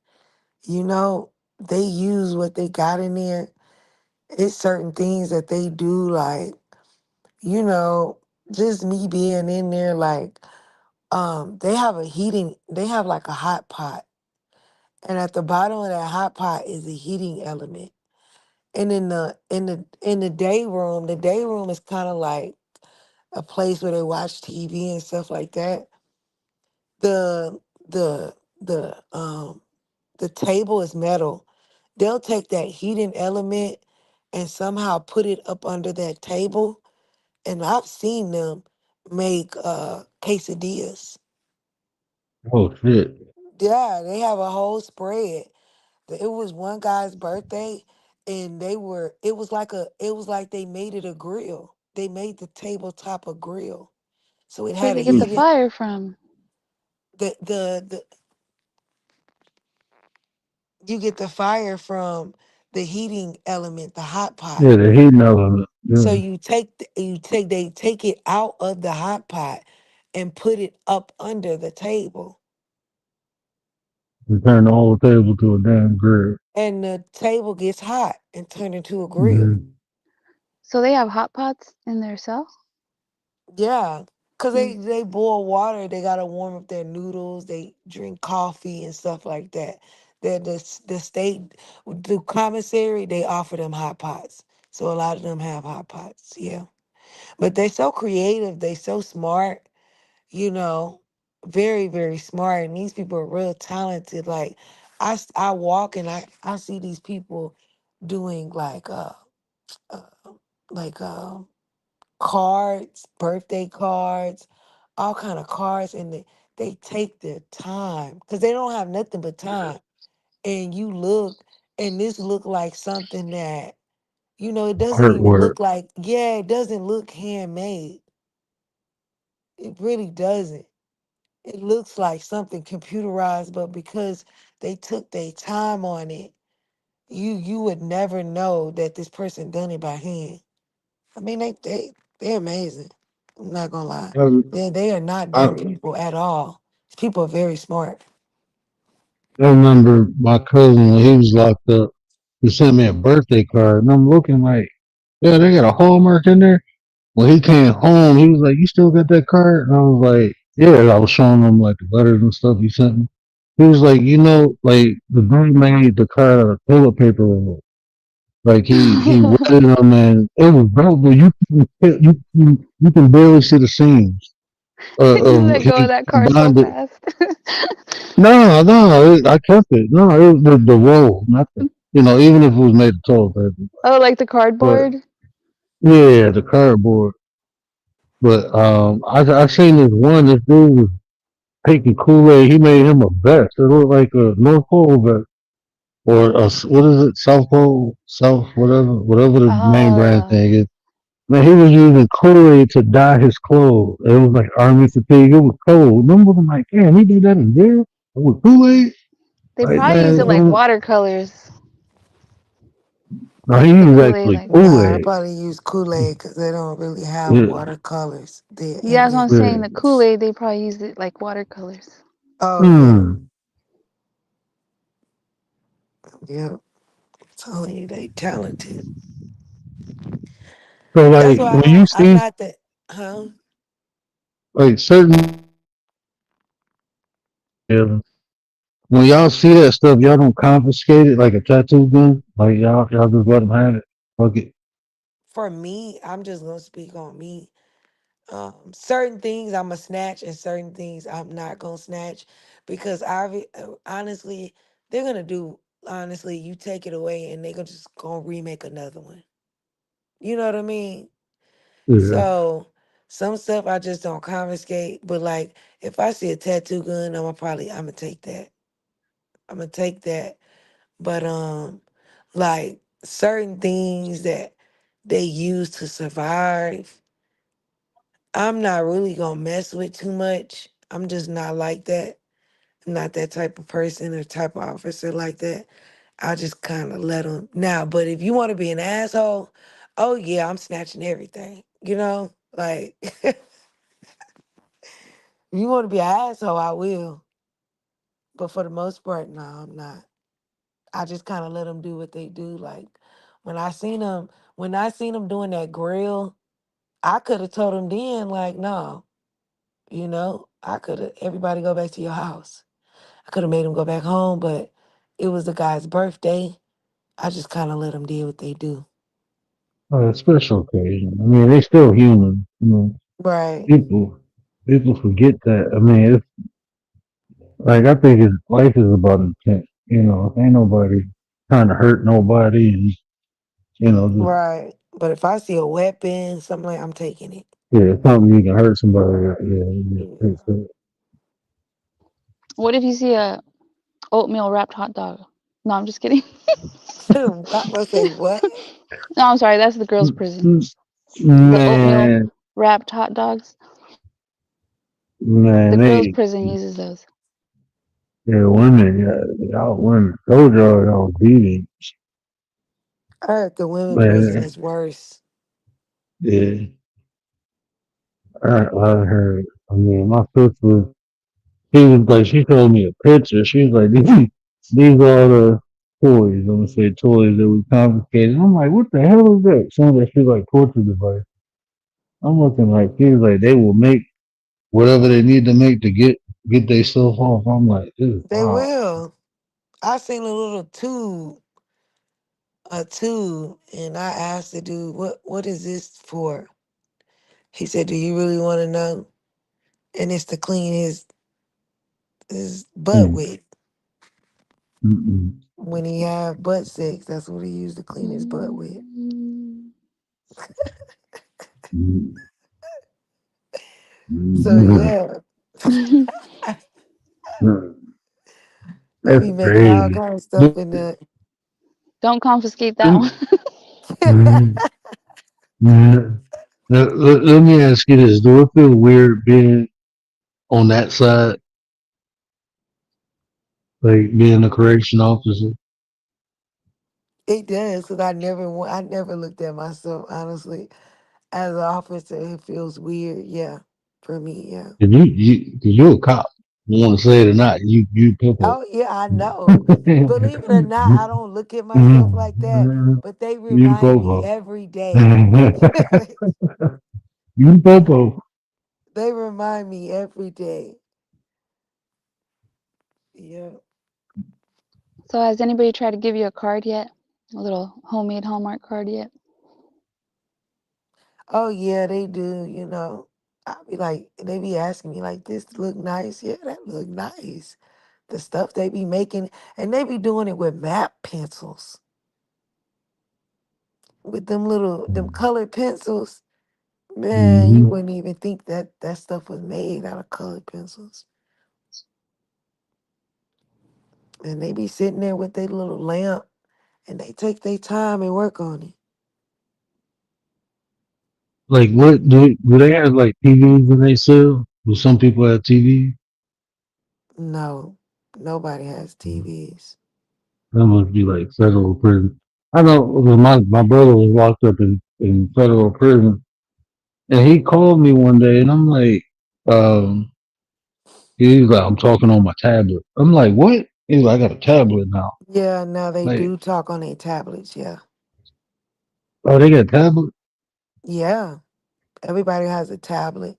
You know, they use what they got in there. It's certain things that they do, like, you know, just me being in there, like, they have like a hot pot. And at the bottom of that hot pot is a heating element. And in the day room is kind of like a place where they watch TV and stuff like that. The the the um the table is metal. They'll take that heating element and somehow put it up under that table. And I've seen them make quesadillas. Oh shit. Yeah, they have a whole spread. It was one guy's birthday, and it was like they made it a grill. They made the tabletop a grill. So it Where had a they get the Mm. heated fire from? the you get the fire from the heating element, the hot pot. Yeah, the heating element. So Yeah, they take it out of the hot pot and put it up under the table. you turn the whole table to a damn grill. And the table gets hot and turned into a grill. Mm-hmm. So they have hot pots in their cell? Yeah, cause Mm. they boil water. They gotta warm up their noodles. They drink coffee and stuff like that. The state, the commissary, they offer them hot pots. So a lot of them have hot pots. Yeah, but they so creative. They so smart. You know, very smart. And these people are real talented. Like I walk and I see these people doing uh like cards, birthday cards, all kind of cards, and they take their time because they don't have nothing but time. And you look, and this look like something that it doesn't even Artwork. look like. Yeah, it doesn't look handmade. It really doesn't. It looks like something computerized, but because they took their time on it, you would never know that this person done it by hand. I mean, they're amazing. I'm not gonna lie. I, They are not I dumb people at all. People are very smart. I remember my cousin when he was locked up. He sent me a birthday card, and I'm looking like, yeah, they got a Hallmark in there. When he came home, he was like, "You still got that card?" And I was like, "Yeah." I was showing him like the letters and stuff he sent me. He was like, like the dude made the card out of toilet paper roll. Like he You wetted them, and it was dope. But you can barely see the seams. Of let go of he that card so combined it. fast. No, I kept it. No, it was the roll, not the. Even if it was made of toilet paper. Oh, like the But cardboard? yeah, the cardboard. But I seen this one. This dude was taking Kool Aid. He made him a vest. It looked like a North Pole vest or what is it? South Pole, South whatever the main brand Oh, thing is. Man, he was using Kool Aid to dye his clothes. It was like army fatigue. It was cold. Them I'm like, damn, he did that in jail with Kool Aid. they Like probably use man, it like watercolors, no, he like the used Kool-Aid, actually like Kool Nah, I Aid. probably use Kool-Aid because they don't really have Yeah, watercolors there yeah, in that's what I'm there. saying. yeah. The Kool-Aid, they probably use it like watercolors. Oh yeah, Hmm. yeah. I'm telling you, they talented. So That's like why when you I'm see not the huh. like certain yeah, when y'all see that stuff, y'all don't confiscate it like a tattoo gun. Like y'all just let them have it. Fuck it. For me, I'm just gonna speak on me. Certain things I'm a snatch, and certain things I'm not gonna snatch because honestly, they're gonna do. Honestly, you take it away, and they're gonna just gonna remake another one. You know what I mean? Yeah. So some stuff I just don't confiscate. But like, if I see a tattoo gun, I'm gonna take that. I'm gonna take that. But like certain things that they use to survive, I'm not really gonna mess with too much. I'm just not like that. not that type of person or type of officer like that. I just kind of let them now. But if you want to be an asshole, oh yeah, I'm snatching everything. You know, like if you want to be an asshole, I will. But for the most part, no, I'm not. I just kind of let them do what they do. Like when I seen them doing that grill, I could have told them then, like, no, I could have everybody go back to your house. I could have made them go back home, but it was the guy's birthday. I just kind of let them do what they do. Special occasion. I mean, they still human. You know, Right. people people forget that. I mean, it's like I think life is about intent. You know, ain't nobody trying to hurt nobody, and just Right. But if I see a weapon, something like I'm taking it. yeah, something you can hurt somebody. Yeah, Yeah. What if you see a oatmeal wrapped hot dog? No, I'm just kidding. I was say what? No, I'm sorry. That's the girls' prison. yeah. The oatmeal Man, wrapped hot dogs. The man, girls' they prison uses those. yeah, women, yeah, y'all women, those y'all beating, I heard the women prison man. is worse. Yeah, I heard. I mean, my sister, she was like, she showed me a picture. She was like, these are the toys. I'm gonna say toys that we confiscated. I'm like, what the hell is that? Some of that shit like torture device. I'm looking like she was like, they will make whatever they need to make to get their stuff off. I'm like, this is They wild. will. I seen a tube, and I asked the dude, what is this for? He said, do you really want to know? And it's to clean his butt Mm, with. mm, When he have butt sex, that's what he used to clean his butt with. Mm. mm, So mm, yeah, mm. they That's be making all crazy. kind of stuff in the. Don't confiscate that one. Mm, mm, mm. Now, let me ask you this: do it feel weird being on that side, like being a correction officer? It does, because I never looked at myself honestly as an officer. It feels weird, yeah, for me, yeah. Cause you a cop. You want to say it or not? You people. Oh yeah, I know. Believe it or not, I don't look at myself like that, but they You remind me popo. every day. You popo. They remind me every day. Yeah. So has anybody tried to give you a card yet? A little homemade Hallmark card yet? Oh yeah, they do. I be like, they be asking me like, "This look nice." Yeah, that look nice. The stuff they be making, and they be doing it with map pencils, with them colored pencils. Man, you Mm-hmm. wouldn't even think that stuff was made out of colored pencils. And they be sitting there with their little lamp, and they take their time and work on it. Like what do they have like TVs in they sell? Do some people have TVs? No, nobody has TVs. That must be like federal prison. I know my brother was locked up in federal prison, and he called me one day, and I'm like, um, he's like, I'm talking on my tablet. I'm like, what? He's like, I got a tablet now. Yeah, now they Like, do talk on their tablets. Yeah, oh, they got a tablet. yeah. Everybody has a tablet,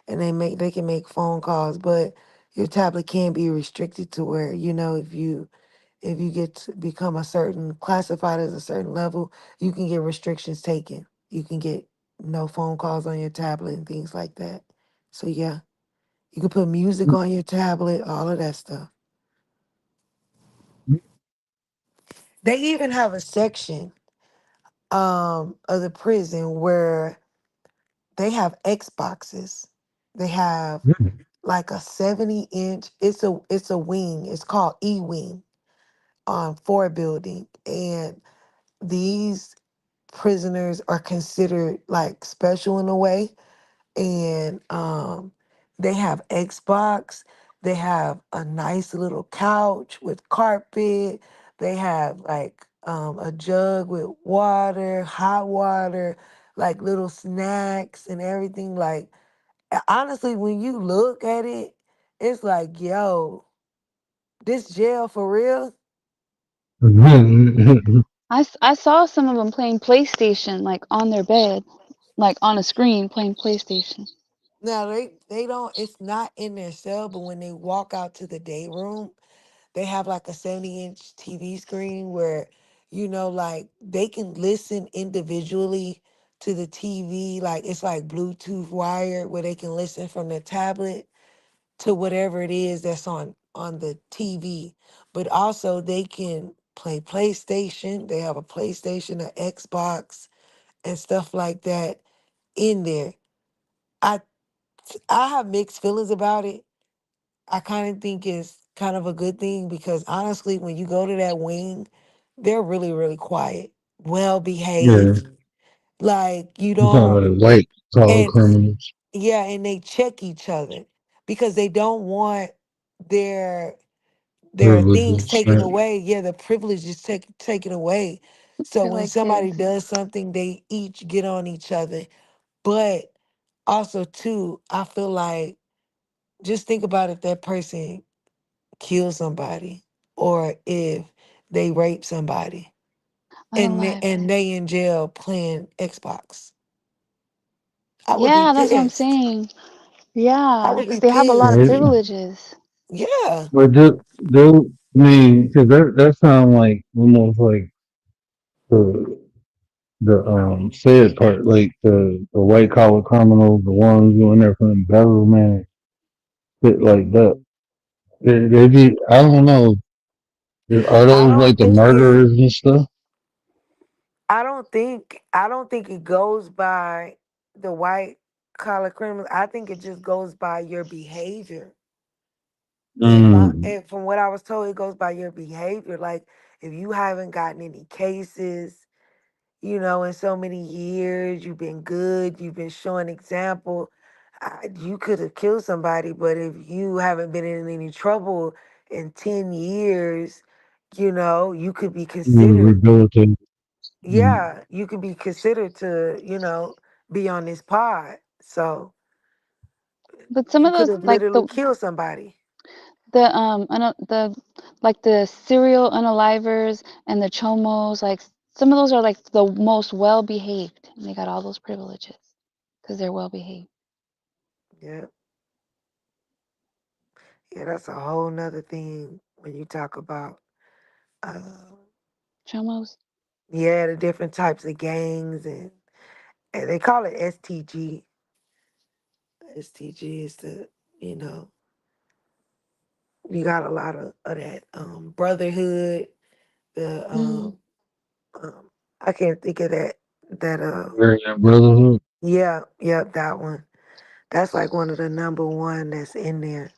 and they can make phone calls, but your tablet can be restricted to where if you get to become a certain classified as a certain level, you can get restrictions taken. You can get no phone calls on your tablet and things like that. So yeah, you can put music on your tablet, all of that stuff. They even have a section of the prison where they have Xboxes. They have like a 70-inch. It's a wing. It's called E-wing on 4 building, and these prisoners are considered like special in a way, and they have Xbox. They have a nice little couch with carpet. They have like a jug with water, hot water, like little snacks and everything. Like honestly, when you look at it, it's like, yo, this jail for real? I saw some of them playing PlayStation like on their bed, like on a screen playing PlayStation. Now they don't. It's not in their cell, but when they walk out to the day room, they have like a 70-inch TV screen where, like they can listen individually to the TV. Like it's like Bluetooth wired where they can listen from their tablet to whatever it is that's on the TV. But also they can play PlayStation. They have a PlayStation, an Xbox, and stuff like that in there. I I have mixed feelings about it. I kind of think it's kind of a good thing because honestly, when you go to that wing, they're really, really quiet, well Yeah, behaved. Like you I'm talking don't, about white collar and criminals, yeah, and they check each other because they don't want their their things privileges, taken right? away. Yeah, the privileges taken away. So They're when like somebody kids. does something, they each get on each other. But also too, I feel like just think about if that person kill somebody or if they rape somebody and Unalive. they in jail playing Xbox. I would be Yeah, that's what I'm pissed. saying. I Yeah, would because be they have a lot of Right? pissed. privileges. Yeah. But do I mean, because that sound like almost like the the sad part, like the white collar criminals, the ones doing there from embezzlement, shit like that. They be, I don't know, are I those like don't the think it murderers and stuff? I don't think it goes by the white collar criminals. I think it just goes by your behavior. Mm. And from what I was told, it goes by your behavior. Like if you haven't gotten any cases, in so many years. You've been good. You've been showing example. You could have killed somebody, but if you haven't been in any trouble in 10 years, you could be considered. Rehabilitated. Mm. Yeah, you could be considered to, be on this pod. So But some you of could those, have like literally killed somebody. the like the serial unalivers and the chomos, like some of those are like the most well behaved, and they got all those privileges because they're well behaved. Yeah. Yeah, that's a whole nother thing when you talk about, uh, Chomos. yeah, the different types of gangs and they call it STG. STG is you know, you got a lot of that brotherhood. The Mm. um I can't think of that Very brotherhood. yeah, yep, that one. That's like one of the number one that's in there.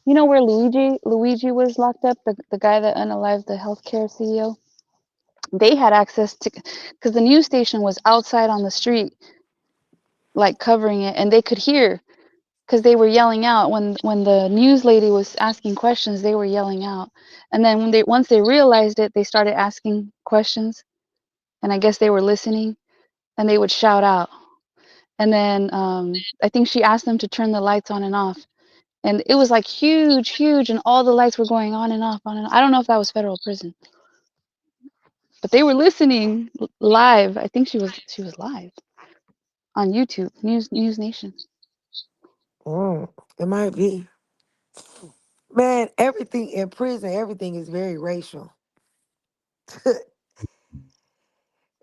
You know where Luigi was locked up, the guy that unalived the healthcare CEO. They had access to, because the news station was outside on the street, like covering it, and they could hear because they were yelling out when the news lady was asking questions. They were yelling out, and then when they once they realized it, they started asking questions, and I guess they were listening, and they would shout out. And then I think she asked them to turn the lights on and off, and it was like huge, huge, and all the lights were going on and off, on and on. I don't know if that was federal prison, but they were listening live. I think she was live on YouTube, News Nation. Mm, it might be. Man, everything in prison, everything is very racial.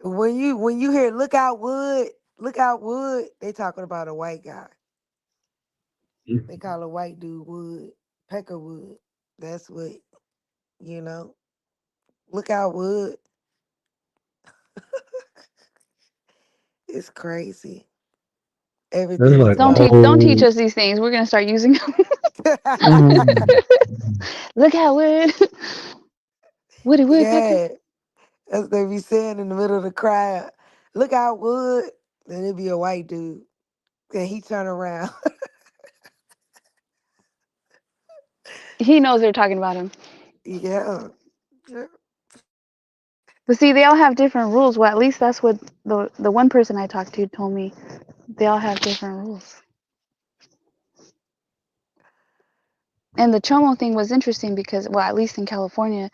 When you hear look out Wood, they talking about a white guy. They call a white dude Wood, Peckerwood. That's what, you know. Look out Wood. It's crazy. That's Everything is like a Don't teach whole. us these things. We're gonna start using them. Mm. Look how Wood, Woody Woodpecker. Yeah. That's what they be saying in the middle of the crowd. Look out Wood. Then it be a white dude. And he turn around. He knows they're talking about him. Yeah. Yeah. But see, they all have different rules. Well, at least that's what the one person I talked to told me. They all have different rules. And the chomo thing was interesting because, well, at least in California,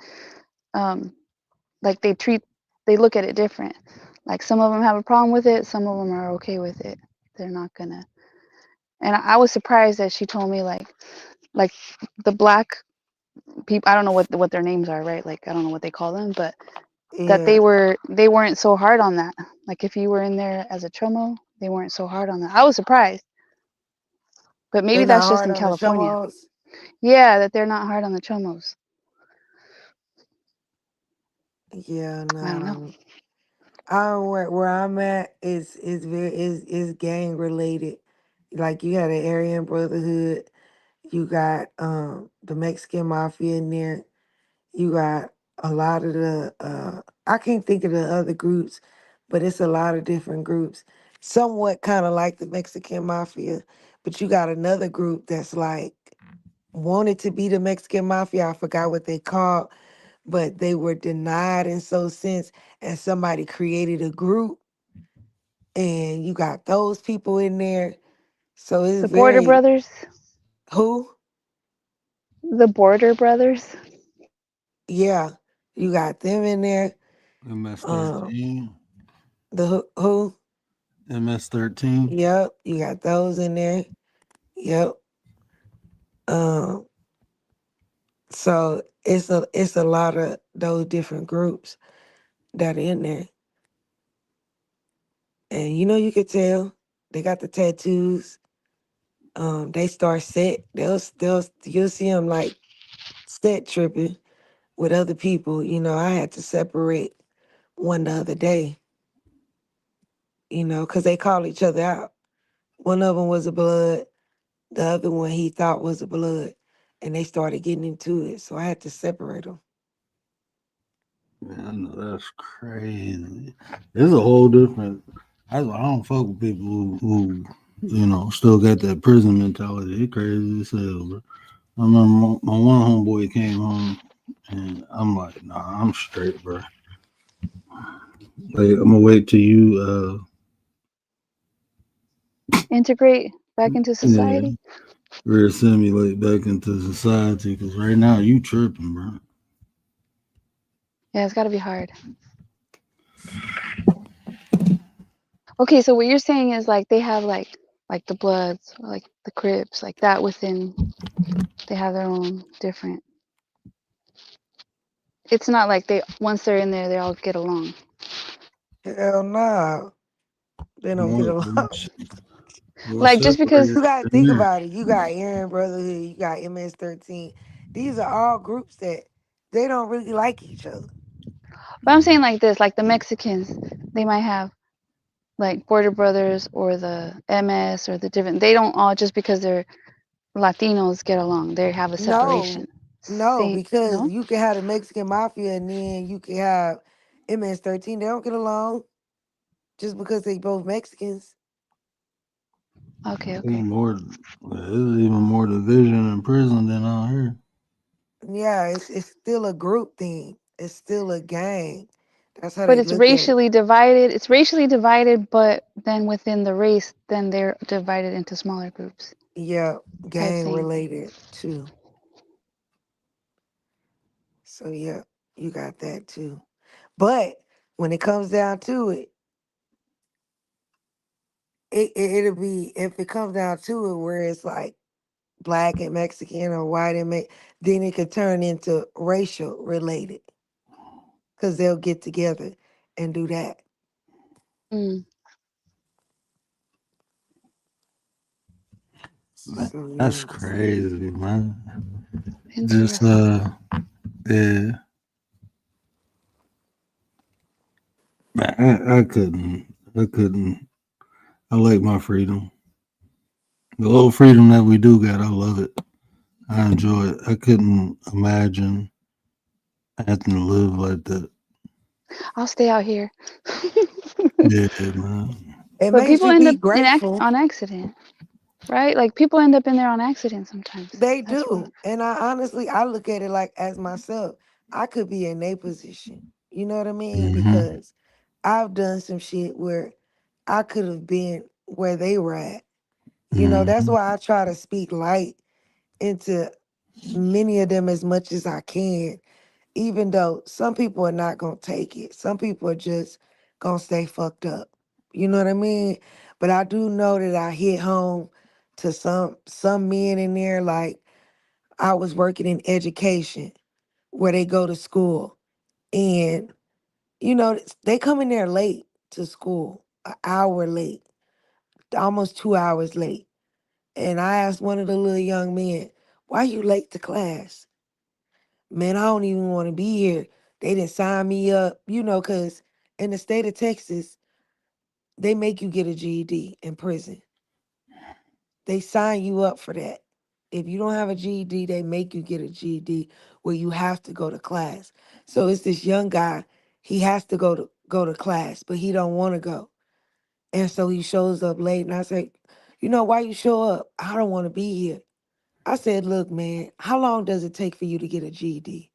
um, like they look at it different. Like some of them have a problem with it, some of them are okay with it. They're not gonna. And I was surprised that she told me like the black people. I don't know what their names are, right? Like I don't know what they call them, but that Yeah. they weren't so hard on that. Like if you were in there as a chomo, they weren't so hard on that. I was surprised, but They maybe not that's just hard in on the California. chomos. Yeah, that they're not hard on the chomos. Yeah, I don't know. no. Where I'm at is gang related. Like you got the Aryan Brotherhood, you got the Mexican Mafia in there, you got a lot of the I can't think of the other groups, but it's a lot of different groups. Somewhat kind of like the Mexican Mafia, but you got another group that's like wanted to be the Mexican Mafia. I forgot what they called, but they were denied in so sense, and somebody created a group, and you got those people in there. So it's The Border very Brothers. who? The Border Brothers. Yeah, you got them in there. Um, MS-13. the who? MS-13. Yep, you got those in there. Yep. Um, so it's a lot of those different groups that are in there, and you could tell they got the tattoos. They start set. You'll see them like set tripping with other people. I had to separate one the other day. Because they call each other out. One of them was a blood. The other one he thought was a blood, and they started getting into it. So I had to separate them. Man, I know that's crazy. It's a whole different. I don't fuck with people who still got that prison mentality. They crazy as hell, bro. I remember my one homeboy came home, and I'm like, nah, I'm straight, bro. Like, I'm gonna wait till you, Integrate back into yeah, society. reassimilate back into society. Because right now you tripping, bro. Yeah, it's got to be hard. Okay, so what you're saying is like they have like the Bloods, or like the Crips, like that within. They have their own different. It's not like they once they're in there, they all get along. Hell no, they don't get along. What Like just because. separated You gotta in think there? about it. You got Aryan Brotherhood, you got MS-13. These are all groups that they don't really like each other. But I'm saying like this, like the Mexicans, they might have like Border Brothers or the MS or the different. They don't all just because they're Latinos get along. They have a No, separation. no, Same, because no? you can have the Mexican Mafia and then you can have MS-13. They don't get along just because they both Mexicans. Okay, okay. Even more, there's even more division in prison than out here. Yeah, it's still a group thing. It's still a gang. That's how But they it's look at it. racially divided. It's racially divided, but then within the race, then they're divided into smaller groups Yeah, type gang thing. related too. So yeah, you got that too. But when it comes down to it, it'll be if it comes down to it where it's like black and Mexican or white and then it could turn into racial related because they'll get together and do that. Mm, Man, So that's yeah. crazy, man. Just interesting. yeah, man, I couldn't. I like my freedom. The little freedom that we do got, I love it. I enjoy it. I couldn't imagine having to live like that. I'll stay out here. Yeah, man. It But makes people you end be up grateful. on accident. right? Like people end up in there on accident sometimes. They That's why. do. And I honestly, I look at it like as myself, I could be in their position. You know what I mean? Mm-hmm. Because I've done some shit where I could have been where they were at. You know, that's Mm-hmm. why I try to speak light into many of them as much as I can, even though some people are not going to take it. Some people are just going to stay fucked up. You know what I mean? But I do know that I hit home to some men in there. Like, I was working in education where they go to school, and you know they come in there late to school, an hour late, almost 2 hours late. And I asked one of the little young men, "Why you late to class?" "Man, I don't even want to be here. They didn't sign me up, you know, because in the state of Texas, they make you get a GED in prison. They sign you up for that. If you don't have a GED, they make you get a GED where you have to go to class." So it's this young guy. He has to go to class, but he don't want to go. And so he shows up late. And I say, "You know why you show up?" "I don't want to be here." I said, "Look, man, how long does it take for you to get a GED?"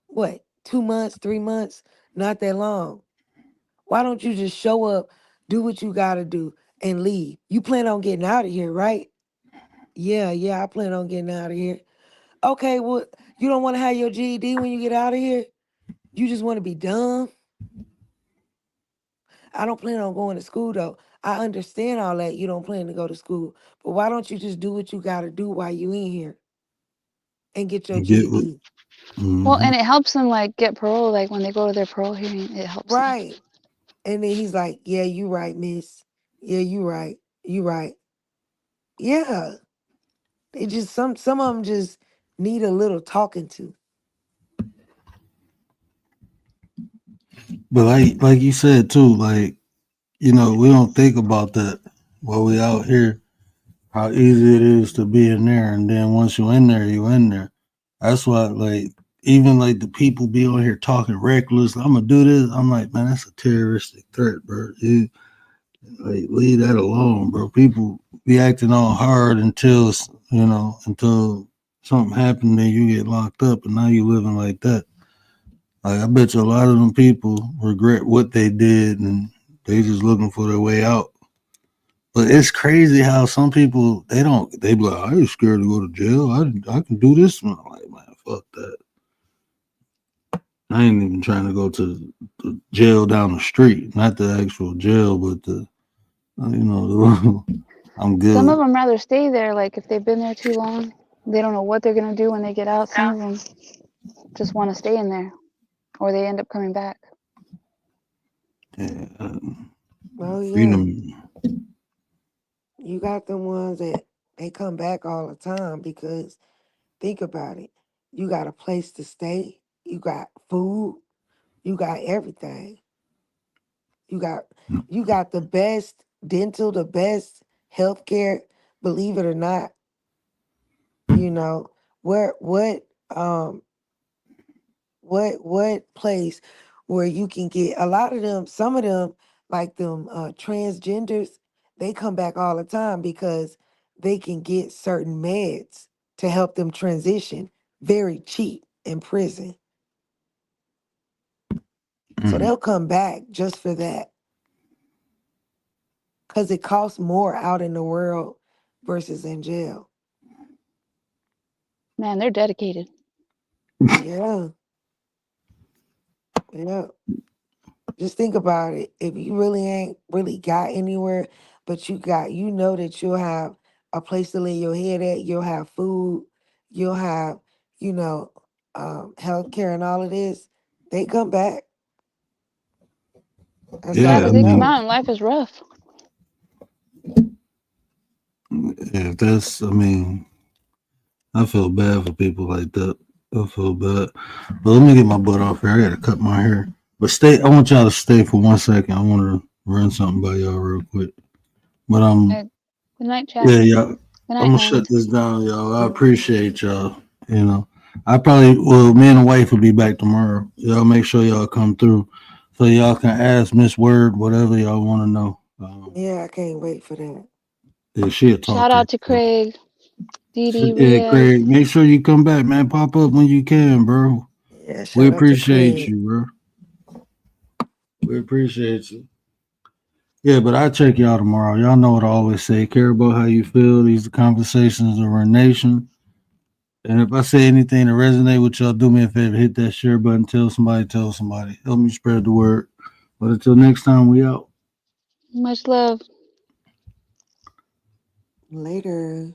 "What, 2 months, 3 months?" "Not that long. Why don't you just show up, do what you got to do, and leave? You plan on getting out of here, right?" Yeah, I plan on getting out of here." "Okay, well, you don't want to have your GED when you get out of here? You just want to be dumb?" "I don't plan on going to school though. I understand all that. You don't plan to go to school. But why don't you just do what you gotta do while you in here and get your Get what? GED?" Well, Mm-hmm. and it helps them like get parole. Like when they go to their parole hearing, it helps them. Right. And then he's like, "Yeah, you right, miss. Yeah, you right. You right." Yeah. They just some of them just need a little talking to. But like you said too, like we don't think about that while we out here. How easy it is to be in there, and then once you in there, you in there. That's why, like, even like the people be on here talking reckless. I'm gonna do this. I'm like, man, that's a terroristic threat, bro. You like leave that alone, bro. People be acting all hard until something happened, then you get locked up, and now you living like that. Like, I bet you a lot of them people regret what they did, and they just looking for their way out. But it's crazy how some people they be like, I ain't scared to go to jail. I can do this. And I'm like, man, fuck that. I ain't even trying to go to the jail down the street, not the actual jail, but I'm Some of good. them rather stay there. Like if they've been there too long, they don't know what they're gonna do when they get out. Some of them just want to stay in there, or they end up coming back. Yeah, Oh yeah. freedom. You got the ones that they come back all the time because think about it. You got a place to stay, you got food, you got everything. You got you got the best dental, the best healthcare, believe it or not. You know, where what place where you can get a lot of them, some of them, like them transgenders, they come back all the time because they can get certain meds to help them transition very cheap in prison. So Mm. they'll come back just for that because it costs more out in the world versus in jail. Man, they're dedicated. Yeah, yeah. Just think about it. If you really ain't really got anywhere, but you know that you'll have a place to lay your head at, you'll have food, you'll have, you know, healthcare and all of this, they come back. That's Yeah, all Yeah, I because that they come mean, out matters. and life is rough. if that's, I mean, I feel bad for people like that. I feel bad. But let me get my butt off here. I gotta cut my hair. But stay. I want y'all to stay for 1 second. I want to run something by y'all real quick. But Good night, chat. yeah, y'all. Good I'm night, gonna shut Mind. this down, y'all. I appreciate y'all. You know, I probably me and the wife will be back tomorrow. Y'all make sure y'all come through, so y'all can ask Miss Word whatever y'all want to know. Yeah, I can't wait for that. Yeah, she'll talk Shout to out to you. Craig, Dee Dee, Yeah, Riaz. Craig, make sure you come back, man. Pop up when you can, bro. Yeah, We shout out to appreciate Craig. you, bro. We appreciate you. Yeah, but I'll check y'all tomorrow. Y'all know what I always say. Care about how you feel. These are conversations of our nation. And if I say anything to resonate with y'all, do me a favor. Hit that share button. Tell somebody. Help me spread the word. But until next time, we out. Much love. Later.